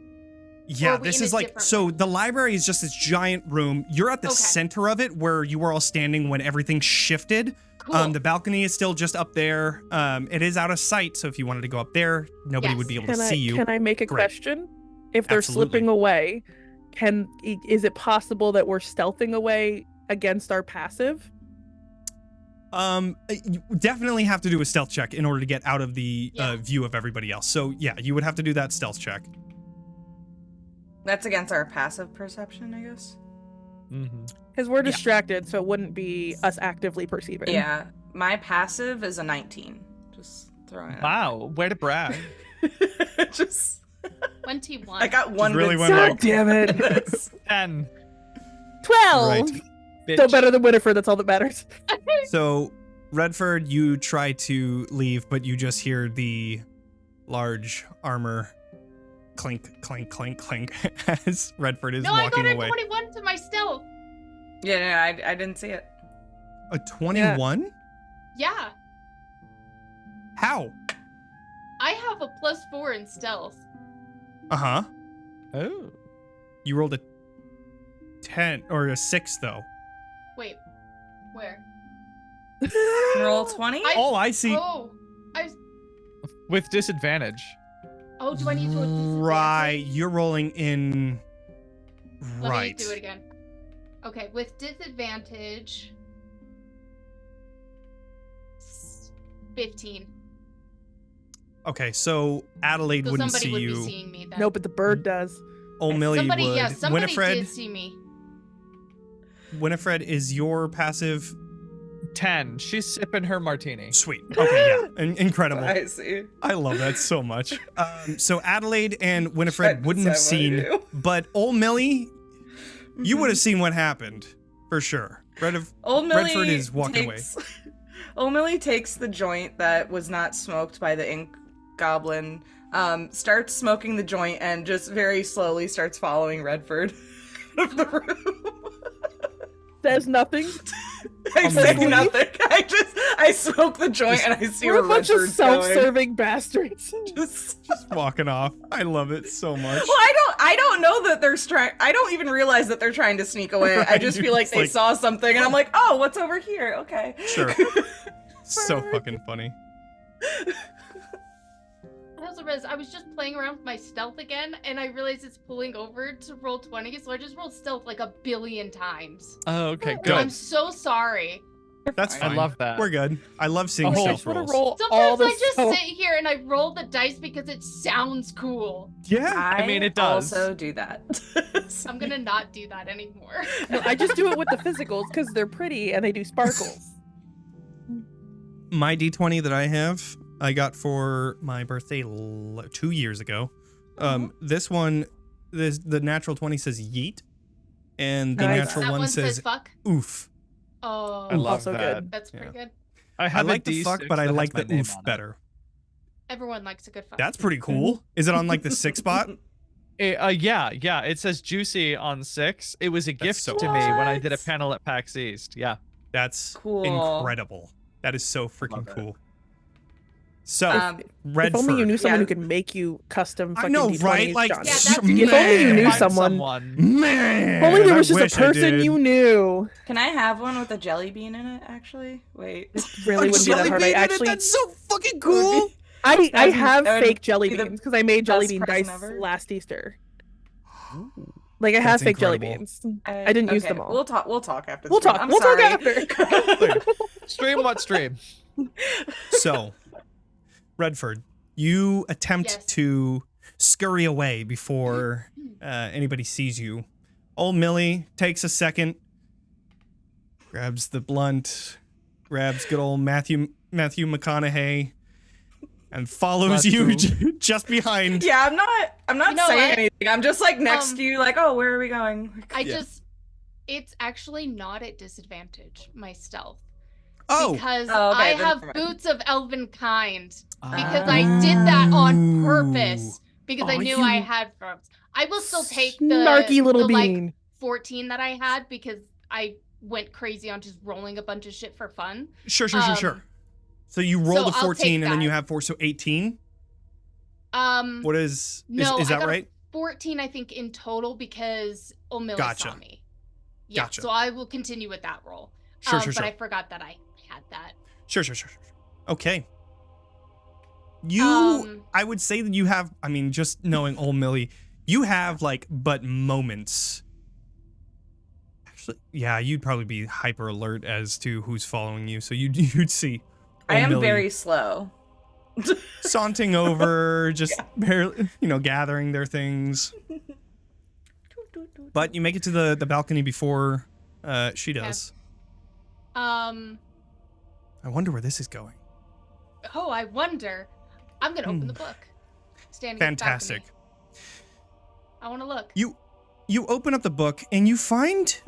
Yeah, Or are we this in a is like, different so room? the library is just this giant room. You're at the Okay. center of it where you were all standing when everything shifted. Cool. The balcony is still just up there. It is out of sight, so if you wanted to go up there, nobody would be able to see you. Can I make a Great. question? If they're Absolutely. slipping away, is it possible that we're stealthing away against our passive? You definitely have to do a stealth check in order to get out of the Yeah. view of everybody else. So yeah, you would have to do that stealth check. That's against our passive perception, I guess. Mm-hmm. Because we're Yeah. distracted, so it wouldn't be us actively perceiving. Yeah, my passive is a 19. Just throwing it. Wow, way to brag. Just 21. I got one. really good went skill like- God damn it. in this. 10. 12! Right. Still Bitch. better than Winifred, that's all that matters. So Redford, you try to leave, but you just hear the large armor clink, clink, clink, clink as Redford is no, I walking got a away. 21 to my stealth. Yeah, no, I didn't see it. A 21? Yeah, How? I have a +4 in stealth. Uh-huh. Oh. You rolled a 10 or a 6 though. Wait, where? Roll 20. I- Oh, I see. Oh, I With disadvantage. Oh, do I need to? Right, you're rolling in. Let Right. me do it again. Okay, with disadvantage. 15. Okay, so Adelaide So wouldn't somebody see would you. be seeing me then. No, but the bird does. Millie Somebody, would. yeah, somebody Winifred. did see me. Winifred is your passive. 10. She's sipping her martini. Sweet. Okay, yeah, incredible. I see. I love that so much. So Adelaide and Winifred Trying to wouldn't have decide what I seen, do. but old Millie, you would have seen what happened for sure. Old Millie Redford is walking away. Old Millie takes the joint that was not smoked by the ink goblin, starts smoking the joint, and just very slowly starts following Redford out of the room. Says nothing. I say Amazing. nothing. I smoke the joint and I see We're where a bunch of Redford's going. self-serving bastards. Just Walking off. I love it so much. Well, I don't know that they're I don't even realize that they're trying to sneak away. I Right, just you're feel like just they like- saw something and I'm like, oh, what's over here? Okay. Sure. So fucking funny. I also realized I was just playing around with my stealth again, and I realized it's pulling over to roll 20, so I just rolled stealth like a billion times. Oh, okay, Good. I'm good. so sorry. That's I fine. love that. We're good. I love seeing Oh, stealth I rolls. roll all Sometimes the I just stealth. sit here and I roll the dice because it sounds cool. Yeah. I mean, it does. Also do that. I'm gonna not do that anymore. No, I just do it with the physicals because they're pretty and they do sparkles. My D20 that I have, I got for my birthday 2 years ago. This one, the natural 20 says yeet, and the Nice. natural That one says fuck. oof. Oh, I love Also that. good. that's pretty Yeah. good. I I have like a the fuck, D6 but I that has like my the name oof on it. better. Everyone likes a good fuck. That's pretty cool. Is it on like the 6 spot? Yeah. It says Juicy on 6. It was a gift so to me when I did a What? panel at PAX East. Yeah. That's Cool. incredible. That is so freaking Love it. cool. So, If only you knew Redford. someone Yeah. who could make you custom I fucking know, D20s, right? Like, Johnny. Yeah, that's- If only you knew Find someone. Man, If only there I was just wish a I person did. you knew. Can I have one with a jelly bean in it, actually? Wait. Really A wouldn't be that jelly hard. bean in I it? actually, That's so fucking Would cool. be- I That'd be- have that would fake jelly be the beans because I made jelly best bean present dice ever. last Easter. Like I have That's fake jelly incredible. beans. I didn't use okay, them all. We'll talk after. We'll the stream. talk. I'm We'll talk sorry. after. Stream what stream? So, Redford, you attempt Yes. to scurry away before anybody sees you. Old Millie takes a second, grabs the blunt, grabs good old Matthew McConaughey, and follows That's you cool. just behind. Yeah, I'm not You know saying what? anything. I'm just like next to you, like, oh, where are we going? It's actually not at disadvantage, my stealth. Oh, Because Oh, okay, I then have never mind. boots of elven kind. Because I did that on purpose. Because I Oh, knew you I had frogs. I will still take the Snarky little the, like, bean. 14 that I had because I went crazy on just rolling a bunch of shit for fun. sure. um, So you roll so the I'll 14 take and then you that. have 4, so 18? What is No, is I that got a right? 14, I think, in total because O'Milly Gotcha. saw me. Yeah, Gotcha. so I will continue with that roll. Sure. But I forgot that I had that. Sure. Okay. You, Um, I would say that you have, I mean, just knowing old Millie, you have like but moments. Actually, yeah, you'd probably be hyper alert as to who's following you, so you'd see. I old am Millie very slow. saunting over, just barely, gathering their things. But you make it to the balcony before she does. Um, I wonder where this is going. oh, I wonder. I'm gonna open the book. Standing at the Fantastic. balcony. I want to look. You open up the book and you find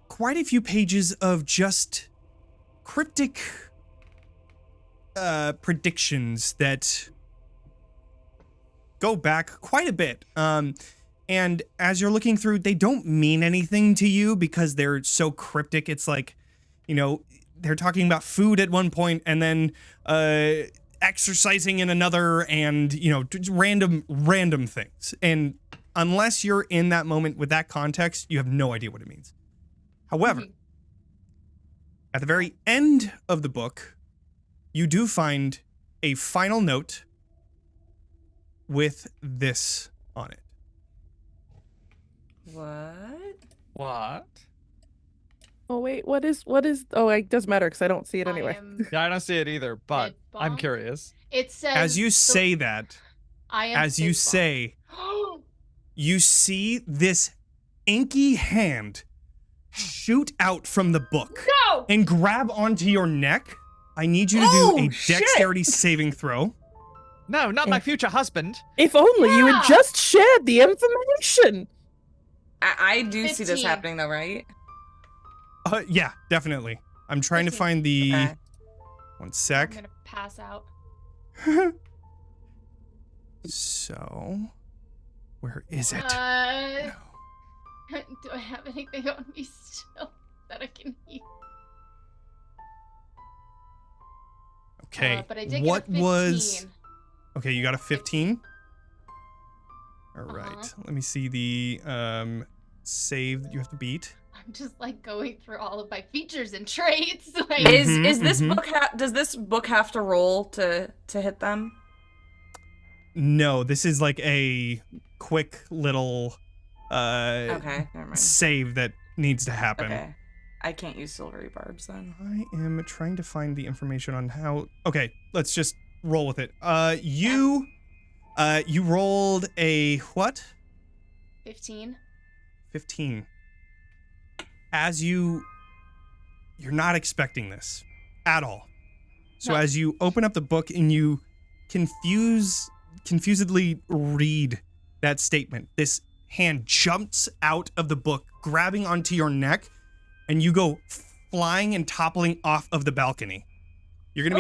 quite a few pages of just cryptic predictions that go back quite a bit. And as you're looking through, they don't mean anything to you because they're so cryptic. It's like, they're talking about food at one point and then exercising in another, and just random things. And unless you're in that moment with that context, you have no idea what it means. However, Mhm. at the very end of the book, you do find a final note with this on it. What? Oh wait, what is? Oh, it doesn't matter because I don't see it anyway. Yeah, I don't see it either, but I'm Mid-bomb. curious. It says As you say that, I am as you Fidbark. say, you see this inky hand shoot out from the book No! and grab onto your neck. I need you to do a dexterity saving throw. No, not my future husband. If only you had Yeah. just shared the information. I do see this 15. happening though, right? Yeah, definitely. I'm trying to 15. find the... Okay. One I'm sec. gonna pass out. So, where is it? Do I have anything on me still that I can eat? Okay, But I did what get a 15. was... Okay, you got a 15? All right, Uh-huh. let me see the save that you have to beat. I'm just like going through all of my features and traits. Like, Is this mhm. book does this book have to roll to hit them? No, this is like a quick little Okay, never mind. save that needs to happen. Okay. I can't use silvery barbs then. I am trying to find the information on how... Okay, let's just roll with it. You rolled a what? 15. 15. As you're not expecting this at all. So No. as you open up the book and you confusedly read that statement, this hand jumps out of the book, grabbing onto your neck, and you go flying and toppling off of the balcony. You're gonna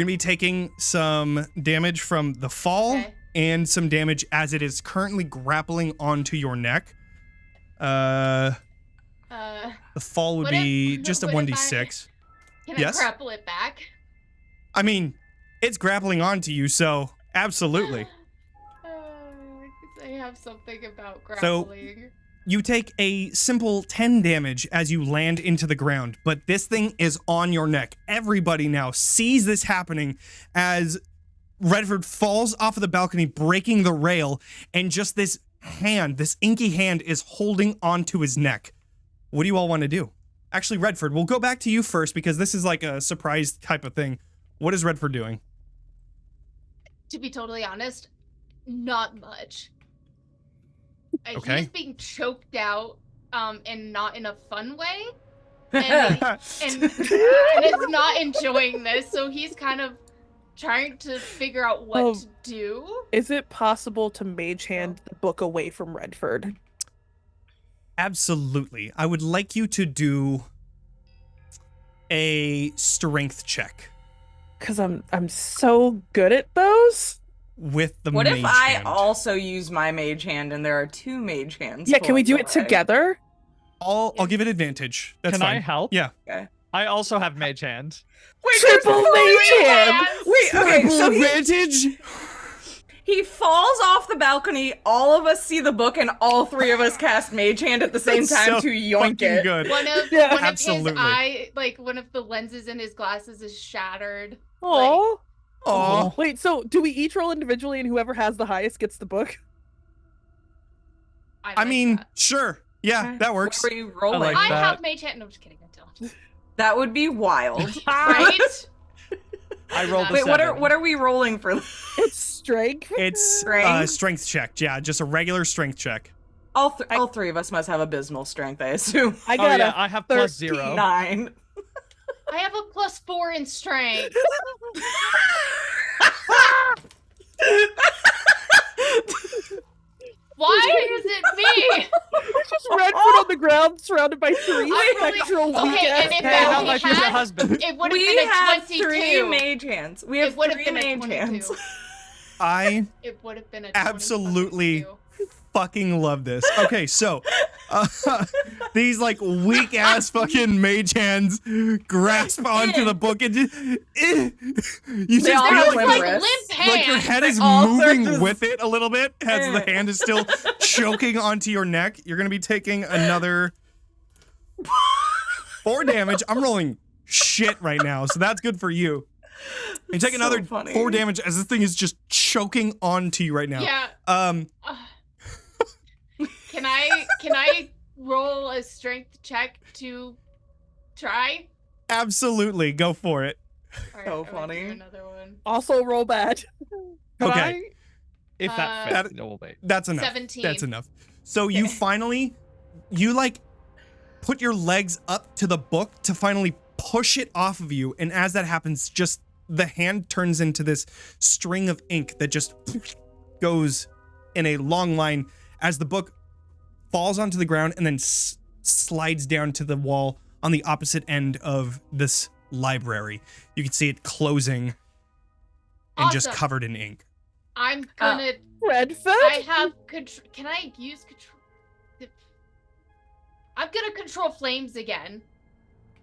be taking some damage from the fall Okay. and some damage as it is currently grappling onto your neck. The fall would What be if- just a what if 1d6. Can Yes? I grapple it back? I mean, it's grappling onto you, so absolutely. 'Cause I have something about So- grappling. You take a simple 10 damage as you land into the ground, but this thing is on your neck. Everybody now sees this happening as Reddford falls off of the balcony, breaking the rail, and just this hand, this inky hand, is holding onto his neck. What do you all want to do? Actually, Reddford, we'll go back to you first because this is like a surprise type of thing. What is Reddford doing? To be totally honest, not much. Okay. He's being choked out, and not in a fun way. And and is not enjoying this, so he's kind of trying to figure out what to do. Is it possible to mage hand the book away from Reddford? Absolutely. I would like you to do a strength check Because I'm so good at those. with the What mage if I hand. also use my mage hand and there are two mage hands? Yeah, can we do pulling it away? together? I'll give it advantage. That's Can fine. I help? Yeah. Okay. I also have mage hand. Wait, Triple there's mage three hand! hands! Wait, okay, so advantage. he falls off the balcony, all of us see the book, and all three of us cast mage hand at the same That's time so to yoink fucking it. good. One of Yeah. one Absolutely. of his eye, like one of the lenses in his glasses is shattered. Oh. Aw. Wait, so do we each roll individually and whoever has the highest gets the book? I like mean, that. sure. Yeah, Okay. that works. What are you rolling? like I that. have mage hand. No, I'm just kidding. I don't. That would be wild. Right? I rolled a Wait, what are 7. we rolling for? It's strength. It's Strength? strength check. Yeah, just a regular strength check. All three of us must have abysmal strength, I assume. I Oh got yeah, a I have plus 13. 0. 9. I have a +4 in strength. Why is it me? It's just Redford on the ground, surrounded by three I really- spectral okay, weak and if Hey, that not we my future had- husband. It would have We been a have 22. three mage hands. We have It would have three been a mage 22. hands. I It would have been a Absolutely 22. fucking love this. Okay, so these like weak ass fucking mage hands grasp onto the book and just, you just They all feel have like, Like limp limp wrists. hands. like your head is all moving surface. with it a little bit as the hand is still choking onto your neck. You're gonna be taking another 4 damage. I'm rolling shit right now, so that's good for you. You take another funny. 4 damage as this thing is just choking onto you right now. Yeah. Can I roll a strength check to try? Absolutely, go for it. All right, So I'm gonna do funny. another one. Also roll bad. Could Okay. I? If that Uh, fits. No, wait. That's enough. 17. That's enough. So you finally, like put your legs up to the book to finally push it off of you, and as that happens, just the hand turns into this string of ink that just goes in a long line as the book falls onto the ground and then slides down to the wall on the opposite end of this library. You can see it closing and just Awesome. covered in ink. I'm gonna. Redford? I have control. Can I use control? I'm gonna control flames again,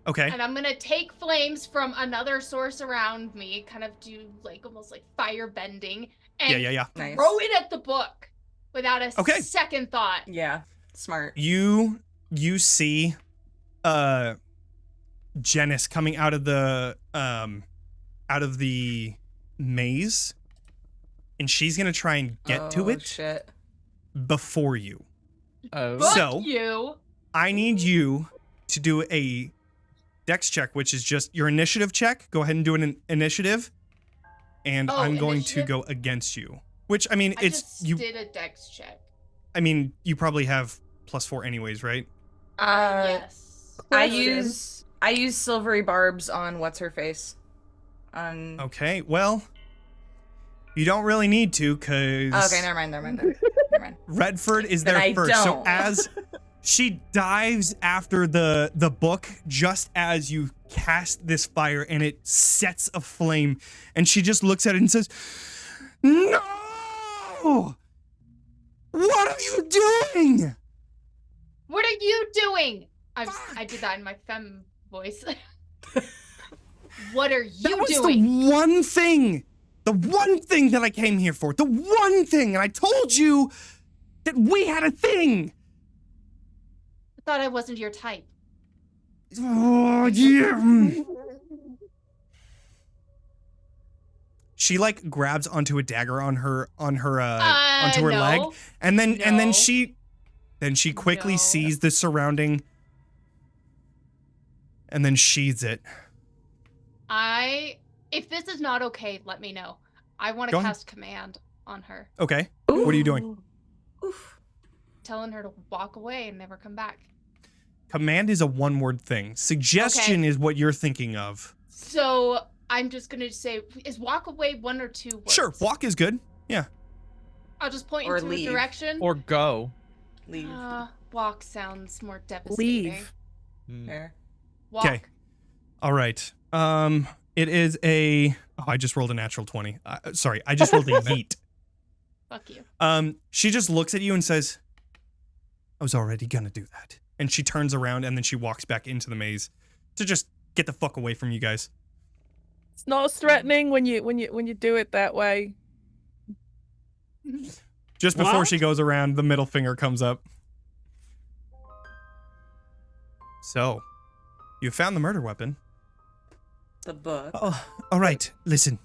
Okay. and I'm gonna take flames from another source around me, kind of do like almost like fire bending, and Yeah. Nice. throw it at the book without a Okay. second thought. Yeah. Smart. You see Janice coming out of the maze, and she's gonna try and get to it Shit. before you. Oh. Fuck So- you. I need you to do a dex check, which is just your initiative check. Go ahead and do an initiative, and Oh, I'm going initiative? to go against you. Which I mean, I it's just you. did a dex check. I mean, you probably have +4 anyways, right? Yes. I Question. use silvery barbs on what's her face. On Okay. Well, you don't really need to, cause Okay, never mind. Never mind. Redford is Then there I first. So don't. as she dives after the book, just as you cast this fire and it sets aflame, and she just looks at it and says, "No! What are you doing?" What are you doing? I did that in my femme voice. What are That you was doing? the one thing that I came here for. The one thing, and I told you that we had a thing. I thought I wasn't your type. Oh, yeah. She like grabs onto a dagger on her onto her no. leg, and then No. she quickly No. sees the surrounding, and then sheathes it. If this is not okay, let me know. I want Go to ahead. cast command on her, Okay, what are you doing? Oof. telling her to walk away and never come back. Command is a one-word thing. Suggestion is what you're thinking of. So I'm just gonna say, is walk away one or two words? Sure, walk is good. Yeah. I'll just point Or into leave. a direction. Or go. Leave. Walk sounds more devastating. Leave. Hmm. Fair. Walk. Okay. All right. It is a. Oh, I just rolled a natural 20. Sorry, I just rolled a yeet. Fuck you. She just looks at you and says, "I was already gonna do that." And she turns around and then she walks back into the maze to just get the fuck away from you guys. It's not as threatening when you do it that way. Just before What? she goes around, the middle finger comes up. So, you found the murder weapon. The book. Oh, all right. Listen.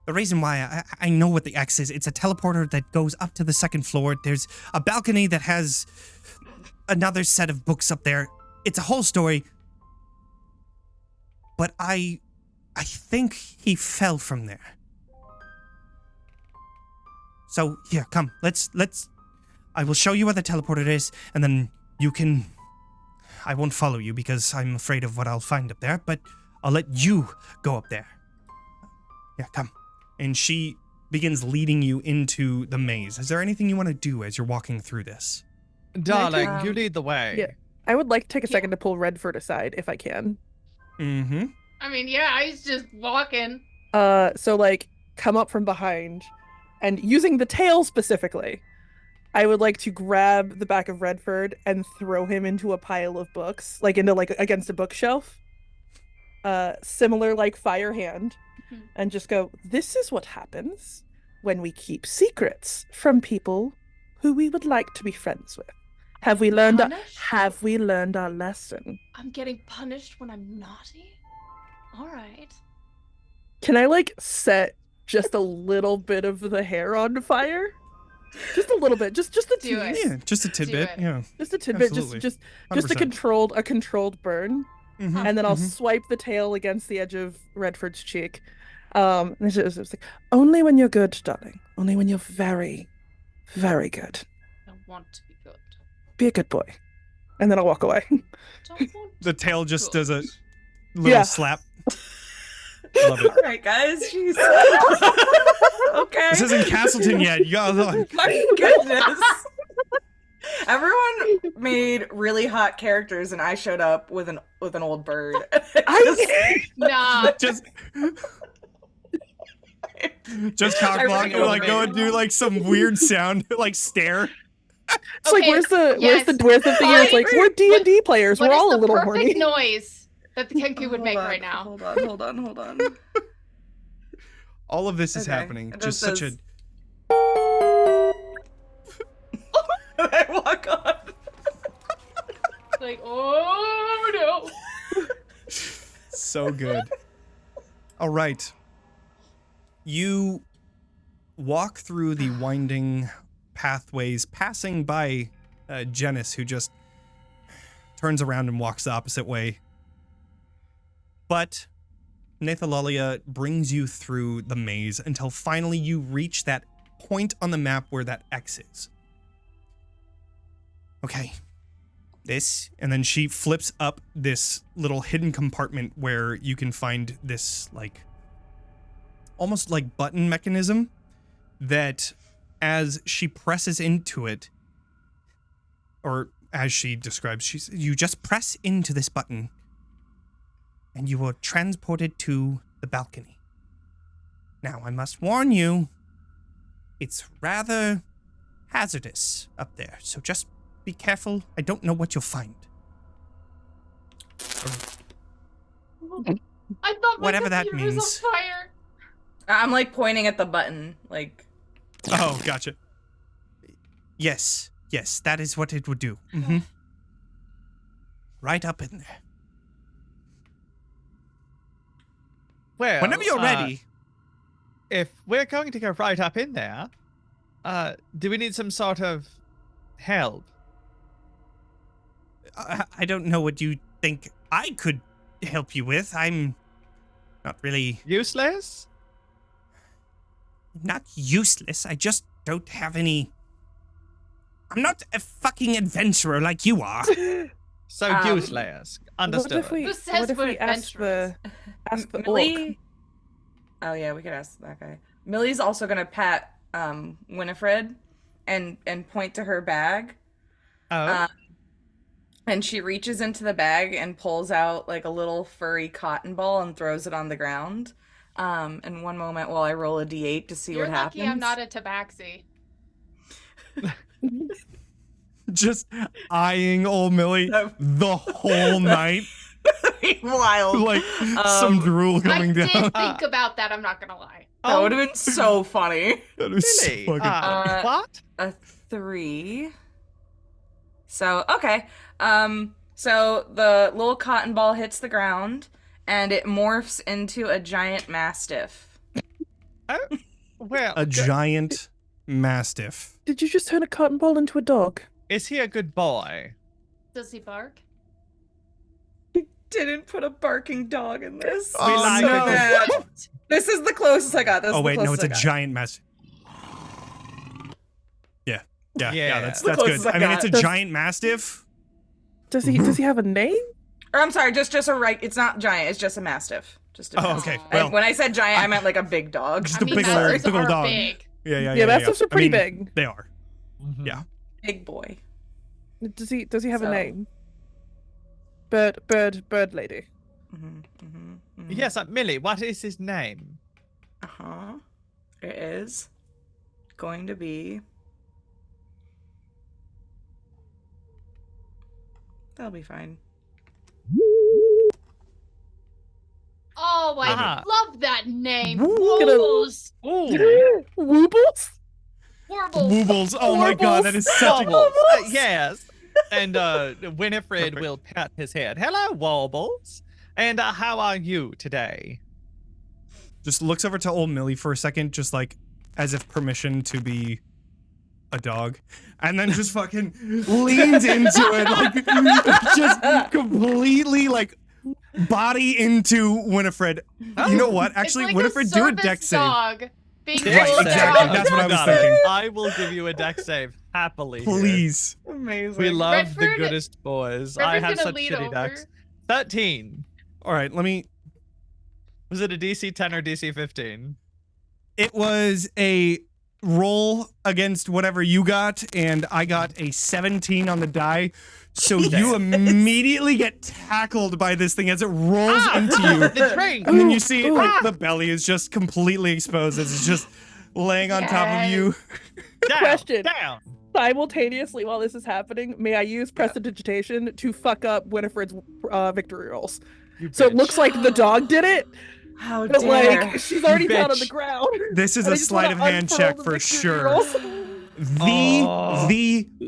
The reason why I know what the X is, it's a teleporter that goes up to the second floor. There's a balcony that has another set of books up there. It's a whole story. But I think he fell from there. So, here, come. Let's I will show you where the teleporter is, and then you can... I won't follow you because I'm afraid of what I'll find up there, but I'll let you go up there. Yeah, come. And she begins leading you into the maze. Is there anything you want to do as you're walking through this? Darling, Um, you lead the way. Yeah. I would like to take a second to pull Redford aside if I can. Mm-hmm. I mean, yeah, I was just walking. So like come up from behind and using the tail specifically, I would like to grab the back of Redford and throw him into a pile of books, like into like against a bookshelf. Similar like fire hand, Mhm. and just go, "This is what happens when we keep secrets from people who we would like to be friends with. Have we learned Punished? have we learned our lesson?" I'm getting punished when I'm naughty? All right. Can I like set just a little bit of the hair on fire? Just a little bit, just a Do it. tease, Yeah, just a tidbit. it. Yeah. just a tidbit, Absolutely. just a 100%. controlled burn, Mhm, and then I'll mhm. swipe the tail against the edge of Redford's cheek. And it's like, only when you're good, darling. Only when you're very, very good. I want to be good. Be a good boy. And then I'll walk away. Don't want The to tail be just good. does a little Yeah. slap. Love it. All right, guys. Jeez. Okay. This isn't Castleton yet. You gotta look. My goodness. Everyone made really hot characters, and I showed up with an old bird. Nah. Just cock I block. really You're like wanna go make- and do like some weird sound, like stare. It's like, Okay, where's the yes. thing? It's like, we're D&D players. What We're is all a the little perfect horny. noise that the Kenku would make Hold on, right now? Hold on. All of this is Okay, happening. it Just just such a. says- I walk on. Like, oh no. So good. All right. You walk through the winding pathways, passing by Janice, who just turns around and walks the opposite way. But Nathalalia brings you through the maze until finally you reach that point on the map where that X is. Okay. This, and then she flips up this little hidden compartment where you can find this, like, almost like button mechanism that as she presses into it, or as she describes, you just press into this button and you are transported to the balcony. Now, I must warn you, it's rather hazardous up there, so just be careful. I don't know what you'll find. I thought my Whatever that computer was means. on fire. I'm like pointing at the button, like. Oh, gotcha. Yes, that is what it would do. Mm-hmm. Right up in there. Well, Whenever you're ready. If we're going to go right up in there, do we need some sort of help? I don't know what you think I could help you with. I'm not really Useless? not useless. I just don't have any. I'm not a fucking adventurer like you are. So useless. Understood. Who says we're ask the orc? Millie. Oh yeah, we could ask that guy. Millie's also gonna pat Winifred and point to her bag. Oh. And she reaches into the bag and pulls out like a little furry cotton ball and throws it on the ground. In one moment while I roll a d8 to see You're what lucky happens. I'm not a tabaxi. Just eyeing old Millie the whole night. Wild. Like some drool I coming did down. think about that, I'm not gonna lie. That would have been so funny. That was so Really? fucking What? A 3. So, okay. So the little cotton ball hits the ground and it morphs into a giant mastiff. Oh, well, a giant mastiff. Did you just turn a cotton ball into a dog? is he a good boy? Does he bark? Didn't put a barking dog in this. Oh, like no. a good- Bad. This is the closest I got. This Oh is wait, the no, it's closest a I got. giant mastiff. Yeah, Yeah. that's The good. closest I I mean, it's a got. giant mastiff. Does he have a name? Or I'm sorry, just a right. It's not giant. It's just a mastiff. Just a Oh, mastiff. okay. Aw. Well, And when I said giant, I meant like a big dog. Just I a mean, big old- mastiffs big old are dog. big. Yeah. mastiffs are pretty I mean, big. They are. Mhm. Yeah. Big boy. Does he have a So- name? Bird lady. Yes, Millie, what is his name? Uh-huh. It is going to be. That'll be fine. Oh, I Ah. love that name. Woo. Wobbles. Ooh. Woobles? Warbles. Woobles. Oh my god, that is such a. Yes. And Winifred Perfect. will pat his head. Hello, Wobbles. And how are you today? Just looks over to old Millie for a second, just like as if permission to be a dog, and then just fucking leans into it, like just completely like body into Winifred. You know what? Actually, it's like Winifred, a do a service deck save. dog being Right, rolled exactly. around. That's what I was Got it. thinking. I will give you a deck save happily. here. Please. Amazing. We love the Redford- goodest boys. I Redford's have gonna such lead shitty over. decks. 13. All right, let me. Was it a DC 10 or DC 15? It was a roll against whatever you got, and I got a 17 on the die. So you immediately get tackled by this thing as it rolls into you. The train. And then you see like the belly is just completely exposed as it's just laying on top of you. Down, Question. down. Simultaneously, while this is happening, may I use prestidigitation to fuck up Winifred's victory rolls? You So it bitch. looks like the dog did it, How but dare. like she's already down on the bitch. ground. This is And I a just sleight wanna of hand unfurl check the for victory sure. rolls. Oh.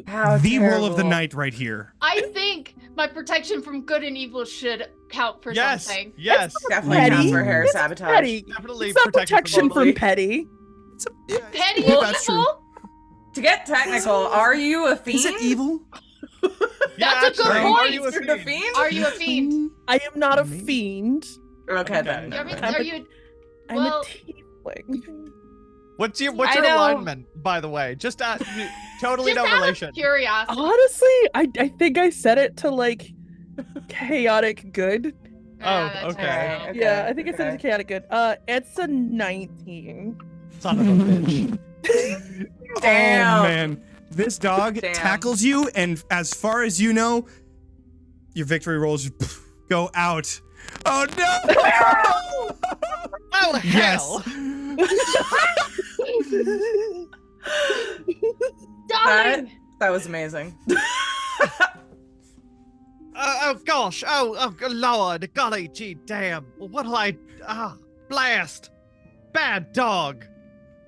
How The roll of the terrible. night right here. I think my protection from good and evil should count for Yes, something. yes. Definitely Petty. counts for hair It's sabotage. petty. Definitely It's not protection totally. from petty. It's a, yeah, Petty yeah, that's true. evil? To get technical, are you a fiend? Is it evil? Yeah, That's a good actually, point. Are you a You're the fiend? fiend? Are you a fiend? I am not a Maybe. fiend. Okay, then. Okay. Are you? I'm Are a- you I'm Well- a tiefling. What's your I know. alignment, by the way? Just totally just no out relation. of curiosity? Honestly, I think I set it to like chaotic good. Ah, Oh, that's okay. fair. Okay. Yeah, I think I set it to okay. chaotic good. It's a 19. Son of a bitch. Damn. Oh man. This dog Damn. tackles you, and as far as you know, your victory rolls just go out. Oh no! Oh, hell. Darling! That was amazing. Oh, gosh. Oh, good lord. Golly gee damn. What'll I... Ah, blast. Bad dog.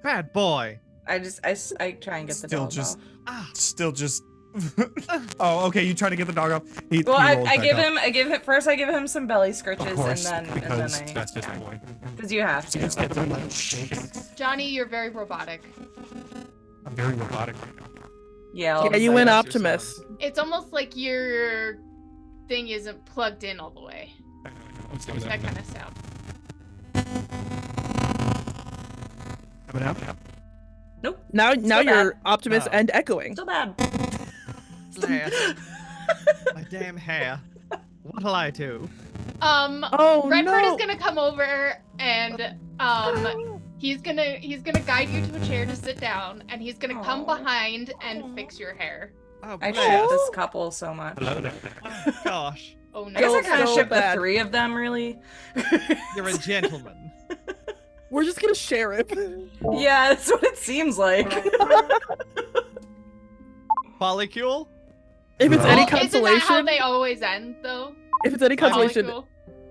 Bad boy. I try and get the Still dog just- off. Ah, Still just. Oh, okay. You try to get the dog off. He Well, rolls I back give up. him Oh, I give him some belly scritches, Of course, and then because I, that's just a boy. because you have to. Johnny, you're very robotic. I'm very robotic right now. Yeah. Yeah, you went Yes, Optimus. It's almost like your thing isn't plugged in all the way. I know. I'm still That kind of sound. coming out. Nope. Now Still you're bad. Optimus Oh. and echoing. Still bad. blast. My damn hair. What'll I do? Oh Redford no! is gonna come over and he's gonna guide you to a chair to sit down, and he's gonna come Aw. behind and fix your hair. Oh, I blast. ship this couple so much. Hello there. Oh, gosh. Oh I guess no! I kind of so ship the bad. 3 of them, really. You're a gentleman. We're just gonna share it. Yeah, that's what it seems like. Polycule? If it's Well, any Isn't that how consolation, they always end, though? if it's any consolation, Polycule?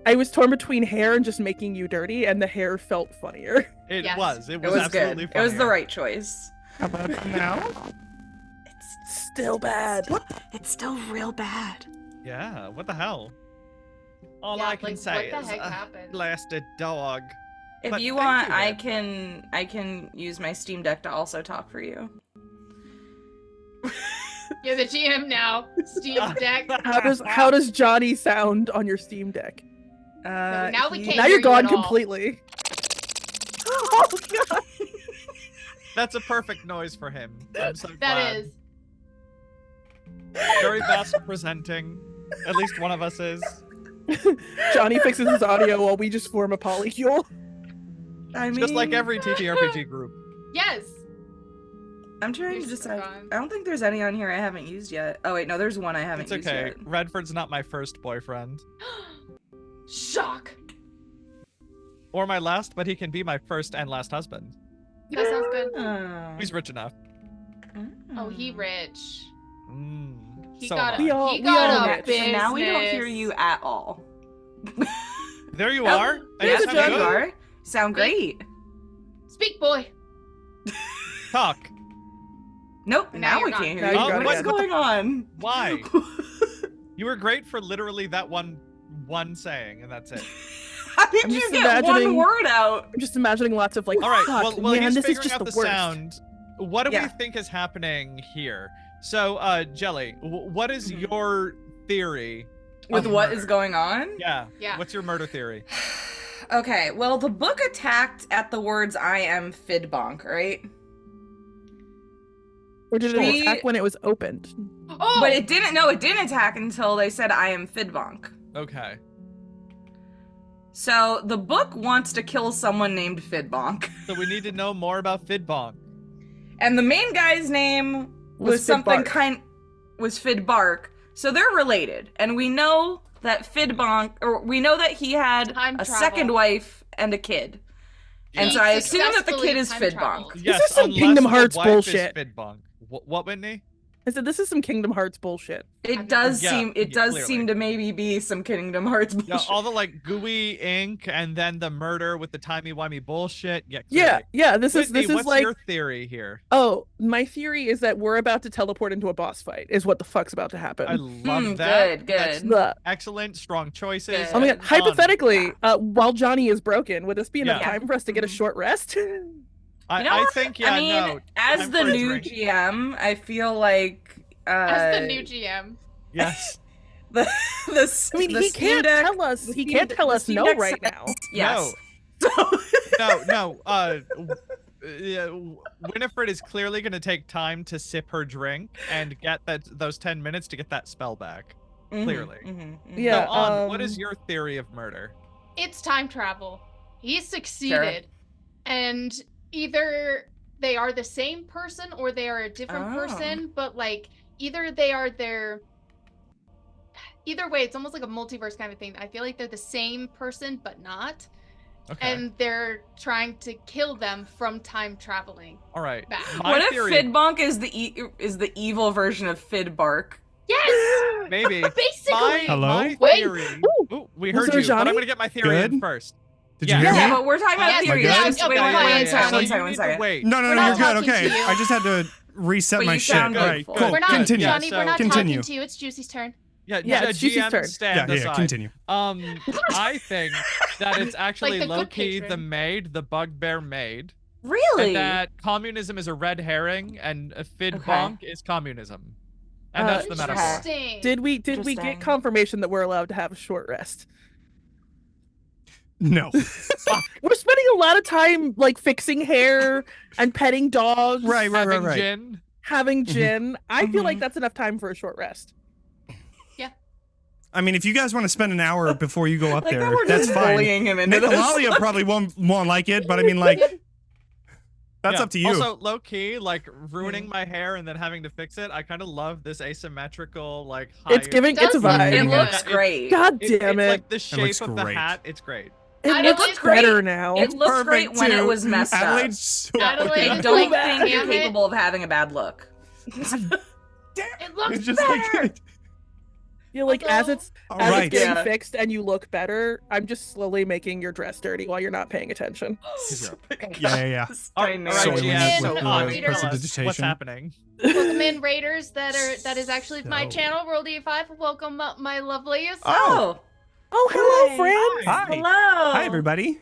I was torn between hair and just making you dirty, and the hair felt funnier. It Yes. was. It It was, was absolutely good. It was the funnier. right choice. How about now? It's Still bad. It's still real bad. Yeah, what the hell? All Yeah, I can like, say what is the heck happened? blasted dog. If But you thank want, you, I can use my Steam Deck to also talk for you. You're the GM now. Steam Deck. How does Johnny sound on your Steam Deck? now we can't Now hear you're you gone at all. completely. Oh god! That's a perfect noise for him. I'm so glad. That is. Very best presenting. At least one of us is. Johnny fixes his audio while we just form a polycule. I mean, Just like every TTRPG group. Yes. I'm trying You're to so decide. gone. I don't think there's any on here I haven't used yet. Oh wait, no, there's one I haven't It's used okay. yet. Redford's not my first boyfriend. Shock. Or my last, but he can be my first and last husband. That sounds good. Oh. He's rich enough. Oh, he rich. He So got am a, I. We all- he we got all a rich. business. So now we don't hear you at all. There you Oh, are. And Yes, you There's a sound there Johnny. you good. are. Sound great. Speak, boy. Talk. Nope, Now now you're we gone. can't Now hear you're you. gone What's again. going on? Why? You were great for literally that one one saying, and that's it. How did I'm you just get one imagining- word out? I'm just imagining lots of like, All right. fuck, Well, man, he's this is figuring just out the the worst. sound. What do we Yeah. think is happening here? So, Jelly, what is your theory With of what murder? is going on? Yeah. Yeah. What's your murder theory? Okay, well, the book attacked at the words "I am Fidbark," right? Or did it We- attack when it was opened? Oh, But it didn't. No, it didn't attack until they said "I am Fidbark." Okay. So the book wants to kill someone named Fidbark, So we need to know more about Fidbark. and the main guy's name was Was something Fidbark. was Fidbark. So they're related, and we know that we know that he had Time a travel. second wife and a kid, and He so I assume that the successfully kid is time Fidbark. traveled. Yes, is some unless Kingdom the Hearts wife bullshit. Is Fidbark. What, Whitney? I said this is some Kingdom Hearts bullshit. It does Yeah, seem. It yeah, does clearly. seem to maybe be some Kingdom Hearts Yeah, bullshit. all the like gooey ink and then the murder with the timey-wimey bullshit. Yeah. Yeah, clearly. yeah. This Whitney, is what's like, your theory here? oh, my theory is that we're about to teleport into a boss fight. Is what the fuck's about to happen. I love that. Good, That's good. The- excellent, strong choices. Oh my god! Good. Hypothetically, while Johnny is broken, would this be enough Yeah. time for us to get a short rest? I, You know I what? think, yeah, I mean, no. as time the for a new drink. GM, I feel like As the new GM. Yes. the I mean, the he Steam can't Deck, tell us. the He Steam can't Deck- tell the us Steam no Deck right says now. Yes. No. Yeah, Winifred is clearly going to take time to sip her drink and get those 10 minutes to get that spell back. Mhm, Clearly. mhm, mhm. Yeah. So, what is your theory of murder? It's time travel. He succeeded. And either they are the same person or they are a different Oh. person, but like either way, it's almost like a multiverse kind of thing. I feel like they're the same person but not. Okay. And they're trying to kill them from time traveling All right. back. My What if theory, Fidbark is the evil version of Fidbark? Yes! maybe. Basically! Hello? My Wait. theory. Ooh, we Was heard there you, but I'm Johnny? going to get my theory in Good. first. Did Yeah. you hear Yeah, me? but we're talking about Yes, theories. yeah, Just okay, wait, fine, one yeah, second, So one you second, one need to second. wait. No, We're you're not good. talking Okay, to you. I just had to reset But my you shit. sound All good right, for cool. it. We're not, Continue. Johnny, So- we're not Continue. talking to you. It's Juicy's turn. Yeah, Yeah, it's Juicy's GM turn. stand Yeah, aside. continue. I think that it's actually the good low-key the patron. maid, the bugbear maid. Really? And that communism is a red herring and a Fidbark is communism. And that's the metaphor. Interesting. Did we get Interesting. confirmation that we're allowed to have a short rest? No. We're spending a lot of time like fixing hair and petting dogs, Right. Having gin. having Mhm. gin. I feel like Mhm. that's enough time for a short rest. I mean, if you guys want to spend an hour before you go up Like that there, we're that's just fine. bullying him into this. Nickolalia probably won't like it, but I mean, like, that's Yeah. up to you. Also, low key, like ruining my hair and then having to fix it. I kind of love this asymmetrical, like. It's high- giving. It It's a does look vibe. It good. looks It- great. God It's damn it! like the shape looks of the great. hat. It's great. It I looks looks great. better now. It looks great Perfect, when it too. was messed up. Adelaide's so Adelaide, I It's don't like, think you're damn it. capable of having a bad look. It looks It's just better. like, You're like as Although- it's all as right. it's getting Yeah. fixed and you look better. I'm just slowly making your dress dirty while you're not paying attention. Yeah. I know. All right, Sorry, GM, with so the Fox, readers. tell us prestidigitation. what's happening? Welcome in, Raiders that is actually my No. channel, Roll D5. Welcome up, my loveliest. Oh, Oh, hello, Hi. friend. Hi. hello. Hi, everybody.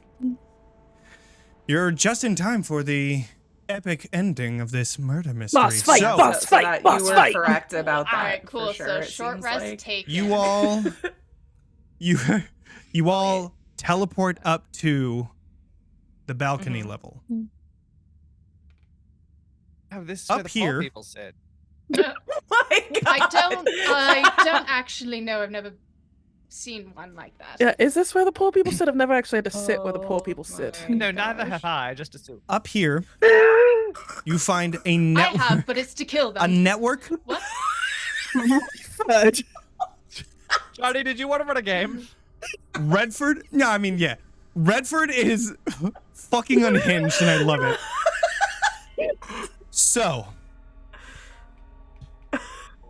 You're just in time for the epic ending of this murder mystery. Boss fight, So, boss fight, that boss you were fight. correct about that. All right, cool. For sure, So it short seems rest like. taken. you all teleport up to the balcony Mhm. level. Oh, this is Up where the here- poor people sit. My God. I don't actually know. I've never seen one like that. Yeah, is this where the poor people sit? I've never actually had to sit where the poor people sit. my No, neither gosh. have I. Just assume. Up here, you find a I have, but it's to kill a them. network. What? Fudge. Johnny, did you want to run a game? Reddford. No, I mean, yeah. Reddford is fucking unhinged, and I love it. So,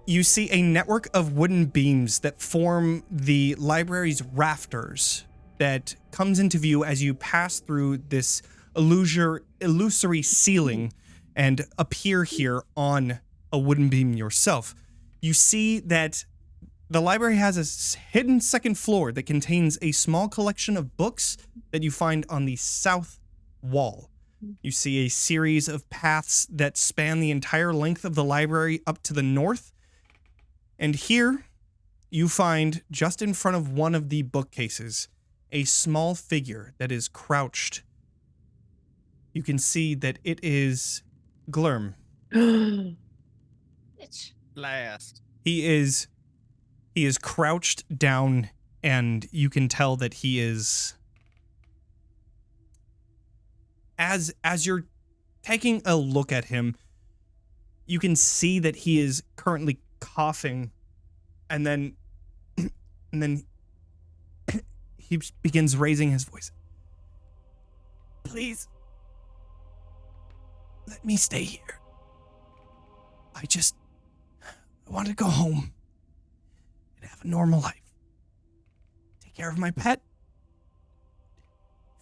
you see a network of wooden beams that form the library's rafters that comes into view as you pass through this illusory ceiling and appear here on a wooden beam yourself. You see that the library has a hidden second floor that contains a small collection of books that you find on the south wall. You see a series of paths that span the entire length of the library up to the north. And here you find, just in front of one of the bookcases, a small figure that is crouched. You can see that it is Glurm. Bitch. Last. He is crouched down, and you can tell that he is, as you're taking a look at him, you can see that he is currently coughing, and then he begins raising his voice. Please, let me stay here. I want to go home and have a normal life. Take care of my pet.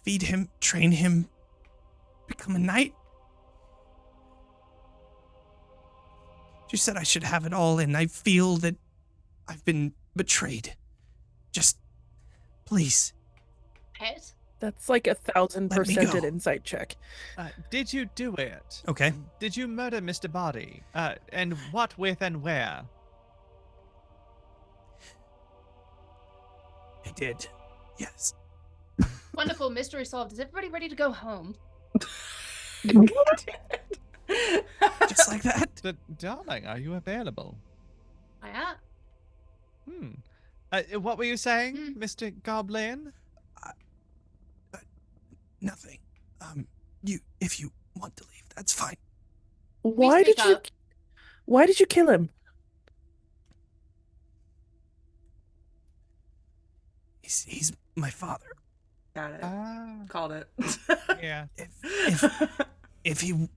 Feed him, train him, become a knight. She said I should have it all, and I feel that I've been betrayed. Just, please. Pet? That's like 1,000% an insight check. Did you do it? Okay. Did you murder Mr. Body? And what with and where? I did. Yes. Wonderful, mystery solved. Is everybody ready to go home? Just like that. Darling, are you available? I am. What were you saying, Mr. Goblin? Nothing. If you want to leave, that's fine. Why did you kill him? He's my father. Got it. Called it. Yeah. If he...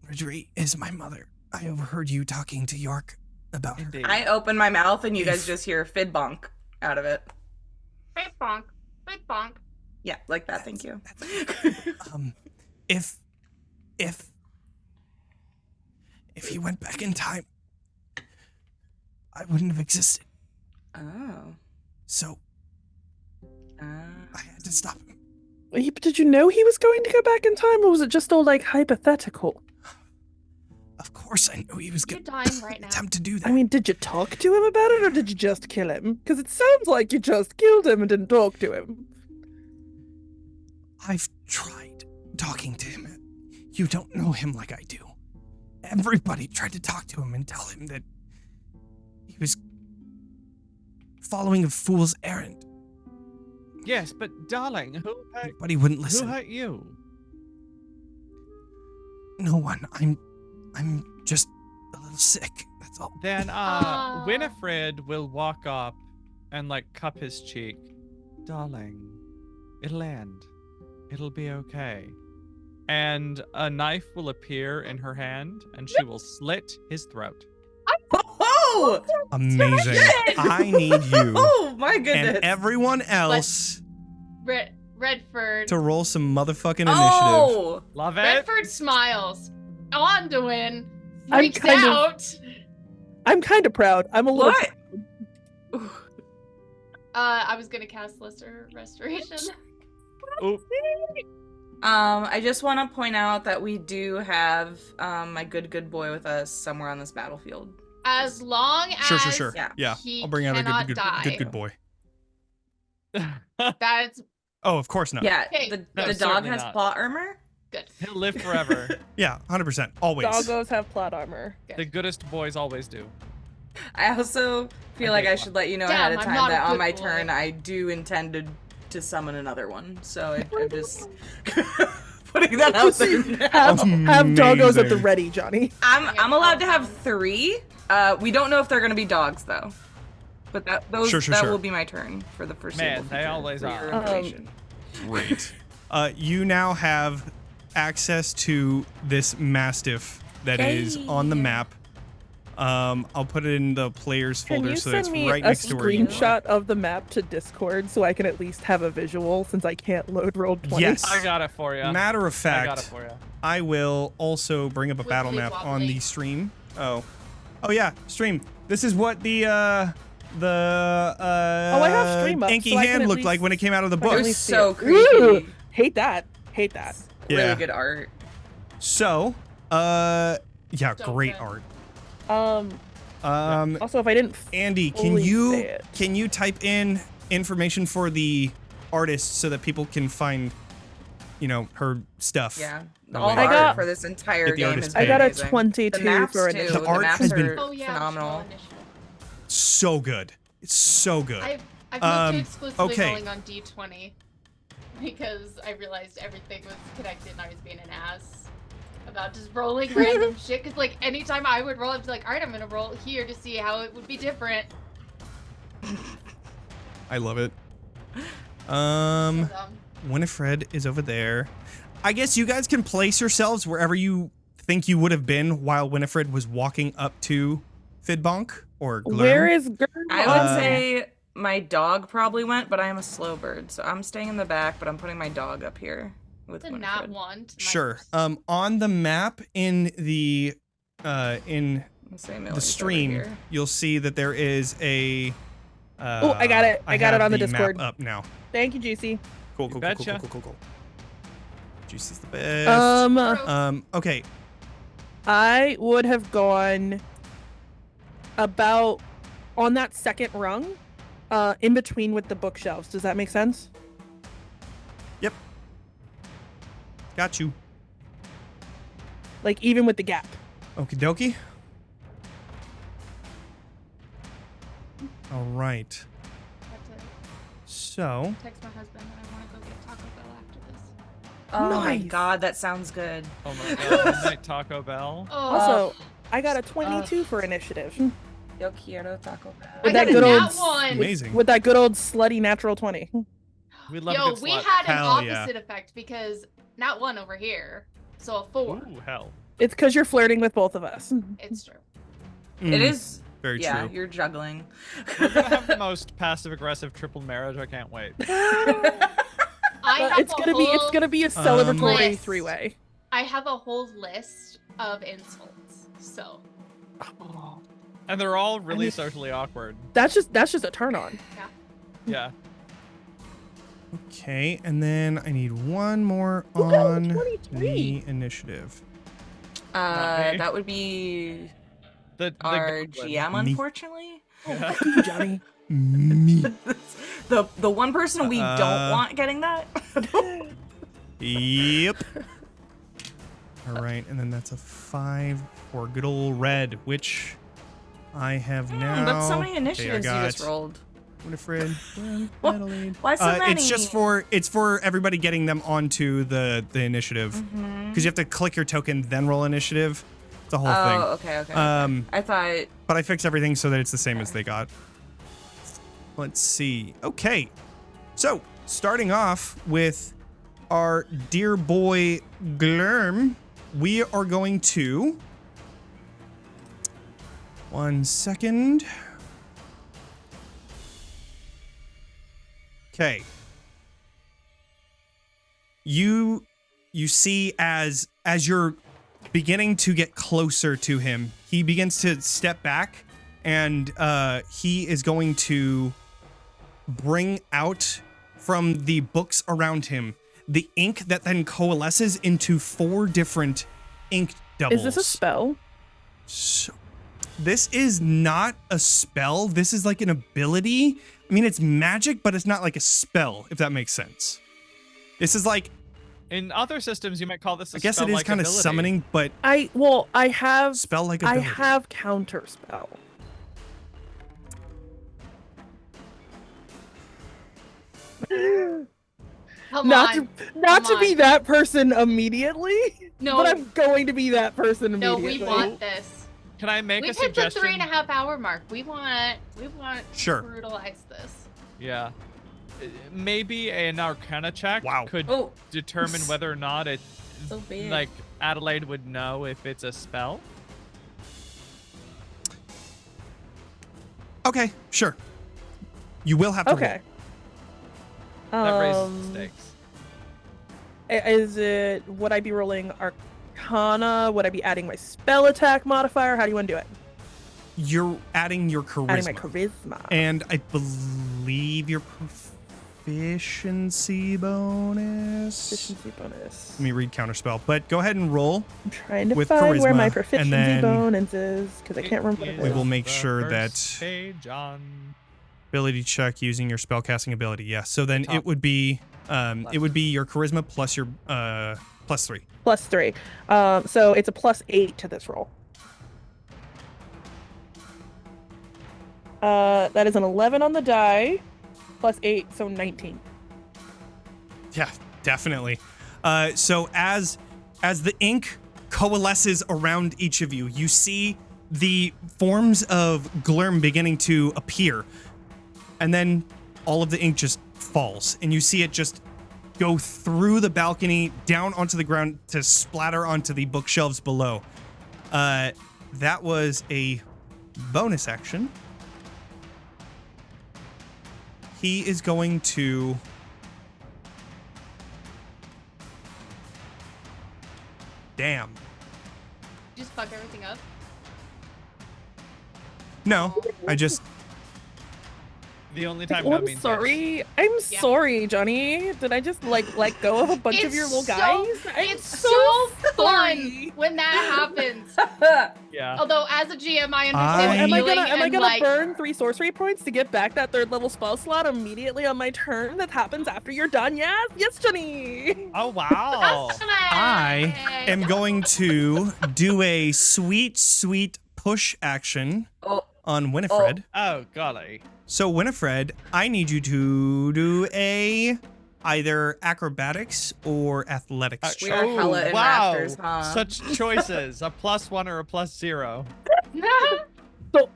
Marjorie is my mother. I overheard you talking to York about her. Indeed. I open my mouth and you guys just hear Fidbark out of it. Big bonk. Big bonk. Yeah, like that. Thank you. If he went back in time, I wouldn't have existed. Oh. So I had to stop him. Did you know he was going to go back in time, or was it just all like hypothetical? Of course I knew he was You're going dying right now. attempt to do that. I mean, did you talk to him about it, or did you just kill him? Because it sounds like you just killed him and didn't talk to him. I've tried talking to him. You don't know him like I do. Everybody tried to talk to him and tell him that he was following a fool's errand. Yes, but darling, who hurt, But he wouldn't listen. who hurt you? No one. I'm just a little sick. That's all. Then Winifred will walk up and like cup his cheek. Darling, it'll end. It'll be okay. And a knife will appear in her hand and she will slit his throat. Oh! Amazing. I need you Oh my goodness. and everyone else Reddford. to roll some motherfucking initiative. Oh! Love it. Reddford smiles. Aundawyn I'm freaks kind of- out. I'm kind of proud. I'm a little. What? I was gonna cast Lesser Restoration. Oop. I just want to point out that we do have my good boy with us somewhere on this battlefield. As long as Sure. Yeah. Yeah, he I'll bring out a cannot good die. boy. That's Oh, of course not. Yeah, Okay. the No, dog certainly has not. plot armor. good. He'll live forever. Yeah, 100%. Always. Doggos have plot armor. The goodest boys always do. I also feel I like get I one. should let you know Damn, ahead of I'm time not a that on good my boy. turn I do intend to summon another one. So I'm just putting that out there now. Have doggos at the Amazing. ready, Johnny. I'm allowed to have 3. We don't know if they're gonna be dogs though. But that Sure. will be my turn for the first. Man, they always for are. your information. Great. You now have access to this mastiff that is on the map. I'll put it in the players Can folder you so it's send me right a next to where you are. screenshot of the map to Discord so I can at least have a visual since I can't load roll 20? Yes. I got it for you. Matter of I got it fact, for you. I will also bring up a battle Wibbly map on the wobbly. stream. Oh yeah, stream. This is what the I have stream up, inky so I can hand at looked like when it came out of the I can at book. It was least see so it. creepy. Ooh, hate that. Hate that. Yeah. Really good art. So, yeah, So great good. art. Also, if I didn't Andy, fully say can it. you type in information for the artist so that people can find, her stuff? Yeah. No All way. the I got- art for this entire Get the game artist is page. I got a amazing. 22 The maps for too. initiative. The art maps has are been- Oh yeah, phenomenal. roll initiative. So good. It's so good. I've moved Um, to exclusively okay. rolling on D20 because I realized everything was connected and I was being an ass about just rolling random shit. Because like anytime I would roll, I'd be like, all right, I'm gonna roll here to see how it would be different. I love it. So dumb. Winifred is over there. I guess you guys can place yourselves wherever you think you would have been while Winifred was walking up to Fidbark or Glurm. Where is Gurm? I would say my dog probably went, but I am a slow bird, so I'm staying in the back, but I'm putting my dog up here with It's a Winifred. nat one. To my Sure. first. On the map in the in Let's say the Millie's over stream, here. you'll see that there is a. Oh, I got it. I got it have on the map Discord. up now. Thank you, Juicy. Cool. You Cool. betcha. Cool. Juicy's the best. Gross. Okay. I would have gone about on that second rung, in between with the bookshelves. Does that make sense? Yep. Got you. Like even with the gap. Okie dokie. All right. Have to So. text my husband that I want to go get Taco Bell after this. Oh my Nice. god, that sounds good. Oh my god, Midnight Taco Bell. Oh, Also, I got a 22 for initiative. Yo quiero Taco Bell. with I that got good a old nat one. Amazing. With that good old slutty natural 20. We love a Yo, good we slut. had an Hell yeah. opposite effect because not one over here, so a 4. Ooh, hell. It's because you're flirting with both of us. It's true. Mm, It is. very Yeah, true. you're juggling. We're gonna have the most passive-aggressive triple marriage. I can't wait. I have It's a gonna be a celebratory list. 3-way. I have a whole list of insults. So And they're all really mean- socially awkward. That's just a turn on. Yeah. Okay, and then I need one more Who got a on 23? the initiative. Not me. That would be The our goblin. GM, Me. unfortunately. Yeah. You, Johnny. Me. The one person we don't want getting that. Yep. All right, and then that's a 5 for good old red, which I have now. But so many Okay, I initiatives you just got rolled. Winifred, What? Adelaide. Why so many? It's just for everybody getting them onto the initiative because you have to click your token then roll initiative. It's a whole Oh, thing. okay. I thought. But I fixed everything so that it's the same as they got. Let's see. Okay. So, starting off with our dear boy Glurm, we are going to... 1 second. Okay. You see as you're beginning to get closer to him, he begins to step back, and he is going to bring out from the books around him the ink that then coalesces into 4 different ink doubles. Is this a spell? So, this is not a spell. This is like an ability. I mean, it's magic, but it's not like a spell, if that makes sense. This is like, In other systems, you might call this a I guess it is spell-like kind of ability. summoning, but I have spell like I ability. have counter spell. come Not on. not Come to be on. that person immediately, No. but I'm going to be that person No, immediately. we want this. Can I make We've a hit the suggestion? 3.5 hour mark. We want Sure. to brutalize this. Yeah. Maybe an Arcana check Wow. could Oh, determine whether or not it, so big. like, Adelaide would know if it's a spell. Okay, sure. You will have to Okay. That raises the stakes. Is it? Would I be rolling Arcana? Would I be adding my spell attack modifier? How do you want to do it? You're adding your charisma. Adding my charisma. And I believe your proficiency bonus. Proficiency bonus. Let me read counterspell, but go ahead and roll. I'm trying to with find where my charisma, proficiency and then bonus is because I can't remember what it We is. will make The sure that first page on ability check using your spellcasting ability. Yeah. So then top it would be your charisma plus your +3. +3. So it's a +8 to this roll. That is an 11 on the die, +8, so 19. Yeah, definitely. So as the ink coalesces around each of you, you see the forms of Glurm beginning to appear, and then all of the ink just falls, and you see it just go through the balcony down onto the ground to splatter onto the bookshelves below. That was a bonus action. He is going to damn. Just fuck everything up. No, I just the only time Oh, no I'm means sorry. I'm Yeah. sorry, Johnny. Did I just let go of a bunch of your little guys? It's so fun when that happens. yes. Yeah. Although as a GM, I I- understand Am I healing gonna and, like burn 3 sorcery points to get back that 3rd level spell slot immediately on my turn? That happens after you're done. Yes, Johnny. Oh wow. I am going to do a sweet push action Oh, on Winifred. Oh golly. So Winifred, I need you to do a either acrobatics or athletics We check. are hella in wow. rafters, huh? Such choices. A +1 or a +0.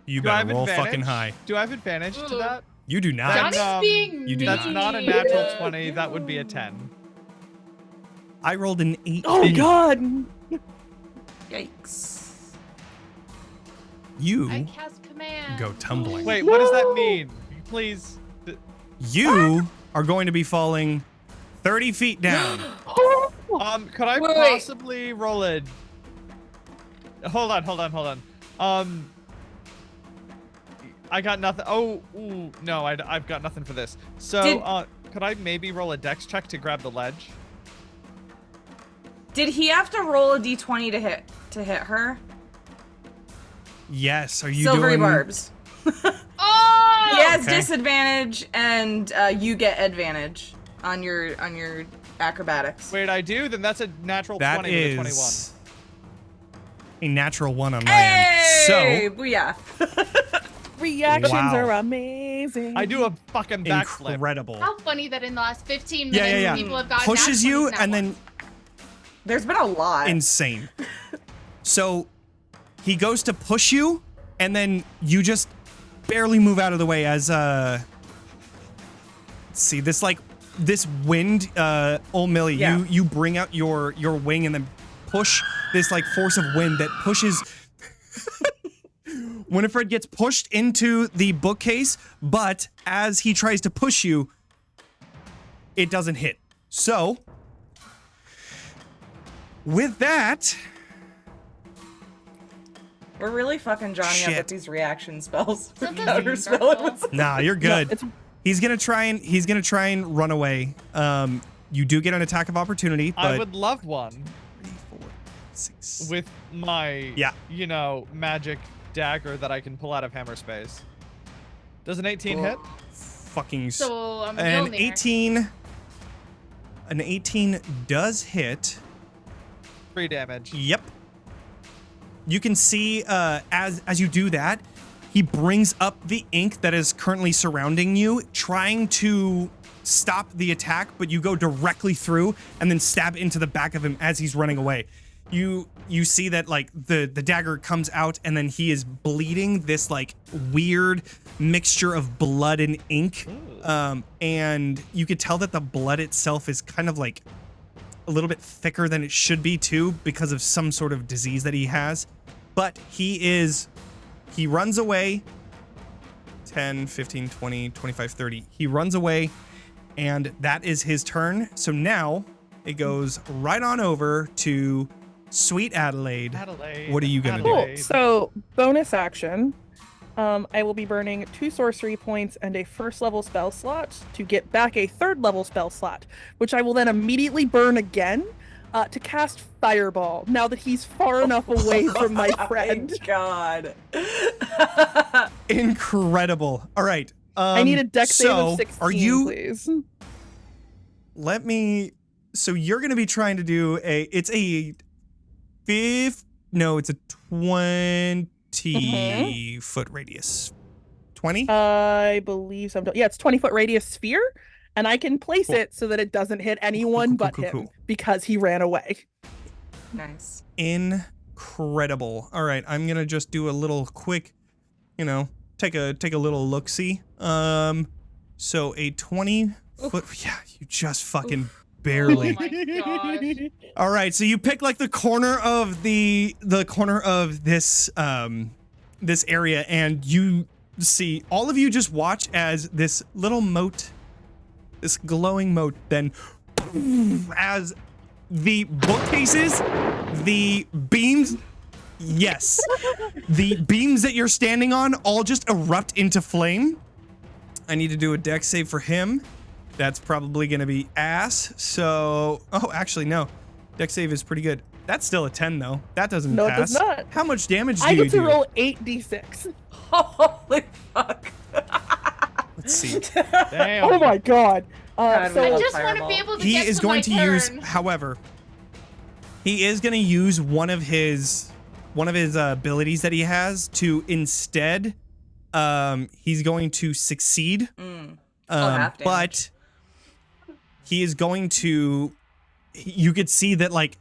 You Do I have better roll advantage? fucking high. Do I have advantage to Ooh. that? You do not. Johnny's Um, being you do That's not a natural 20. That would be a 10. I rolled an 18. Oh God. Yikes. You I cast command. go tumbling. Wait, what does that No. mean? Please. You are going to be falling 30 feet down. Could I Wait. possibly roll a? Hold on. I got nothing. Oh, ooh, no, I've got nothing for this. So, Did- could I maybe roll a dex check to grab the ledge? Did he have to roll a d20 to hit her? Yes. Are you Silvery doing barbs. Oh! He has Okay. disadvantage, and you get advantage on your acrobatics. Wait, I do? Then that's a natural That 20 with a 21. is a natural 1 on my Hey, end. booyah. Reactions Wow. are amazing. I do a fucking So backflip. incredible. How funny that in the last 15 Yeah, minutes yeah, yeah. people have gotten Pushes nat you 20s and now. then There's been a lot. insane. So he goes to push you, and then you just barely move out of the way as let's see this wind, old Millie, Yeah. you bring out your wing and then push this like force of wind that pushes. Winifred gets pushed into the bookcase, but as he tries to push you, it doesn't hit. So with that, We're really fucking Johnny up Shit. with these reaction spells. We're Sometimes it's counterspelling dark. with- nah, you're No, good. it's He's gonna try and run away. You do get an attack of opportunity, but I would love one 3, 4, 6. with my, Yeah. magic dagger that I can pull out of hammer space. Does an 18 hit? Fucking So I'm a an billionaire. 18. An 18 does hit. 3 damage. Yep. You can see as you do that, he brings up the ink that is currently surrounding you, trying to stop the attack, but you go directly through and then stab into the back of him as he's running away. You see that like the dagger comes out and then he is bleeding this like weird mixture of blood and ink. And you could tell that the blood itself is kind of like a little bit thicker than it should be too because of some sort of disease that he has. But he runs away 10, 15, 20, 25, 30. He runs away and that is his turn. So now it goes right on over to Sweet Adelaide. Adelaide. What are you gonna do? cool. Adelaide. So bonus action. I will be burning 2 sorcery points and a first level spell slot to get back a 3rd level spell slot, which I will then immediately burn again to cast Fireball, now that he's far enough away from my friend. God. Incredible. All right. I need a dex save of so 16, are you, please. Let me, so you're going to be trying to do it's a 20 foot radius. 20? I believe so. Yeah, it's 20-foot radius sphere, and I can place it so that it doesn't hit anyone but him because he ran away. Nice. Incredible. All right, I'm gonna just do a little quick, take a little look-see. So a 20-foot. Yeah, you just fucking barely. Oh my gosh. All right, so you pick like the corner of the corner of this this area, and you see all of you just watch as this little moat, this glowing moat, then as the bookcases, the beams, yes, the beams that you're standing on all just erupt into flame. I need to do a dex save for him. That's probably gonna be ass. So, oh, actually no, dex save is pretty good. That's still a 10 though. That doesn't pass. No, it does not. How much damage do I you get to do? roll 8d6. Holy fuck. Let's see. Damn. Oh my god. God, So I Roll just want to fireball. be able to He get is to going my to use, turn. however, he is going to use one of his abilities that he has to instead. He's going to succeed. Half damage. But he is going to. You could see that like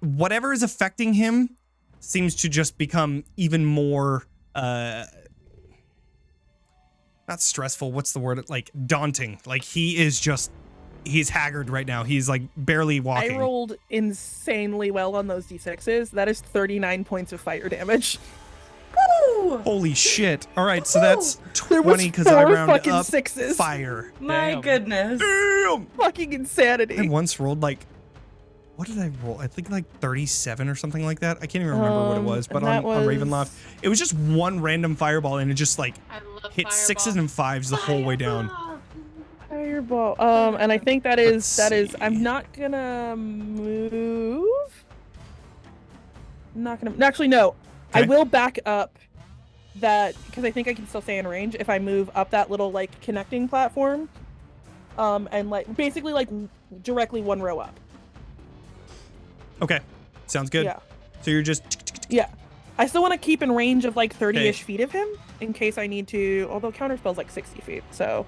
whatever is affecting him seems to just become even more. Not stressful. What's the word? Like daunting. Like he's haggard right now. He's like barely walking. I rolled insanely well on those d6s. That is 39 points of fire damage. Woo! Holy shit. All right, so that's There was 20 because I 4 rounded fucking up 6s. fire. My Damn. goodness. Damn! Fucking insanity. I once rolled like, what did I roll? I think like 37 or something like that. I can't even remember what it was, but and that on was- Ravenloft, it was just one random fireball and it just like I love hit Fireball. 6s and 5s the whole way down. Fireball. And I think that Let's is. see. I'm not gonna move. I'm not gonna. Actually, no. I Okay. will back up that because I think I can still stay in range if I move up that little like connecting platform. And like basically like directly 1 row up. Okay, sounds good. Yeah. So you're just, Yeah. I still want to keep in range of like 30-ish Okay. feet of him in case I need to. Although counterspell's like 60 feet, so.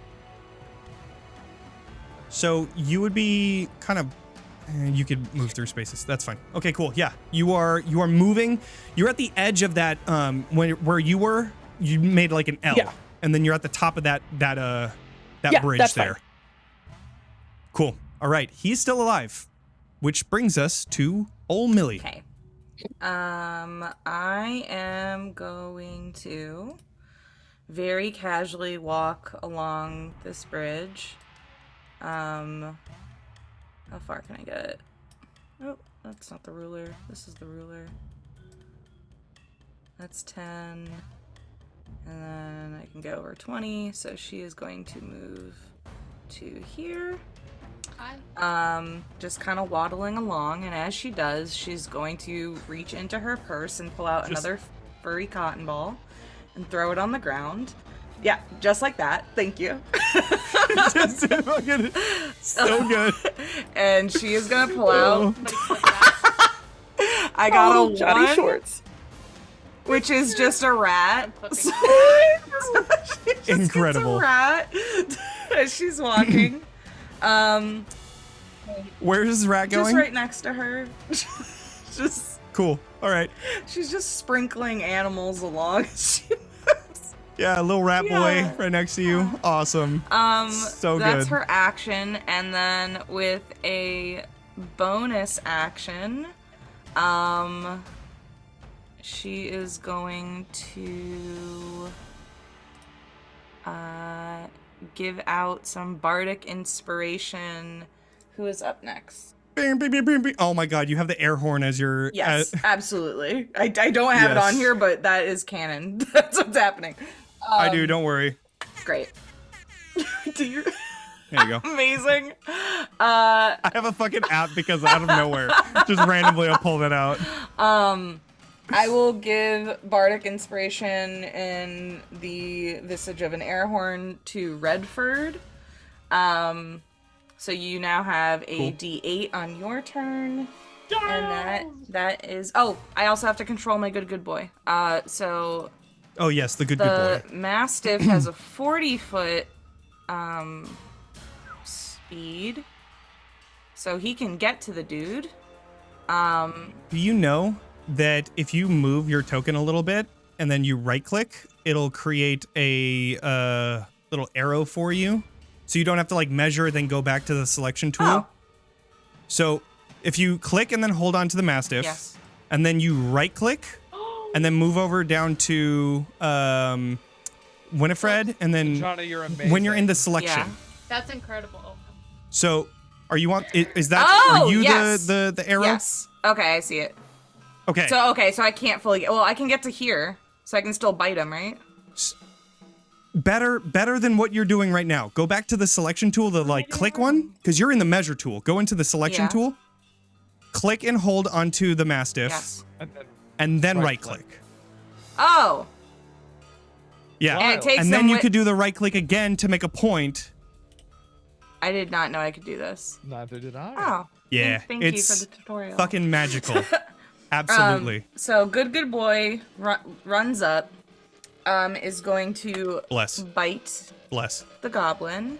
so you would be kind of, you could move through spaces. That's fine. Okay, cool. Yeah, you are moving. You're at the edge of that where you were. You made like an L, Yeah. and then you're at the top of that Yeah, bridge that's there. fine. Cool. All right, he's still alive, which brings us to Ol' Millie. Okay. I am going to very casually walk along this bridge. How far can I get? Oh, that's not the ruler. This is the ruler. That's 10. And then I can go over 20. So she is going to move to here. Hi. Just kind of waddling along, and as she does, she's going to reach into her purse and pull out another furry cotton ball and throw it on the ground. Yeah, just like that. Thank you. So good. And she is gonna pull out. I got Oh, a Johnny 1, Shorts. which is just a rat. Flipping. She just gets Incredible. a rat as she's walking. Where's this rat Just going? right next to her. Just Cool. All right. she's just sprinkling animals along. Yeah, little rat Yeah. boy right next to you. Awesome. So That's good. her action, and then with a bonus action, she is going to give out some bardic inspiration. Who is up next? Bing, bing, bing, bing, bing. Oh my god, you have the air horn as your... Yes, absolutely. I don't have it on Yes. here, but that is canon. That's what's happening. I do, don't worry. Great. Do you... There you go. Amazing. I have a fucking app because out of nowhere, just randomly I'll pull that out. I will give Bardic Inspiration in the Visage of an Air Horn to Reddford. So you now have a D8 on your turn. And that is... Oh, I also have to control my good boy. So... Oh yes, the good The boy. Mastiff has a 40-foot speed. So he can get to the dude. Do you know that if you move your token a little bit and then you right click, it'll create a little arrow for you, so you don't have to like measure then go back to the selection tool. Oh. So if you click and then hold on to the Mastiff, Yes. and then you right click and then move over down to Winifred, and then Johnny, you're amazing. when you're in the selection. Yeah. That's incredible. So are you on? Is that Oh, are you yes. the arrow? Yes. Okay, I see it. Okay. So I can't fully get... Well, I can get to here, so I can still bite him, right? Better than what you're doing right now. Go back to the selection tool, the like click one, because you're in the measure tool. Go into the selection Yeah. tool, click and hold onto the Mastiff, Yes. and then right Right-click. click. Oh! Yeah. And it takes And then them you with- could do the right click again to make a point. I did not know I could do this. Neither did I. Oh. Yeah, Thank it's you for the tutorial. fucking magical. Absolutely. So good boy runs up, is going to Bless. bite Bless. the goblin.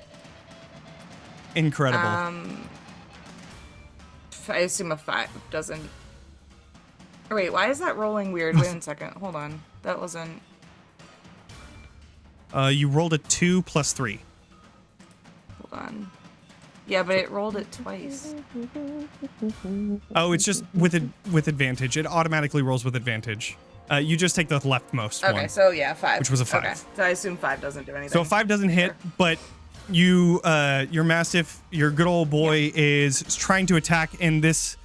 Incredible. I assume a 5 doesn't... Oh, wait, why is that rolling weird? Wait 1 second. Hold on. That wasn't... You rolled a 2 plus 3. Hold on. Yeah, but it rolled it twice. Oh, it's just with advantage. It automatically rolls with advantage. You just take the leftmost Okay, one. so yeah, 5. Which was a 5. Okay, so I assume 5 doesn't do anything. So a 5 doesn't hit, but you, your Mastiff, your good old boy is trying to attack, and this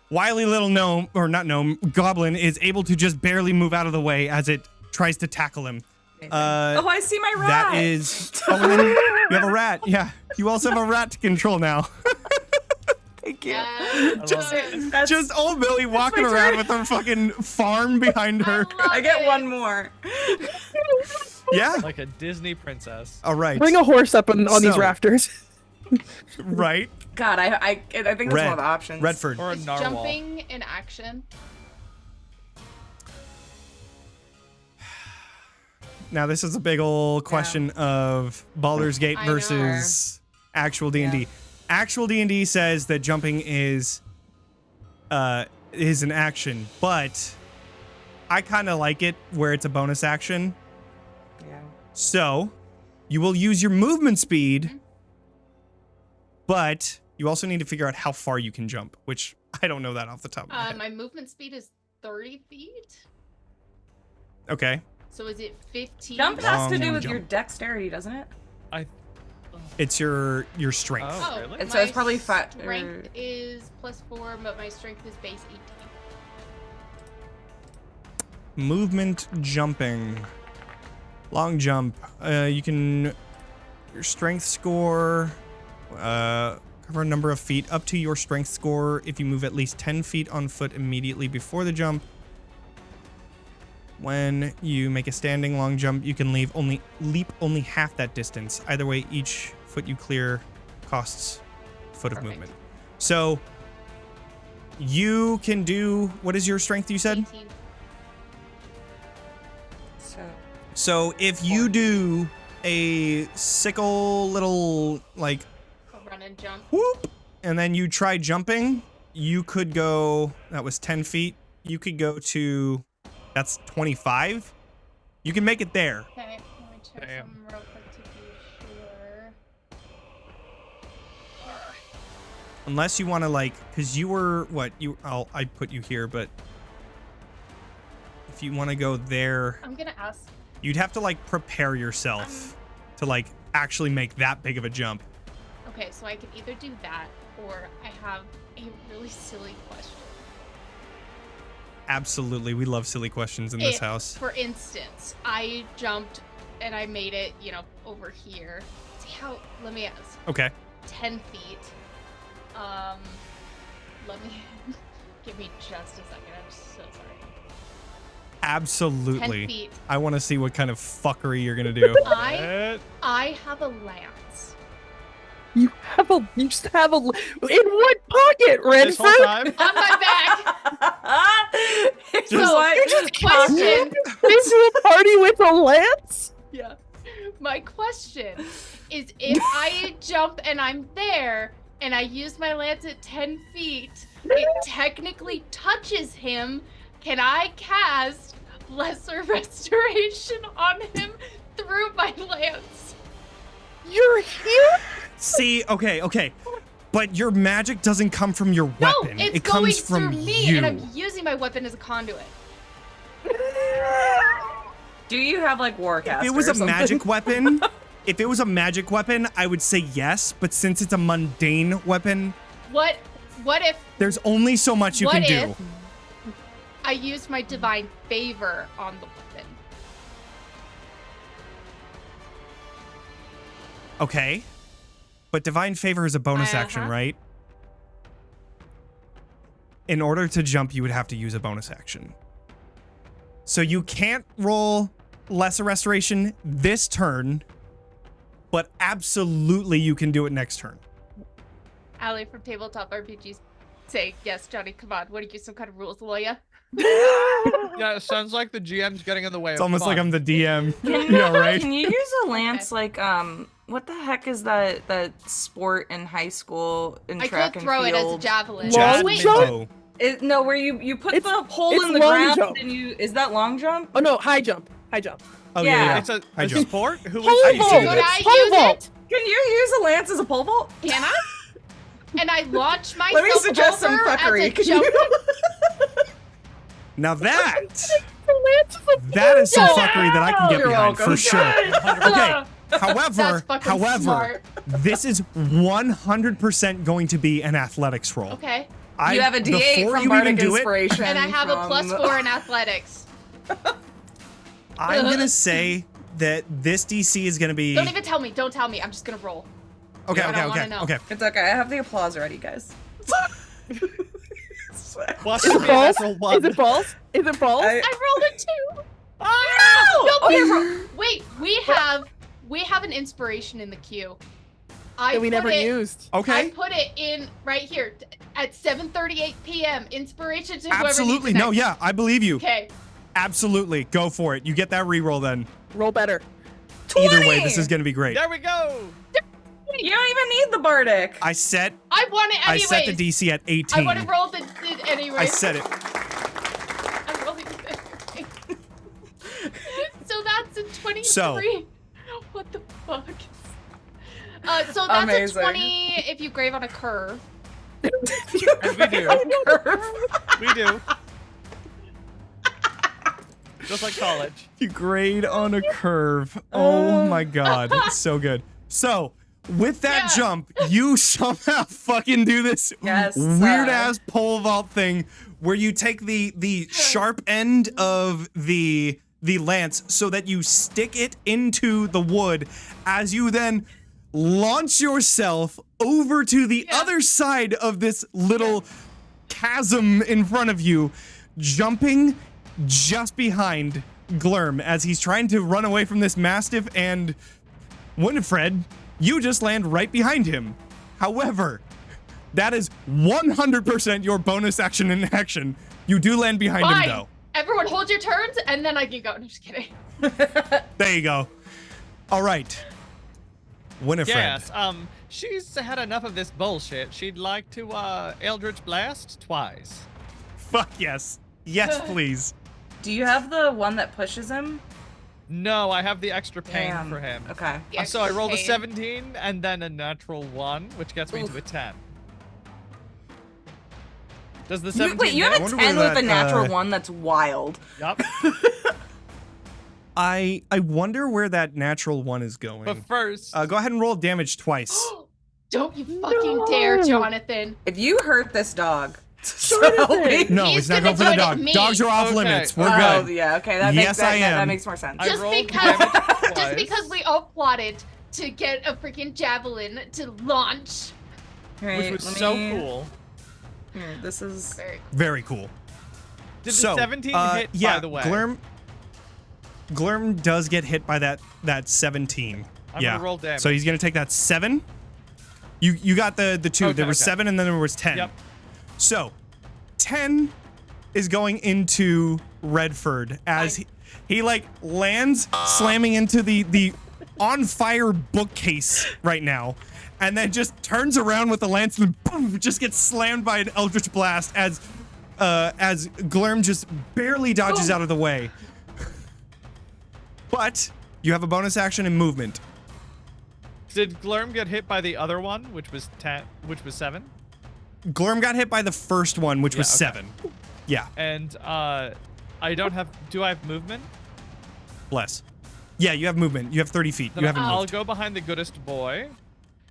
wily little gnome, or not gnome, goblin is able to just barely move out of the way as it tries to tackle him. Oh, I see my rat! That is... Oh, and then you have a rat. Yeah, you also have a rat to control now. Thank you. That's Just old Billy walking my around turn. with her fucking farm behind her. I get one more. Yeah. Like a Disney princess. All right. Bring a horse up on these So- rafters. Right. God, I think that's one of the options. Redford. Or a Is narwhal. jumping in action? Now this is a big old question of Baldur's Gate I know. versus actual D&D. Yeah. Actual D&D says that jumping is an action, but I kind of like it where it's a bonus action. Yeah. So you will use your movement speed, but you also need to figure out how far you can jump, which I don't know that off the top of my head. My movement speed is 30 feet. Okay. So is it 15? Jump has to Long do with jump. your dexterity, doesn't it? It's your strength. Oh, really? And so it's my probably strength is +4, but my strength is base 18. Movement jumping. Long jump. You can... Your strength score... cover a number of feet up to your strength score if you move at least 10 feet on foot immediately before the jump. When you make a standing long jump, you can leap only half that distance. Either way, each foot you clear costs a foot of Perfect. movement. So you can do... What is your strength you said? 18. So if you do a sickle little like A run and jump. whoop, and then you try jumping, you could go, that was 10 feet. You could go to, that's 25. You can make it there. Okay, let me check Damn. some real quick to be sure. Unless you want to like, cause you were, what, I put you here, but if you want to go there, I'm gonna ask. you'd have to like prepare yourself to like actually make that big of a jump. Okay, so I can either do that, or I have a really silly question. Absolutely. We love silly questions in this If, house. for instance, I jumped and I made it, over here. See how, let me ask, Okay. 10 feet. Let me, give me just a second, I'm so sorry. 10 Absolutely. feet. I want to see what kind of fucking you're going to do. I have a lance. You just have a, in what pocket, This whole Reddford? time? On my back! So So, what? question. Into a party with a lance? Yeah. My question is, if I jump and I'm there, and I use my lance at 10 feet, it technically touches him. Can I cast Lesser Restoration on him through my lance? You're here? See, okay. But your magic doesn't come from your No, weapon. it's It going comes from through me, you. and I'm using my weapon as a conduit. Do you have like Warcaster? If it was or a something? magic weapon, I would say yes, but since it's a mundane weapon, What if there's only so much you What can do. if- I used my divine favor on the weapon? Okay. But divine favor is a bonus action, Uh-huh. right? In order to jump, you would have to use a bonus action. So you can't roll lesser restoration this turn, but absolutely you can do it next turn. Allie from Tabletop RPGs say, yes, Johnny, come on. What are you, some kind of rules lawyer? Yeah, it sounds like the GM's getting in the way. It's almost like I'm the DM. Can, Yeah, right? Can you use a lance like what the heck is that sport in high school in I track could and throw field? it as a javelin. Long Wait, jump? Oh. No, where you put It's- the hole it's in the long ground jump. and is that long jump? Oh no, high jump. High jump. Oh, Yeah. yeah. It's a I jump. sport? Who Pole is I used to vault. do Could that. I Pole use vault. it? Can you use a lance as a pole vault? Can I? And I launch myself Let me suggest some over fuckery. as a Can jump. you? Now that is some fuckery that I can get You're behind welcome. for sure. Okay. However, That's fucking smart. this is 100% going to be an athletics roll. Okay. You have a D8 before from you Bardic even do it, Inspiration. And I have a from- +4 in athletics. I'm gonna say that this DC is gonna be. Don't even tell me. Don't tell me. I'm just gonna roll. Okay, I don't wanna know. okay. It's okay. I have the applause ready, guys. Plus Is to it be a balls? natural one. Is it balls? Is it balls? I- I rolled a 2. Oh, No, okay, wait. We have an inspiration in the queue. That we never used. I Okay. put it in right here at 7:38 p.m. Inspiration to whoever Absolutely. needs it No, next. yeah, I believe you. Okay. Absolutely. Go for it. You get that reroll then. Roll better. Either way, 20. this is gonna be great. There we go. You don't even need the Bardic. I set I want it I anyways. set the DC at 18. I want to roll the anyway. I set it. I'm rolling it anyway. So that's a 23. So- What the fuck? So that's Amazing. a 20 if you grave on a curve. And we do. We do. Just like college. You grade on a curve. Oh my god. It's so good. So, with that Yeah. jump, you somehow fucking do this Yes, weird ass pole vault thing where you take the sharp end of the lance so that you stick it into the wood as you then launch yourself over to the other side of this little chasm in front of you, jumping just behind Glurm as he's trying to run away from this mastiff, and Winifred, you just land right behind him. However, that is 100% your bonus action in action. You do land behind Fine. him though. Everyone hold your turns and then I can go. No, just kidding. There you go. All right. Winifred. Yes. She's had enough of this bullshit. She'd like to Eldritch Blast twice. Fuck yes. Yes, please. Do you have the one that pushes him? No, I have the extra pain Damn. for him. Okay. The So I extra rolled a pain. 17 and then a natural 1, which gets me to a 10. Does the 17 Wait, you hit? have a wonder 10 where with a that, natural one? That's wild. Yup. I wonder where that natural one is going. But first, Go ahead and roll damage twice. Don't you fucking dare, Jonathan. If you hurt this dog, Jonathan! No, He's it's not gonna going for the join dog. me. Dogs are off Okay. limits. We're oh, good. yeah, okay. That Yes, I am. That makes more sense. I Just rolled because, damage just twice. because we all plotted to get a freaking javelin to launch. Which was so cool. Here, this is. Very cool. Did So, the 17 hit, yeah, by the way? Glurm does get hit by that 17. I'm yeah. gonna roll damage. So he's gonna take that 7. You got the 2. Okay, there was okay. 7 and then there was 10. Yep. So 10 is going into Reddford as he like lands slamming into the on fire bookcase right now, and then just turns around with the lance and boom, just gets slammed by an eldritch blast as Glurm just barely dodges out of the way. But you have a bonus action and movement. Did Glurm get hit by the other one, which was 7? Glurm got hit by the first one, which was Yeah, okay. 7. Yeah, And I don't have. Do I have movement? bless. Yeah, you have movement. You have 30 feet. Then You haven't I'll moved. go behind the goodest boy,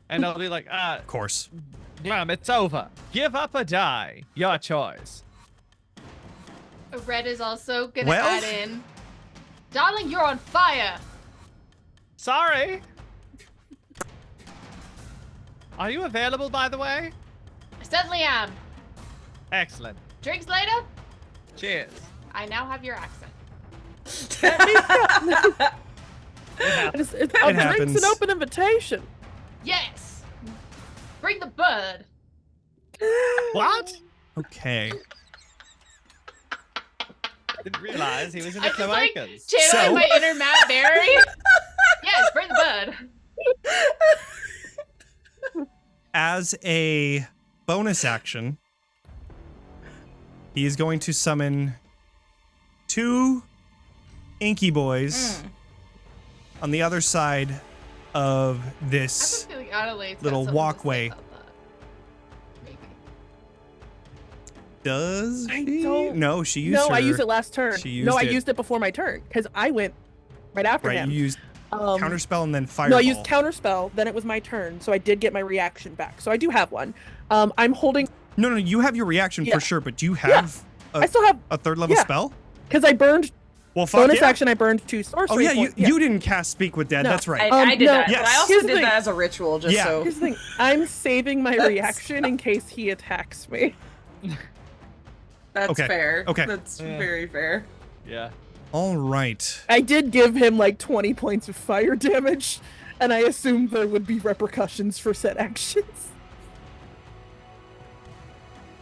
and I'll be like, Of course. Glurm, it's over. Give up or die. Your choice. Red is also gonna Well- add in. Darling, you're on fire. Sorry. Are you available, by the way? I certainly am. Excellent. Drinks later? Cheers. I now have your accent. It's a drink's happens. an open invitation. Yes. Bring the bird. What? Okay. Didn't realize he was in I the just like cloacas. channeling So- my inner Matt Berry. Yes, bring the bird. As a bonus action, he is going to summon 2 Inky Boys on the other side of I this. have a feeling Adelaide's got little something to say walkway. about that. Maybe. Does I she? don't- No, she used No, her. I used it last turn. She used No, I it. used it before my turn because I went right after Right, him. you used Counterspell and then Fireball. No, I used Counterspell, then it was my turn, so I did get my reaction back. So I do have one. I'm holding. No, you have your reaction Yeah. for sure, but do you have I still have a 3rd level yeah. spell? because I burned Well, fuck bonus yeah. action. I burned 2 sorcery. Oh yeah, points. you didn't cast Speak with Dead. No. That's right. I did no. that, but Yes. I also Here's the did thing. that as a ritual, just Yeah. so. Here's the thing. I'm saving my reaction in case he attacks me. That's Okay, fair. okay. That's Yeah. very fair. Yeah. All right. I did give him like 20 points of fire damage, and I assumed there would be repercussions for said actions.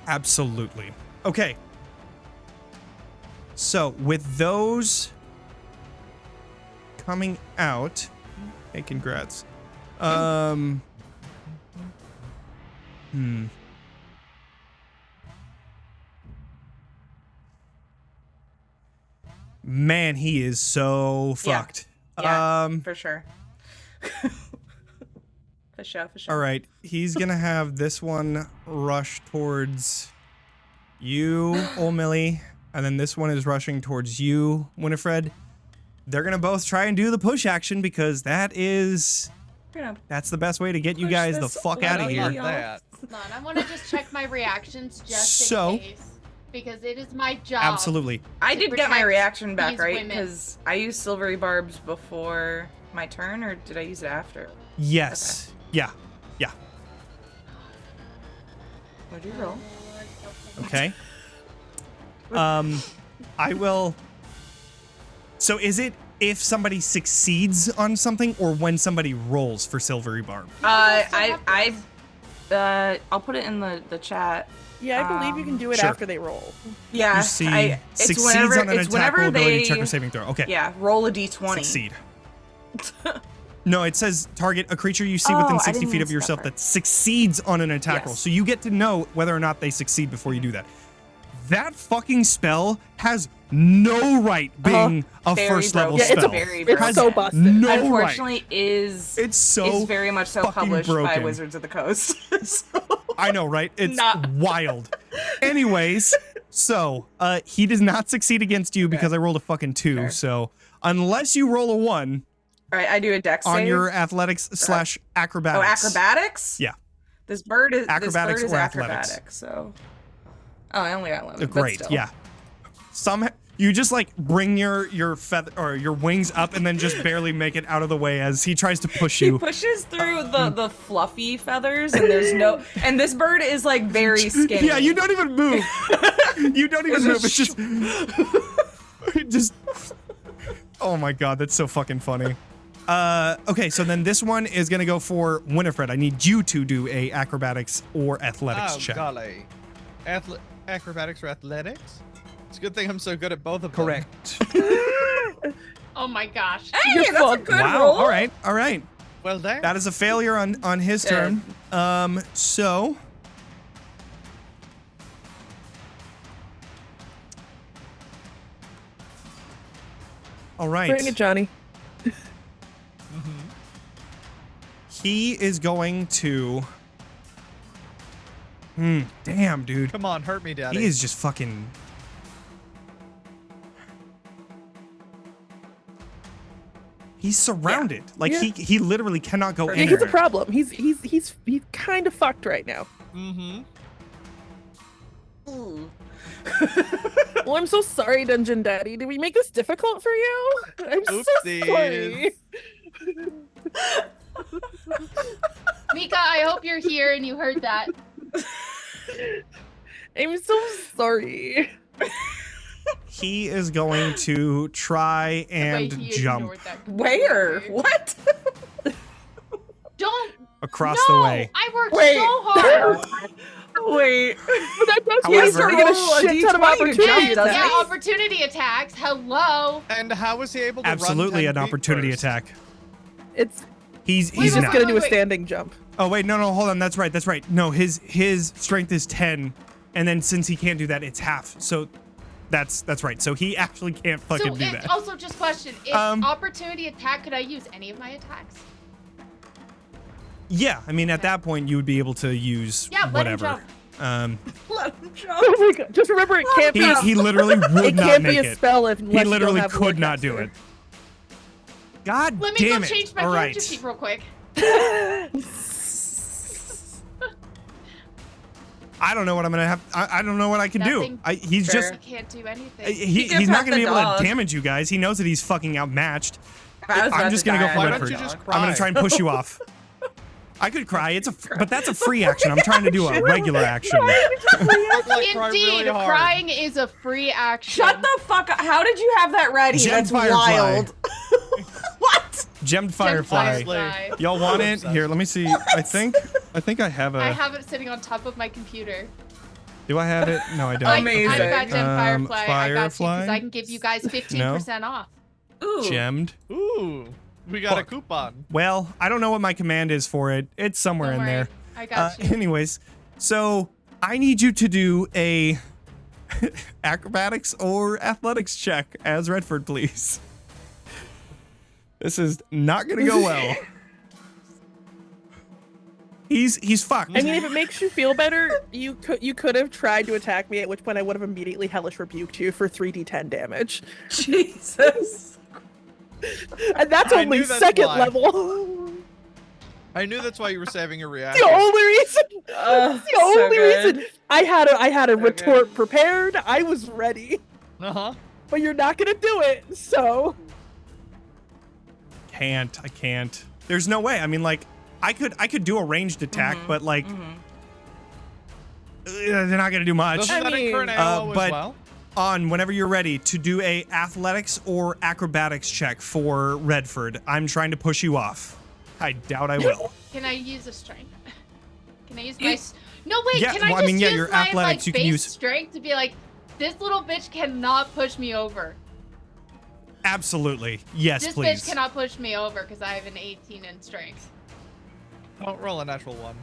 Absolutely. Okay. So with those coming out, hey, congrats. Man, he is so Yeah. fucked. Yeah, for sure. For sure. All right, he's gonna have this one rush towards you, Old Millie, and then this one is rushing towards you, Winifred. They're gonna both try and do the push action because that's the best way to get you Push guys the this fuck out of lady here. off. That. Hold on, I want to just check my reactions just So- in case. Because it is my job. Absolutely. I to did get my protect reaction back, these right? women. Because I used silvery barbs before my turn, or did I use it after? Yes. Yeah. What'd you roll? Okay. I will. So is it if somebody succeeds on something or when somebody rolls for silvery barb? I'll put it in the chat. Yeah, I believe you can do it Sure. after they roll. Yeah, You see, it's succeeds whenever on an it's attack whenever roll ability they check or saving throw. Okay. yeah roll a d20. Succeed. No, it says target a creature you see Oh, within I 60 didn't feet of answer that yourself part. that succeeds on an attack Yes. roll. So you get to know whether or not they succeed before you do that. That fucking spell has no right being a Very first level broken. Yeah, it's spell. very It's broken. so busted. No right. Unfortunately, is It's very much so fucking published by broken. Wizards of the Coast. So- I know, right? It's Not- wild. Anyways, so he does not succeed against you because I rolled a fucking 2. Fair. So unless you roll a 1 All right, I do a dex on save. your athletics / acrobatics. Oh, acrobatics? Yeah. This bird is Acrobatics or athletics? acrobatic, so. Oh, I only got 11. but Great, still. yeah. You just like bring your feather or your wings up and then just barely make it out of the way as he tries to push He you. pushes through the fluffy feathers, and there's no. And this bird is like very skinny. Yeah, you don't even move. You don't even move. It's just, just. Oh my god, that's so fucking funny. Okay, so then this one is gonna go for Winifred. I need you to do a acrobatics or athletics check. Golly. Acrobatics or athletics? It's a good thing I'm so good at both of them. Correct. Oh my gosh. Hey, You're that's a fucked. good Wow. roll. All right. Well done. That is a failure on his turn. So. All right. Bring it, Johnny. He is going to. Damn, dude. Come on, hurt me, daddy. He is just fucking. He's surrounded. Like Yeah. he literally cannot go Yeah, in. here's the problem. He's kind of fucked right now. Mm-hmm. Ooh. Well, I'm so sorry, Dungeon Daddy. Did we make this difficult for you? I'm so Oopsies. sorry. Mika, I hope you're here and you heard that. I'm so sorry. He is going to try and The way he jump ignored that Where? completely. What? Don't. across no, the way. I worked Wait. so hard. Wait. But that does However- mean gonna get a Roll a shit ton of D20 to opportunity. jump, doesn't Yeah, it? opportunity attacks. Hello. And how was he able to Absolutely run 10 an feet opportunity first? attack. It's He's he's wait, just not. gonna do a wait. standing jump. Oh wait, no, hold on. That's right. No, his strength is 10, and then since he can't do that, it's half. So that's right. So he actually can't fucking So do it, that. also just question, if opportunity attack, could I use any of my attacks? Yeah, I mean at that point you would be able to use Yeah, let him whatever. jump. Let him jump. Oh my god! Just remember, it can't be. He literally would It not can't be make a it. spell if He unless you literally don't have could not do Warcaster. it. God Let me damn go it! change my All character right. sheet real quick. I don't know what I'm gonna have. I don't know what I can Nothing. do. He's Sure. just I can't do anything. He can he's not pet gonna be the able dog. to damage you guys. He knows that he's fucking outmatched. If I was I'm about just to gonna go die, for Why I'd don't Reddford. you dog. just cry? I'm gonna try and push you off. I could cry. It's but that's a free action. I'm trying to do a regular action. Like, cry Indeed, really hard. crying is a free action. Shut the fuck up. How did you have that ready? Gemmed That's Firefly. wild. What? Gemmed Firefly. Firefly. Y'all want it? Obsessed. Here, let me see. I think I have a. I have it sitting on top of my computer. Do I have it? No, I don't. Amazing. I've got Gem Um, Firefly. I got you Firefly? because I can give you guys 15% off. Ooh. Gemmed. Ooh, we got a Fuck. coupon. Well, I don't know what my command is for it. It's somewhere Don't in worry, there. I got you. Anyways, so I need you to do a acrobatics or athletics check as Reddford, please. This is not gonna go well. He's fucked. I mean, if it makes you feel better, you could have tried to attack me, at which point I would have immediately hellish rebuked you for 3d10 damage, Jesus. and that's I only knew that's second why. level. I knew that's why you were saving your reaction. The only reason. Oh, The only good. reason I had a So retort good. prepared. I was ready, Uh-huh. but you're not gonna do it. So I can't. There's no way. I mean, like, I could do a ranged attack, but like, they're not gonna do much. Doesn't that mean, incur an AO as but- well? On whenever you're ready to do a athletics or acrobatics check for Reddford. I'm trying to push you off. I doubt I will. Can I use a strength? Can I use my... No, wait, Yeah, can I well, I just mean, yeah, use your my athletics, you like, can base use- strength to be like, this little bitch cannot push me over. Absolutely. Yes, This please. bitch cannot push me over because I have an 18 in strength. Don't roll a natural one.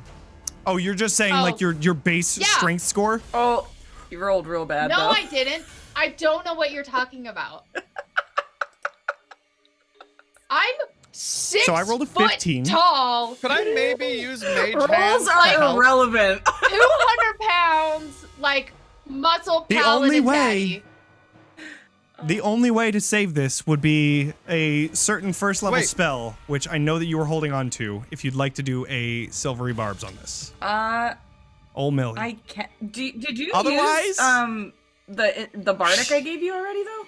Oh, you're just saying Oh. like your base Yeah. strength score? Oh, you rolled real bad, No, though. I didn't. I don't know what you're talking about. I'm 6 So I rolled a foot 15. tall, Could I maybe use mage Rolls hands to are help? irrelevant. 200 pounds, like muscle The paladin only way- daddy. The only way to save this would be a certain first level Wait. spell, which I know that you were holding on to, if you'd like to do a silvery barbs on this. Old Millie. I can't. Did you Otherwise? use the bardic I gave you already though?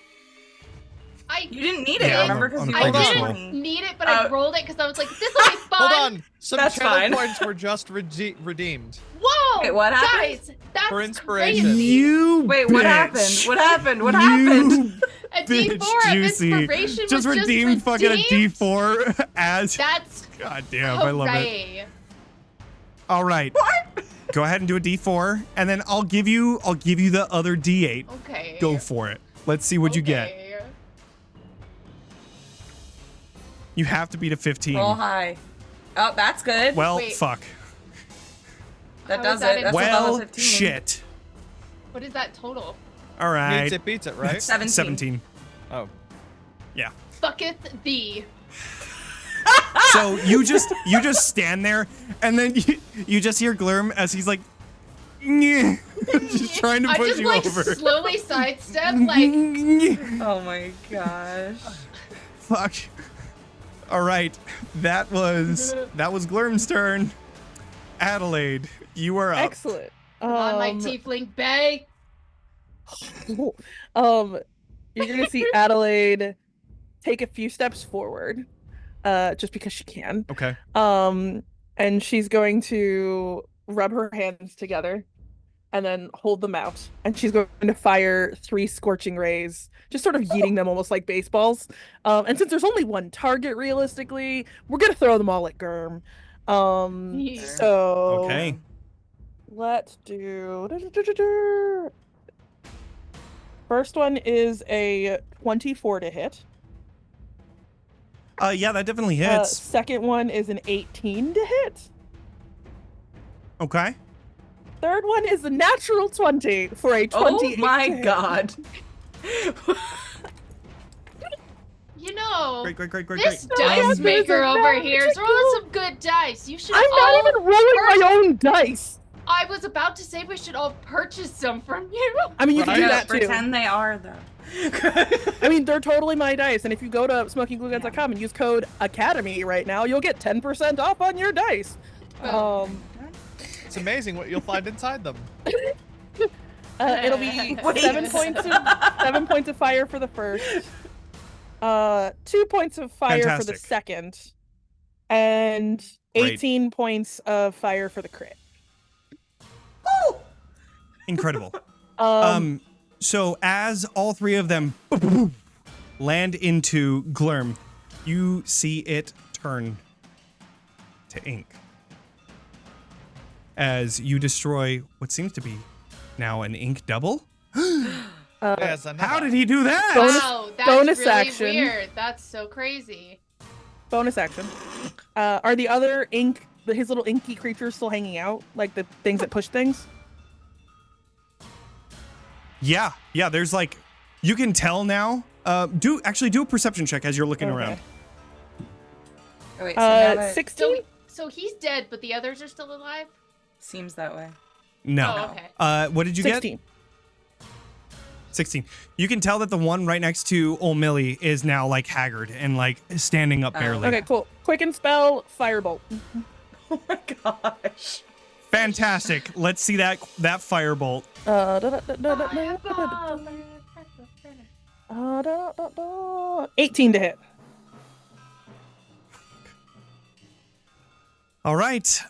You didn't need it, Yeah, remember? on Because a you I previous rolled roll. didn't need it, but I rolled it because I was like, this will be fun. Hold on. Some That's channel fine. points were just redeemed. Whoa! Wait, what happened? Guys, that's For inspiration. crazy. You Wait, what happened? bitch. What happened? What You happened? A bitch, D4 of Juicy. inspiration Just was redeem just fucking a redeemed? D4 as... That's God damn, I love it. hooray. All right. What? Go ahead and do a D4, and then I'll give you the other D8. Okay. Go for it. Let's see what you get. Okay. You have to beat a 15. Roll high. Oh, that's good. Well, Wait. fuck. That How does is that it. That's Well, above a 15. shit. What is that total? All right. Beats it, right? 17. Oh. Yeah. Fucketh thee. So you just stand there, and then you just hear Glurm as he's like, "Nyeh," just trying to I push just you like over. slowly sidestep, like Oh my gosh. Fuck. All right, that was Glurm's turn. Adelaide, you are up. Excellent. on my tiefling bay. You're gonna see Adelaide take a few steps forward, just because she can. Okay. And she's going to rub her hands together and then hold them out. And she's going to fire 3 scorching rays, just sort of yeeting them almost like baseballs. And since there's only one target, realistically, we're gonna throw them all at Gurm. So Okay. let's do. First one is a 24 to hit. Yeah, that definitely hits. Second one is an 18 to hit. Okay. Third one is a natural 20 for a 28 Oh my to hit. god. You know, Great. this I dice have maker this over advantage here is rolling some good dice. You should I'm all. not even rolling my own dice. I was about to say we should all purchase some from you. I mean, you can do Right. that too. Pretend they are though. I mean, they're totally my dice. And if you go to SmokingGlueGuns.com and use code Academy right now, you'll get 10% off on your dice. It's amazing what you'll find inside them. It'll be Wait. 7 points of fire for the first, 2 points of fire for the Fantastic. second, and Great. 18 points of fire for the crit. Incredible. Um, So as all 3 of them land into Glurm, you see it turn to ink. As you destroy what seems to be now an ink double. Yes, I know. How did he do that? Wow, that's bonus really action. weird. That's so crazy. bonus action. Are the other his little inky creatures still hanging out? Like the things that push things? Yeah, there's like, you can tell now. Do a perception check as you're looking Okay. around. Oh, wait, so now that 16? So he's dead, but the others are still alive? seems that way. No. Oh, okay. What did you 16. get? 16. You can tell that the one right next to Ol Millie is now like haggard and like standing up barely. Okay, cool. Quicken spell, firebolt. Oh my gosh. Fantastic. Let's see that firebolt. 18 to hit. All right.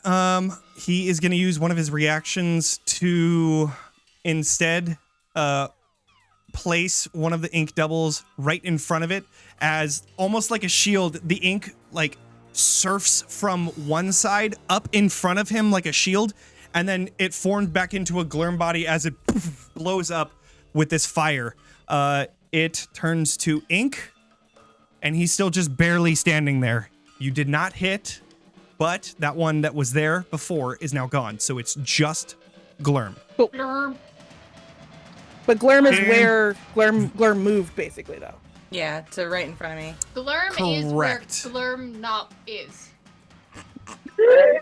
He is going to use one of his reactions to instead place one of the ink doubles right in front of it as almost like a shield. The ink like surfs from one side up in front of him like a shield, and then it formed back into a Glurm body as it blows up with this fire. It turns to ink, and he's still just barely standing there. You did not hit, but that one that was there before is now gone, so it's just Glurm. Glurm. But Glurm is And- where Glurm moved, basically, though. Yeah, to right in front of me. Glurm is where Correct. Glurm not is.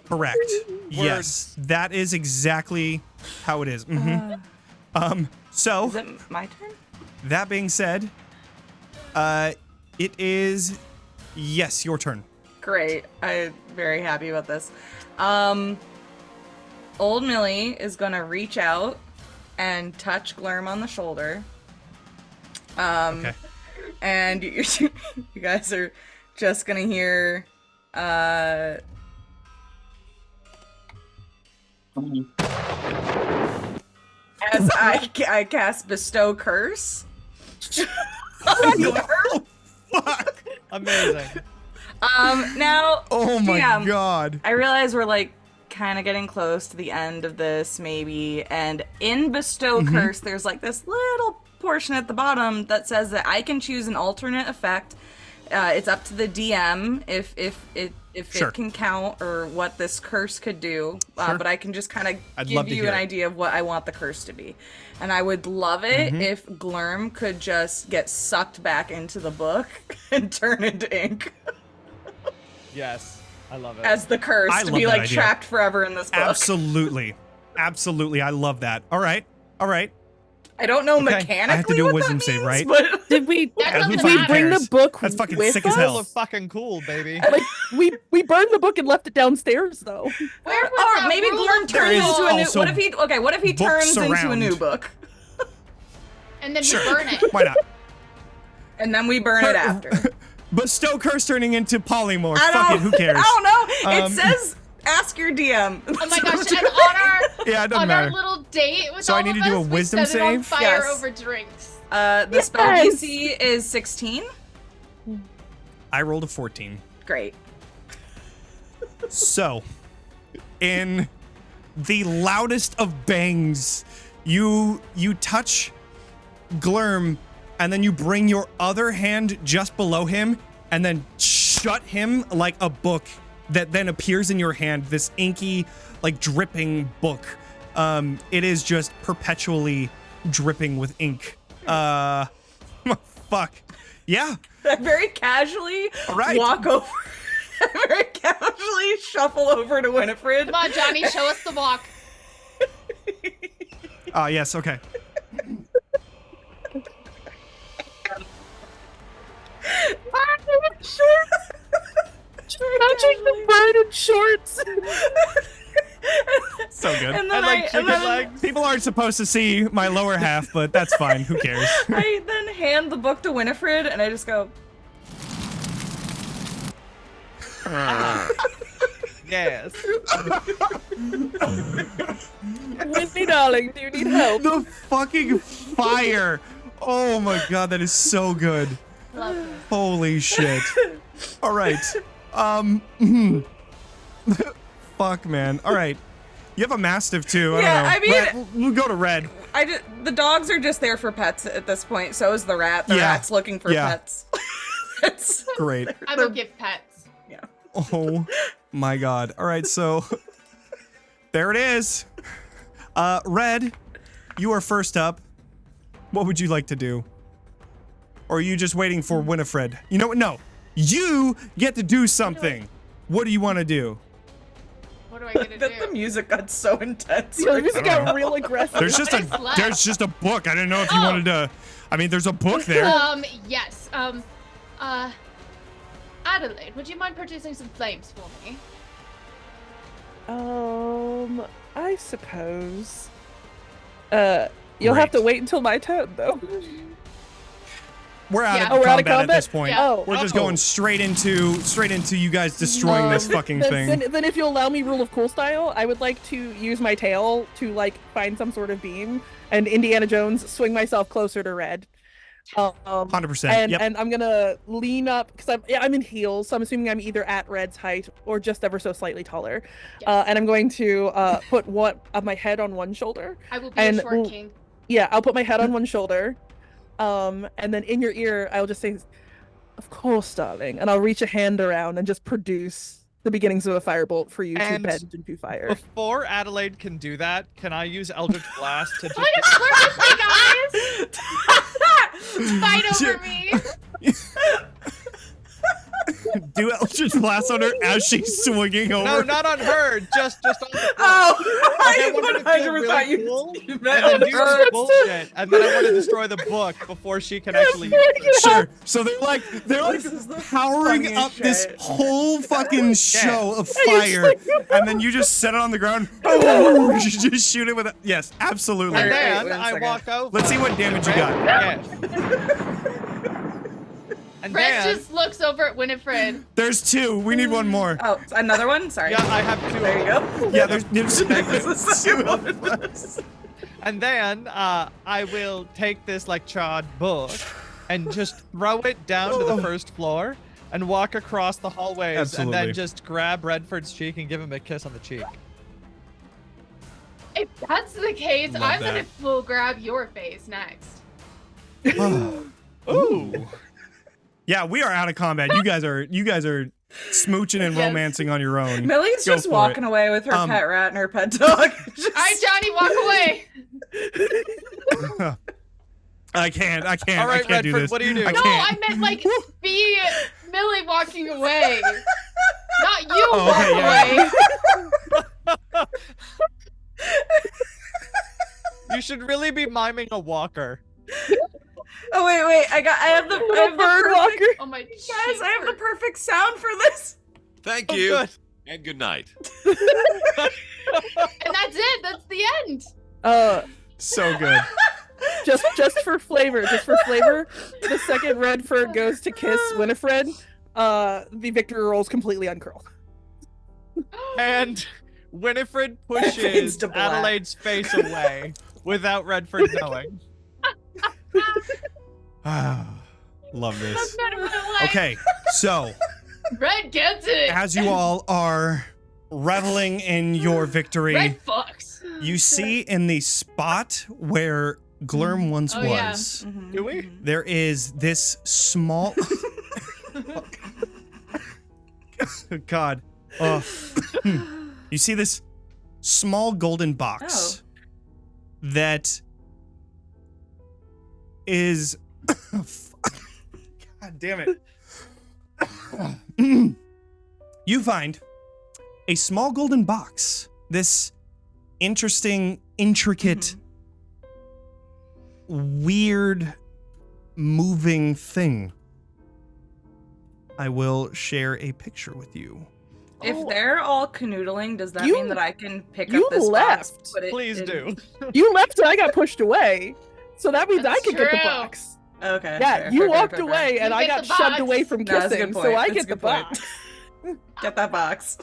Correct. Yes, that is exactly how it is. So Is it my turn? that being said, It is, yes, your turn. Great. I'm very happy about this. Old Millie is gonna reach out and touch Glurm on the shoulder. Okay. And you guys are just gonna hear, as I cast Bestow Curse. Oh, fuck. Amazing. Now, Oh my GM, god. I realize we're like kind of getting close to the end of this, maybe. And in Bestow Curse, there's like this little portion at the bottom that says that I can choose an alternate effect. It's up to the DM if Sure. it can count or what this curse could do. Sure. But I can just kind of I'd give love to you hear an it. idea of what I want the curse to be. And I would love it if Glurm could just get sucked back into the book and turn into ink Yes, I love it. as the curse I to love be that like idea. trapped forever in this book. Absolutely. Absolutely. I love that. All right. All right. I don't know Okay, mechanically I have to do a what wisdom that save, means, right? But Did we That who doesn't did we fucking bring cares? the book That's fucking with sick as us? hell. So fucking cool, baby. Like we burned the book and left it downstairs though. Where was or that maybe rule Glurm of turns is into a new. also What if he books turns into a around. new book, And then Sure. we burn it. Why not? and then we burn it after? Bestow Curse turning into polymorph. I Fuck don't. it. Who cares? I don't know. It Um, says ask your DM. Oh my gosh, and on our Yeah, it doesn't on matter. our little date with So I all need of to do a us, we wisdom set it on save? fire Yes. over drinks. The spell Yes. DC is 16. I rolled a 14. Great. So, in the loudest of bangs, you touch Glurm, and then you bring your other hand just below him, and then shut him like a book that then appears in your hand. This inky, like dripping book. It is just perpetually dripping with ink. Fuck. Yeah. I very casually All right. walk over. I very casually shuffle over to Winifred. Come on, Johnny, show us the block. Yes. Okay. Touching the bird in shorts. So good. And I then like chicken legs. People aren't supposed to see my lower half, but that's fine. Who cares? I then hand the book to Winifred, and I just go, Yes. Whitney, darling, do you need help? The fucking fire. Oh my god, that is so good. Love this. Holy shit. All right. Fuck, man. All right. You have a mastiff too. I Yeah, don't know. I mean- Red, we'll go to Red. the dogs are just there for pets at this point. So is the rat. The Yeah. rat's looking for Yeah. pets. It's Great. I will give pets. Oh my god. All right, so there it is. Red, you are first up. What would you like to do? Or are you just waiting for Winifred? You know what? No. You get to do something. What do you want to do? What am I gonna that the do? music got so intense. So the music got real aggressive. There's just What is left? there's just a book. I didn't know if you Oh. wanted to. I mean, there's a book there. Yes. Adelaide, would you mind purchasing some flames for me? I suppose. You'll have to Great. wait until my turn, though. We're out Yeah. of Oh, we're out of combat at combat? this point. Yeah. Oh, We're just going straight into you guys destroying this fucking thing. Then if you'll allow me rule of cool style, I would like to use my tail to like find some sort of beam and Indiana Jones swing myself closer to Red. 100%. And Yep. and I'm gonna lean up because I'm in heels, so I'm assuming I'm either at Red's height or just ever so slightly taller. Yes. And I'm going to put one of my head on one shoulder. I will be and a short king. Yeah, I'll put my head on one shoulder. And then in your ear, I'll just say, "Of course, darling," and I'll reach a hand around and just produce the beginnings of a firebolt for you And to bend into fire. Before Adelaide can do that, can I use Eldritch Blast to just Oh, you're flirting with me, guys! Fight over me! Do Eldritch Blast on her as she's swinging over. No, not on her. Just on the floor. Oh, I wanted to feel 100% really you cool, meant and on then do her. some bullshit, and then I want to destroy the book before she can actually. Sure. So they're like This is the powering funniest up this shit. whole fucking show of fire, and then you just set it on the ground. Oh, you just shoot it with it. Yes, absolutely. And Wait, then wait a I second. walk over. Let's see what damage you got. Yeah. And Red then, just looks over at Winifred. There's 2. We need one more. Oh, another one? Sorry. yeah, I have 2. There you go. Yeah, there's This is two so of us. And then I will take this like charred book and just throw it down to the first floor and walk across the hallways Absolutely. and then just grab Redford's cheek and give him a kiss on the cheek. If that's the case, Love I'm that. gonna full grab your face next. Ooh. Yeah, we are out of combat. You guys are smooching and Yes. romancing on your own. Millie's Go just for walking it. away with her Um, pet rat and her pet dog. Just- All right, Johnny, walk away. I can't. All I right, can't do Redford, this. what do you do? I No, can't. I meant like be Millie walking away. Not you Oh, walk okay, yeah, away. You should really be miming a walker. Oh wait, I have the Little bird perfect, walker. Oh my guys, I have the cheeper. perfect sound for this. Thank Oh, you. good. And good night. And that's it. That's the end. So good. Just for flavor, the second Redford goes to kiss Winifred, the victory rolls completely uncurl. And Winifred Fades pushes to black. Adelaide's face away without Redford knowing. Love this. That's not in my life. Okay, so Red gets it. as you all are reveling in your victory, Red fucks. you see in the spot where Glurm once Oh, yeah. was, Do we? there is this small. God. Oh. You see this small golden box that is. God damn it. You find a small golden box. This interesting, intricate, weird, moving thing. I will share a picture with you. If Oh. they're all canoodling, does that You- mean that I can pick you up this box? left. Put it Please in- do. You left and I got pushed away. So that means That's I could get the true. box. Okay. Yeah, fair, you fair, walked fair, fair. away and You I get got the shoved box. away from No, that's a kissing, good so point. I That's a get the good point. box. Get that box.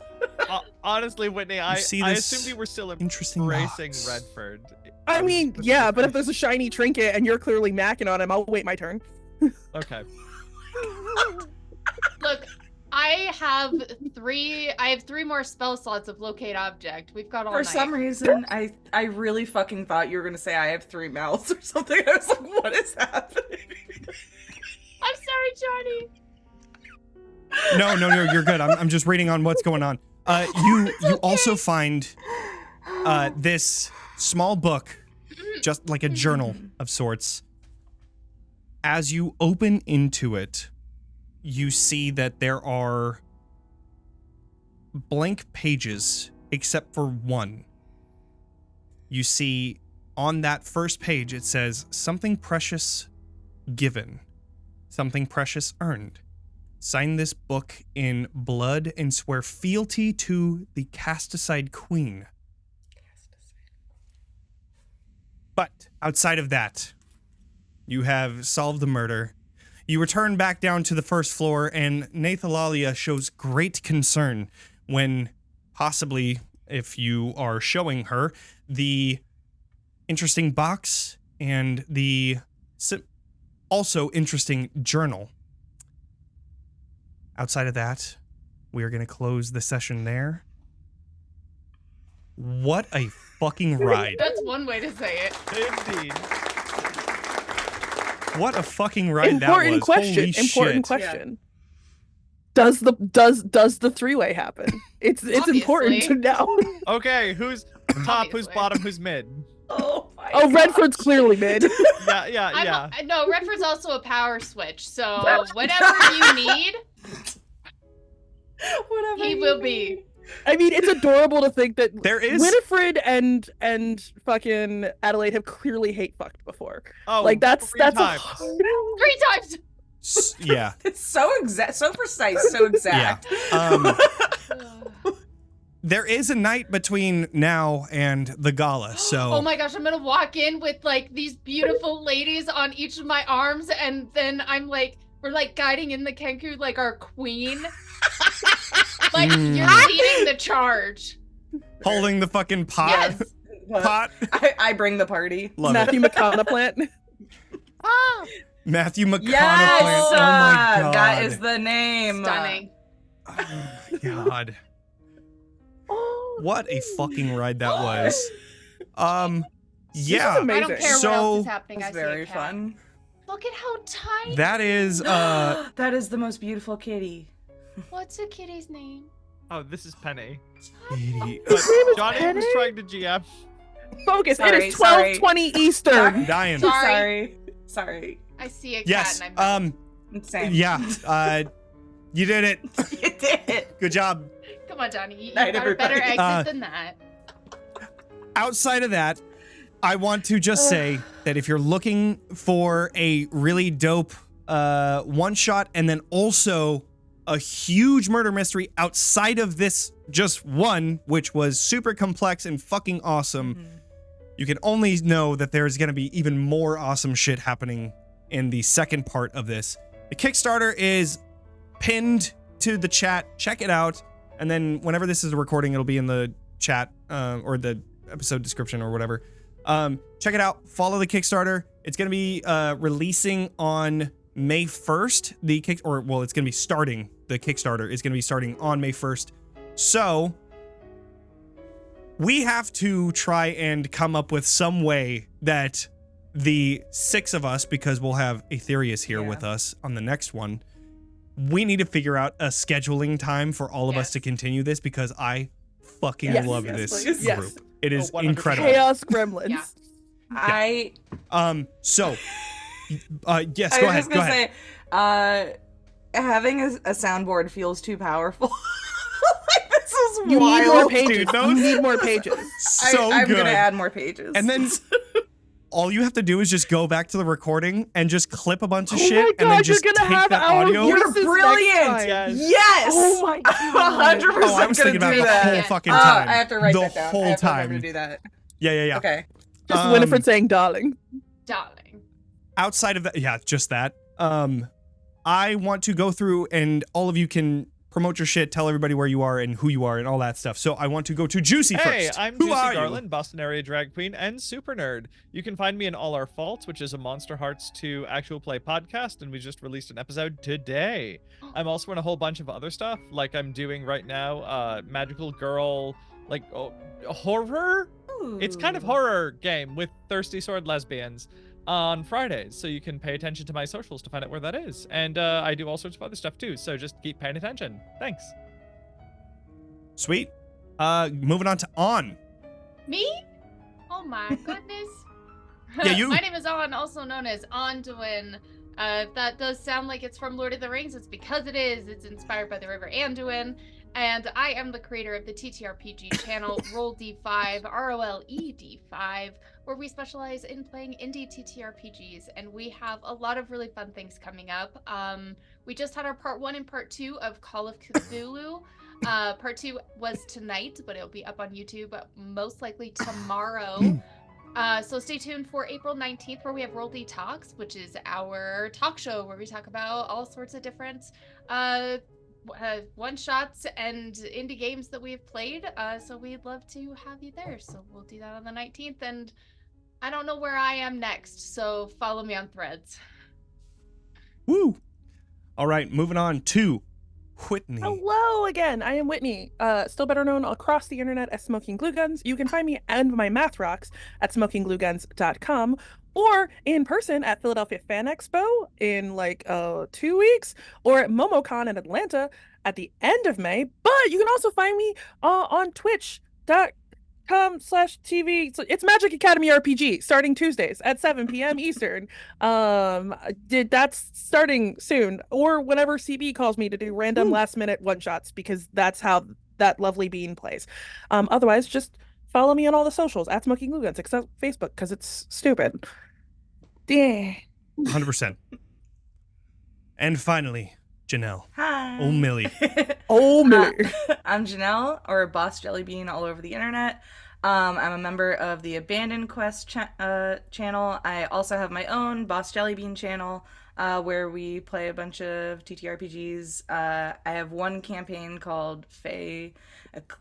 Honestly, Whitney, I see I this assumed you were still interesting embracing box. Redford. I mean, yeah, but if there's a shiny trinket and you're clearly macking on him, I'll wait my turn. Okay. Look, I have three more spell slots of locate object. We've got all For night. some reason, I really fucking thought you were gonna say I have 3 mouths or something. I was like, what is happening? I'm sorry, Johnny. No, you're good. I'm just reading on what's going on. You also find this small book, just like a journal of sorts. As you open into it, you see that there are blank pages except for one. You see on that first page it says something precious given, something precious earned. Sign this book in blood and swear fealty to the cast-aside queen. But outside of that, you have solved the murder. You return back down to the first floor, and Nathalalia shows great concern when, possibly, if you are showing her, the interesting box and the also interesting journal. Outside of that, we are going to close the session there. What a fucking ride. That's one way to say it. Indeed. What a fucking ride Important that was. question. Holy Important shit. question. Does the 3-way happen? It's important to Obviously. know. Okay, who's top, who's Obviously. bottom, who's mid? Oh my Oh, God. Redford's clearly mid. No, Redford's also a power switch, so whatever you need. Whatever. He will be. I mean, it's adorable to think that There is Winifred and fucking Adelaide have clearly hate fucked before. Oh, Like that's 3 that's times. a 3 times. yeah. It's so exact, so precise, so exact. There is a night between now and the gala, so Oh my gosh, I'm gonna walk in with like these beautiful ladies on each of my arms, and then I'm like, we're like guiding in the Kenku like our queen. Like you're leading the charge. holding the fucking pot. Yes. Pot. I bring the party. Love Matthew it. McConaughey. Ah, Matthew McConaughey. Yes, oh my god. that is the name. stunning. Oh my god. What a fucking ride that was. Yeah. amazing. I don't care So- what else is happening. It's I see a very cat. fun. Look at how tiny. That is That is the most beautiful kitty. What's a kitty's name? Oh, this is Penny. Katie. Johnny was trying to GM. Focus. Sorry, it is 12:20 Eastern. dying. Sorry. I see a cat Yes. and I'm Insane. Yeah. You did it. You did it. Good job. Come on, Johnny. You Night, got a better everybody. exit than that. Outside of that, I want to just say that if you're looking for a really dope one shot and then also a huge murder mystery outside of this just one, which was super complex and fucking awesome, you can only know that there's going to be even more awesome shit happening in the second part of this. The Kickstarter is pinned to the chat. Check it out. And then whenever this is a recording, it'll be in the chat or the episode description or whatever. Check it out. Follow the Kickstarter. It's going to be releasing on May 1st. It's going to be starting. The Kickstarter is going to be starting on May 1st. So we have to try and come up with some way that the 6 of us, because we'll have Aetherius here with us on the next one, we need to figure out a scheduling time for all of us to continue this, because I fucking love this please. group. It is 100%. incredible. Chaos Gremlins. Yeah. So yes, I go was ahead. just Go gonna ahead. say, having a soundboard feels too powerful. Like, this is You wild. need more pages. Dude, those- You need more pages. I'm good. gonna add more pages. And then all you have to do is just go back to the recording and just clip a bunch of Oh shit my and then God, just you're gonna take have that our audio. voices You're next brilliant. time. Yes. Oh my God. 100% Oh, I was thinking about do the that. whole fucking time. I have to write the that down. whole I have to time. remember to do that. Yeah. Okay. Just Winifred saying darling. Darling. Outside of that, yeah, just that. I want to go through and all of you can promote your shit, tell everybody where you are and who you are and all that stuff. So I want to go to Juicy Hey, first. I'm Who are you? Juicy.Garland, Boston area drag queen and super nerd. You can find me in All Our Faults, which is a Monster Hearts 2 actual play podcast, and we just released an episode today. I'm also in a whole bunch of other stuff, like I'm doing right now, Magical Girl, horror? It's kind of horror game with thirsty sword lesbians on Fridays, so you can pay attention to my socials to find out where that is. And I do all sorts of other stuff too, so just keep paying attention. Thanks. Sweet. Moving on to On. Me? Oh my goodness. Yeah, you. My name is On, also known as Aundawyn. If that does sound like it's from Lord of the Rings, it's because it is. It's inspired by the river Aundawyn. And I am the creator of the TTRPG channel Roll D5, ROLED5, where we specialize in playing indie TTRPGs. And we have a lot of really fun things coming up. We just had our part 1 and part 2 of Call of Cthulhu. Part 2 was tonight, but it'll be up on YouTube most likely tomorrow. So stay tuned for April 19th, where we have Roll D Talks, which is our talk show where we talk about all sorts of different one-shots and indie games that we've played. So we'd love to have you there. So we'll do that on the 19th. And I don't know where I am next, so follow me on Threads. Woo. All right, moving on to Whitney. Hello again. I am Whitney, still better known across the internet as SmokingGlueGuns. You can find me and my math rocks at SmokingGlueGuns.com or in person at Philadelphia Fan Expo in 2 weeks, or at MomoCon in Atlanta at the end of May. But you can also find me on Twitch. twitch.tv. So it's Magic Academy RPG starting Tuesdays at 7 p.m. Eastern. That's starting soon, or whenever CB calls me to do random last minute one shots, because that's how that lovely bean plays. Otherwise, just follow me on all the socials at SmokingGlueGuns, except Facebook, because it's stupid. Yeah. 100%. And finally, Jenel. Hi. Oh, Millie. Oh, Millie. I'm Jenel, or BossJellybean all over the internet. I'm a member of the Abandoned Quest channel. I also have my own Boss Jellybean channel, where we play a bunch of TTRPGs. I have one campaign called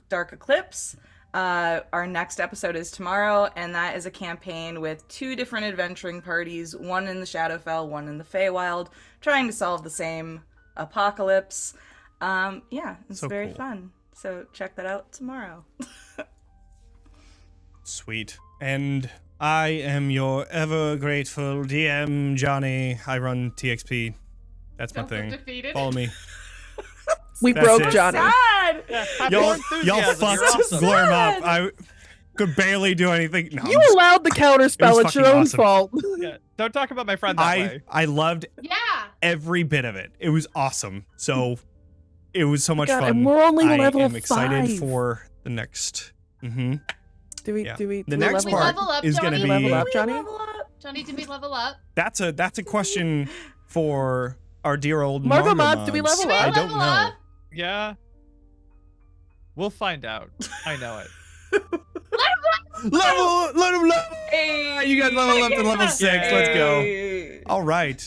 Dark Eclipse. Our next episode is tomorrow, and that is a campaign with 2 different adventuring parties, one in the Shadowfell, one in the Feywild, trying to solve the same apocalypse. Yeah, it's So very cool. fun. So check that out tomorrow. Sweet. And I am your ever grateful DM, Johnny. I run TXP. That's my Don't feel thing. defeated. Follow me. We That's broke it. Johnny. Sad! Have Y'all more enthusiasm, fucked you're awesome. Glorm up. I could barely do anything. No, I'm You just- allowed the counterspell. It was It's your fucking own awesome. fault. Yeah, don't talk about my friend that way. I loved Yeah. every bit of it. It was awesome. So it was so much God, fun. and we're only I level am excited 5. for the next. Mm-hmm. Do we? Yeah. Do we? The do we next Did we level part up? level up, is gonna Johnny? be- Level up, We Johnny. level up. Johnny, did we level up? That's a question for our dear old Margo Margo Mods, do we Mods. level Did we up? I don't level know. up? Yeah. We'll find out. I know it. Let him level. Hey, You guys level up to level 6. Let's go. Hey. All right.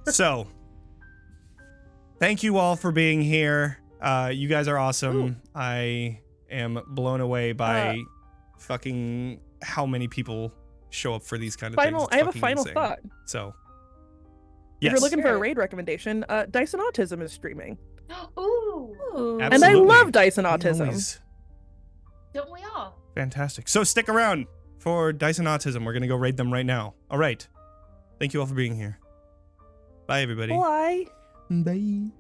So, thank you all for being here. You guys are awesome. Ooh. I am blown away by fucking how many people show up for these kind of things. It's I have a fucking final insane. thought. So, If yes. you're looking for a Sure. raid recommendation, Dyson Autism is streaming. Ooh. Ooh. And I Absolutely. love Dyson We Autism. always- Don't we all? Fantastic. So stick around for Dyson Autism. We're going to go raid them right now. All right. Thank you all for being here. Bye, everybody. Bye. Bye.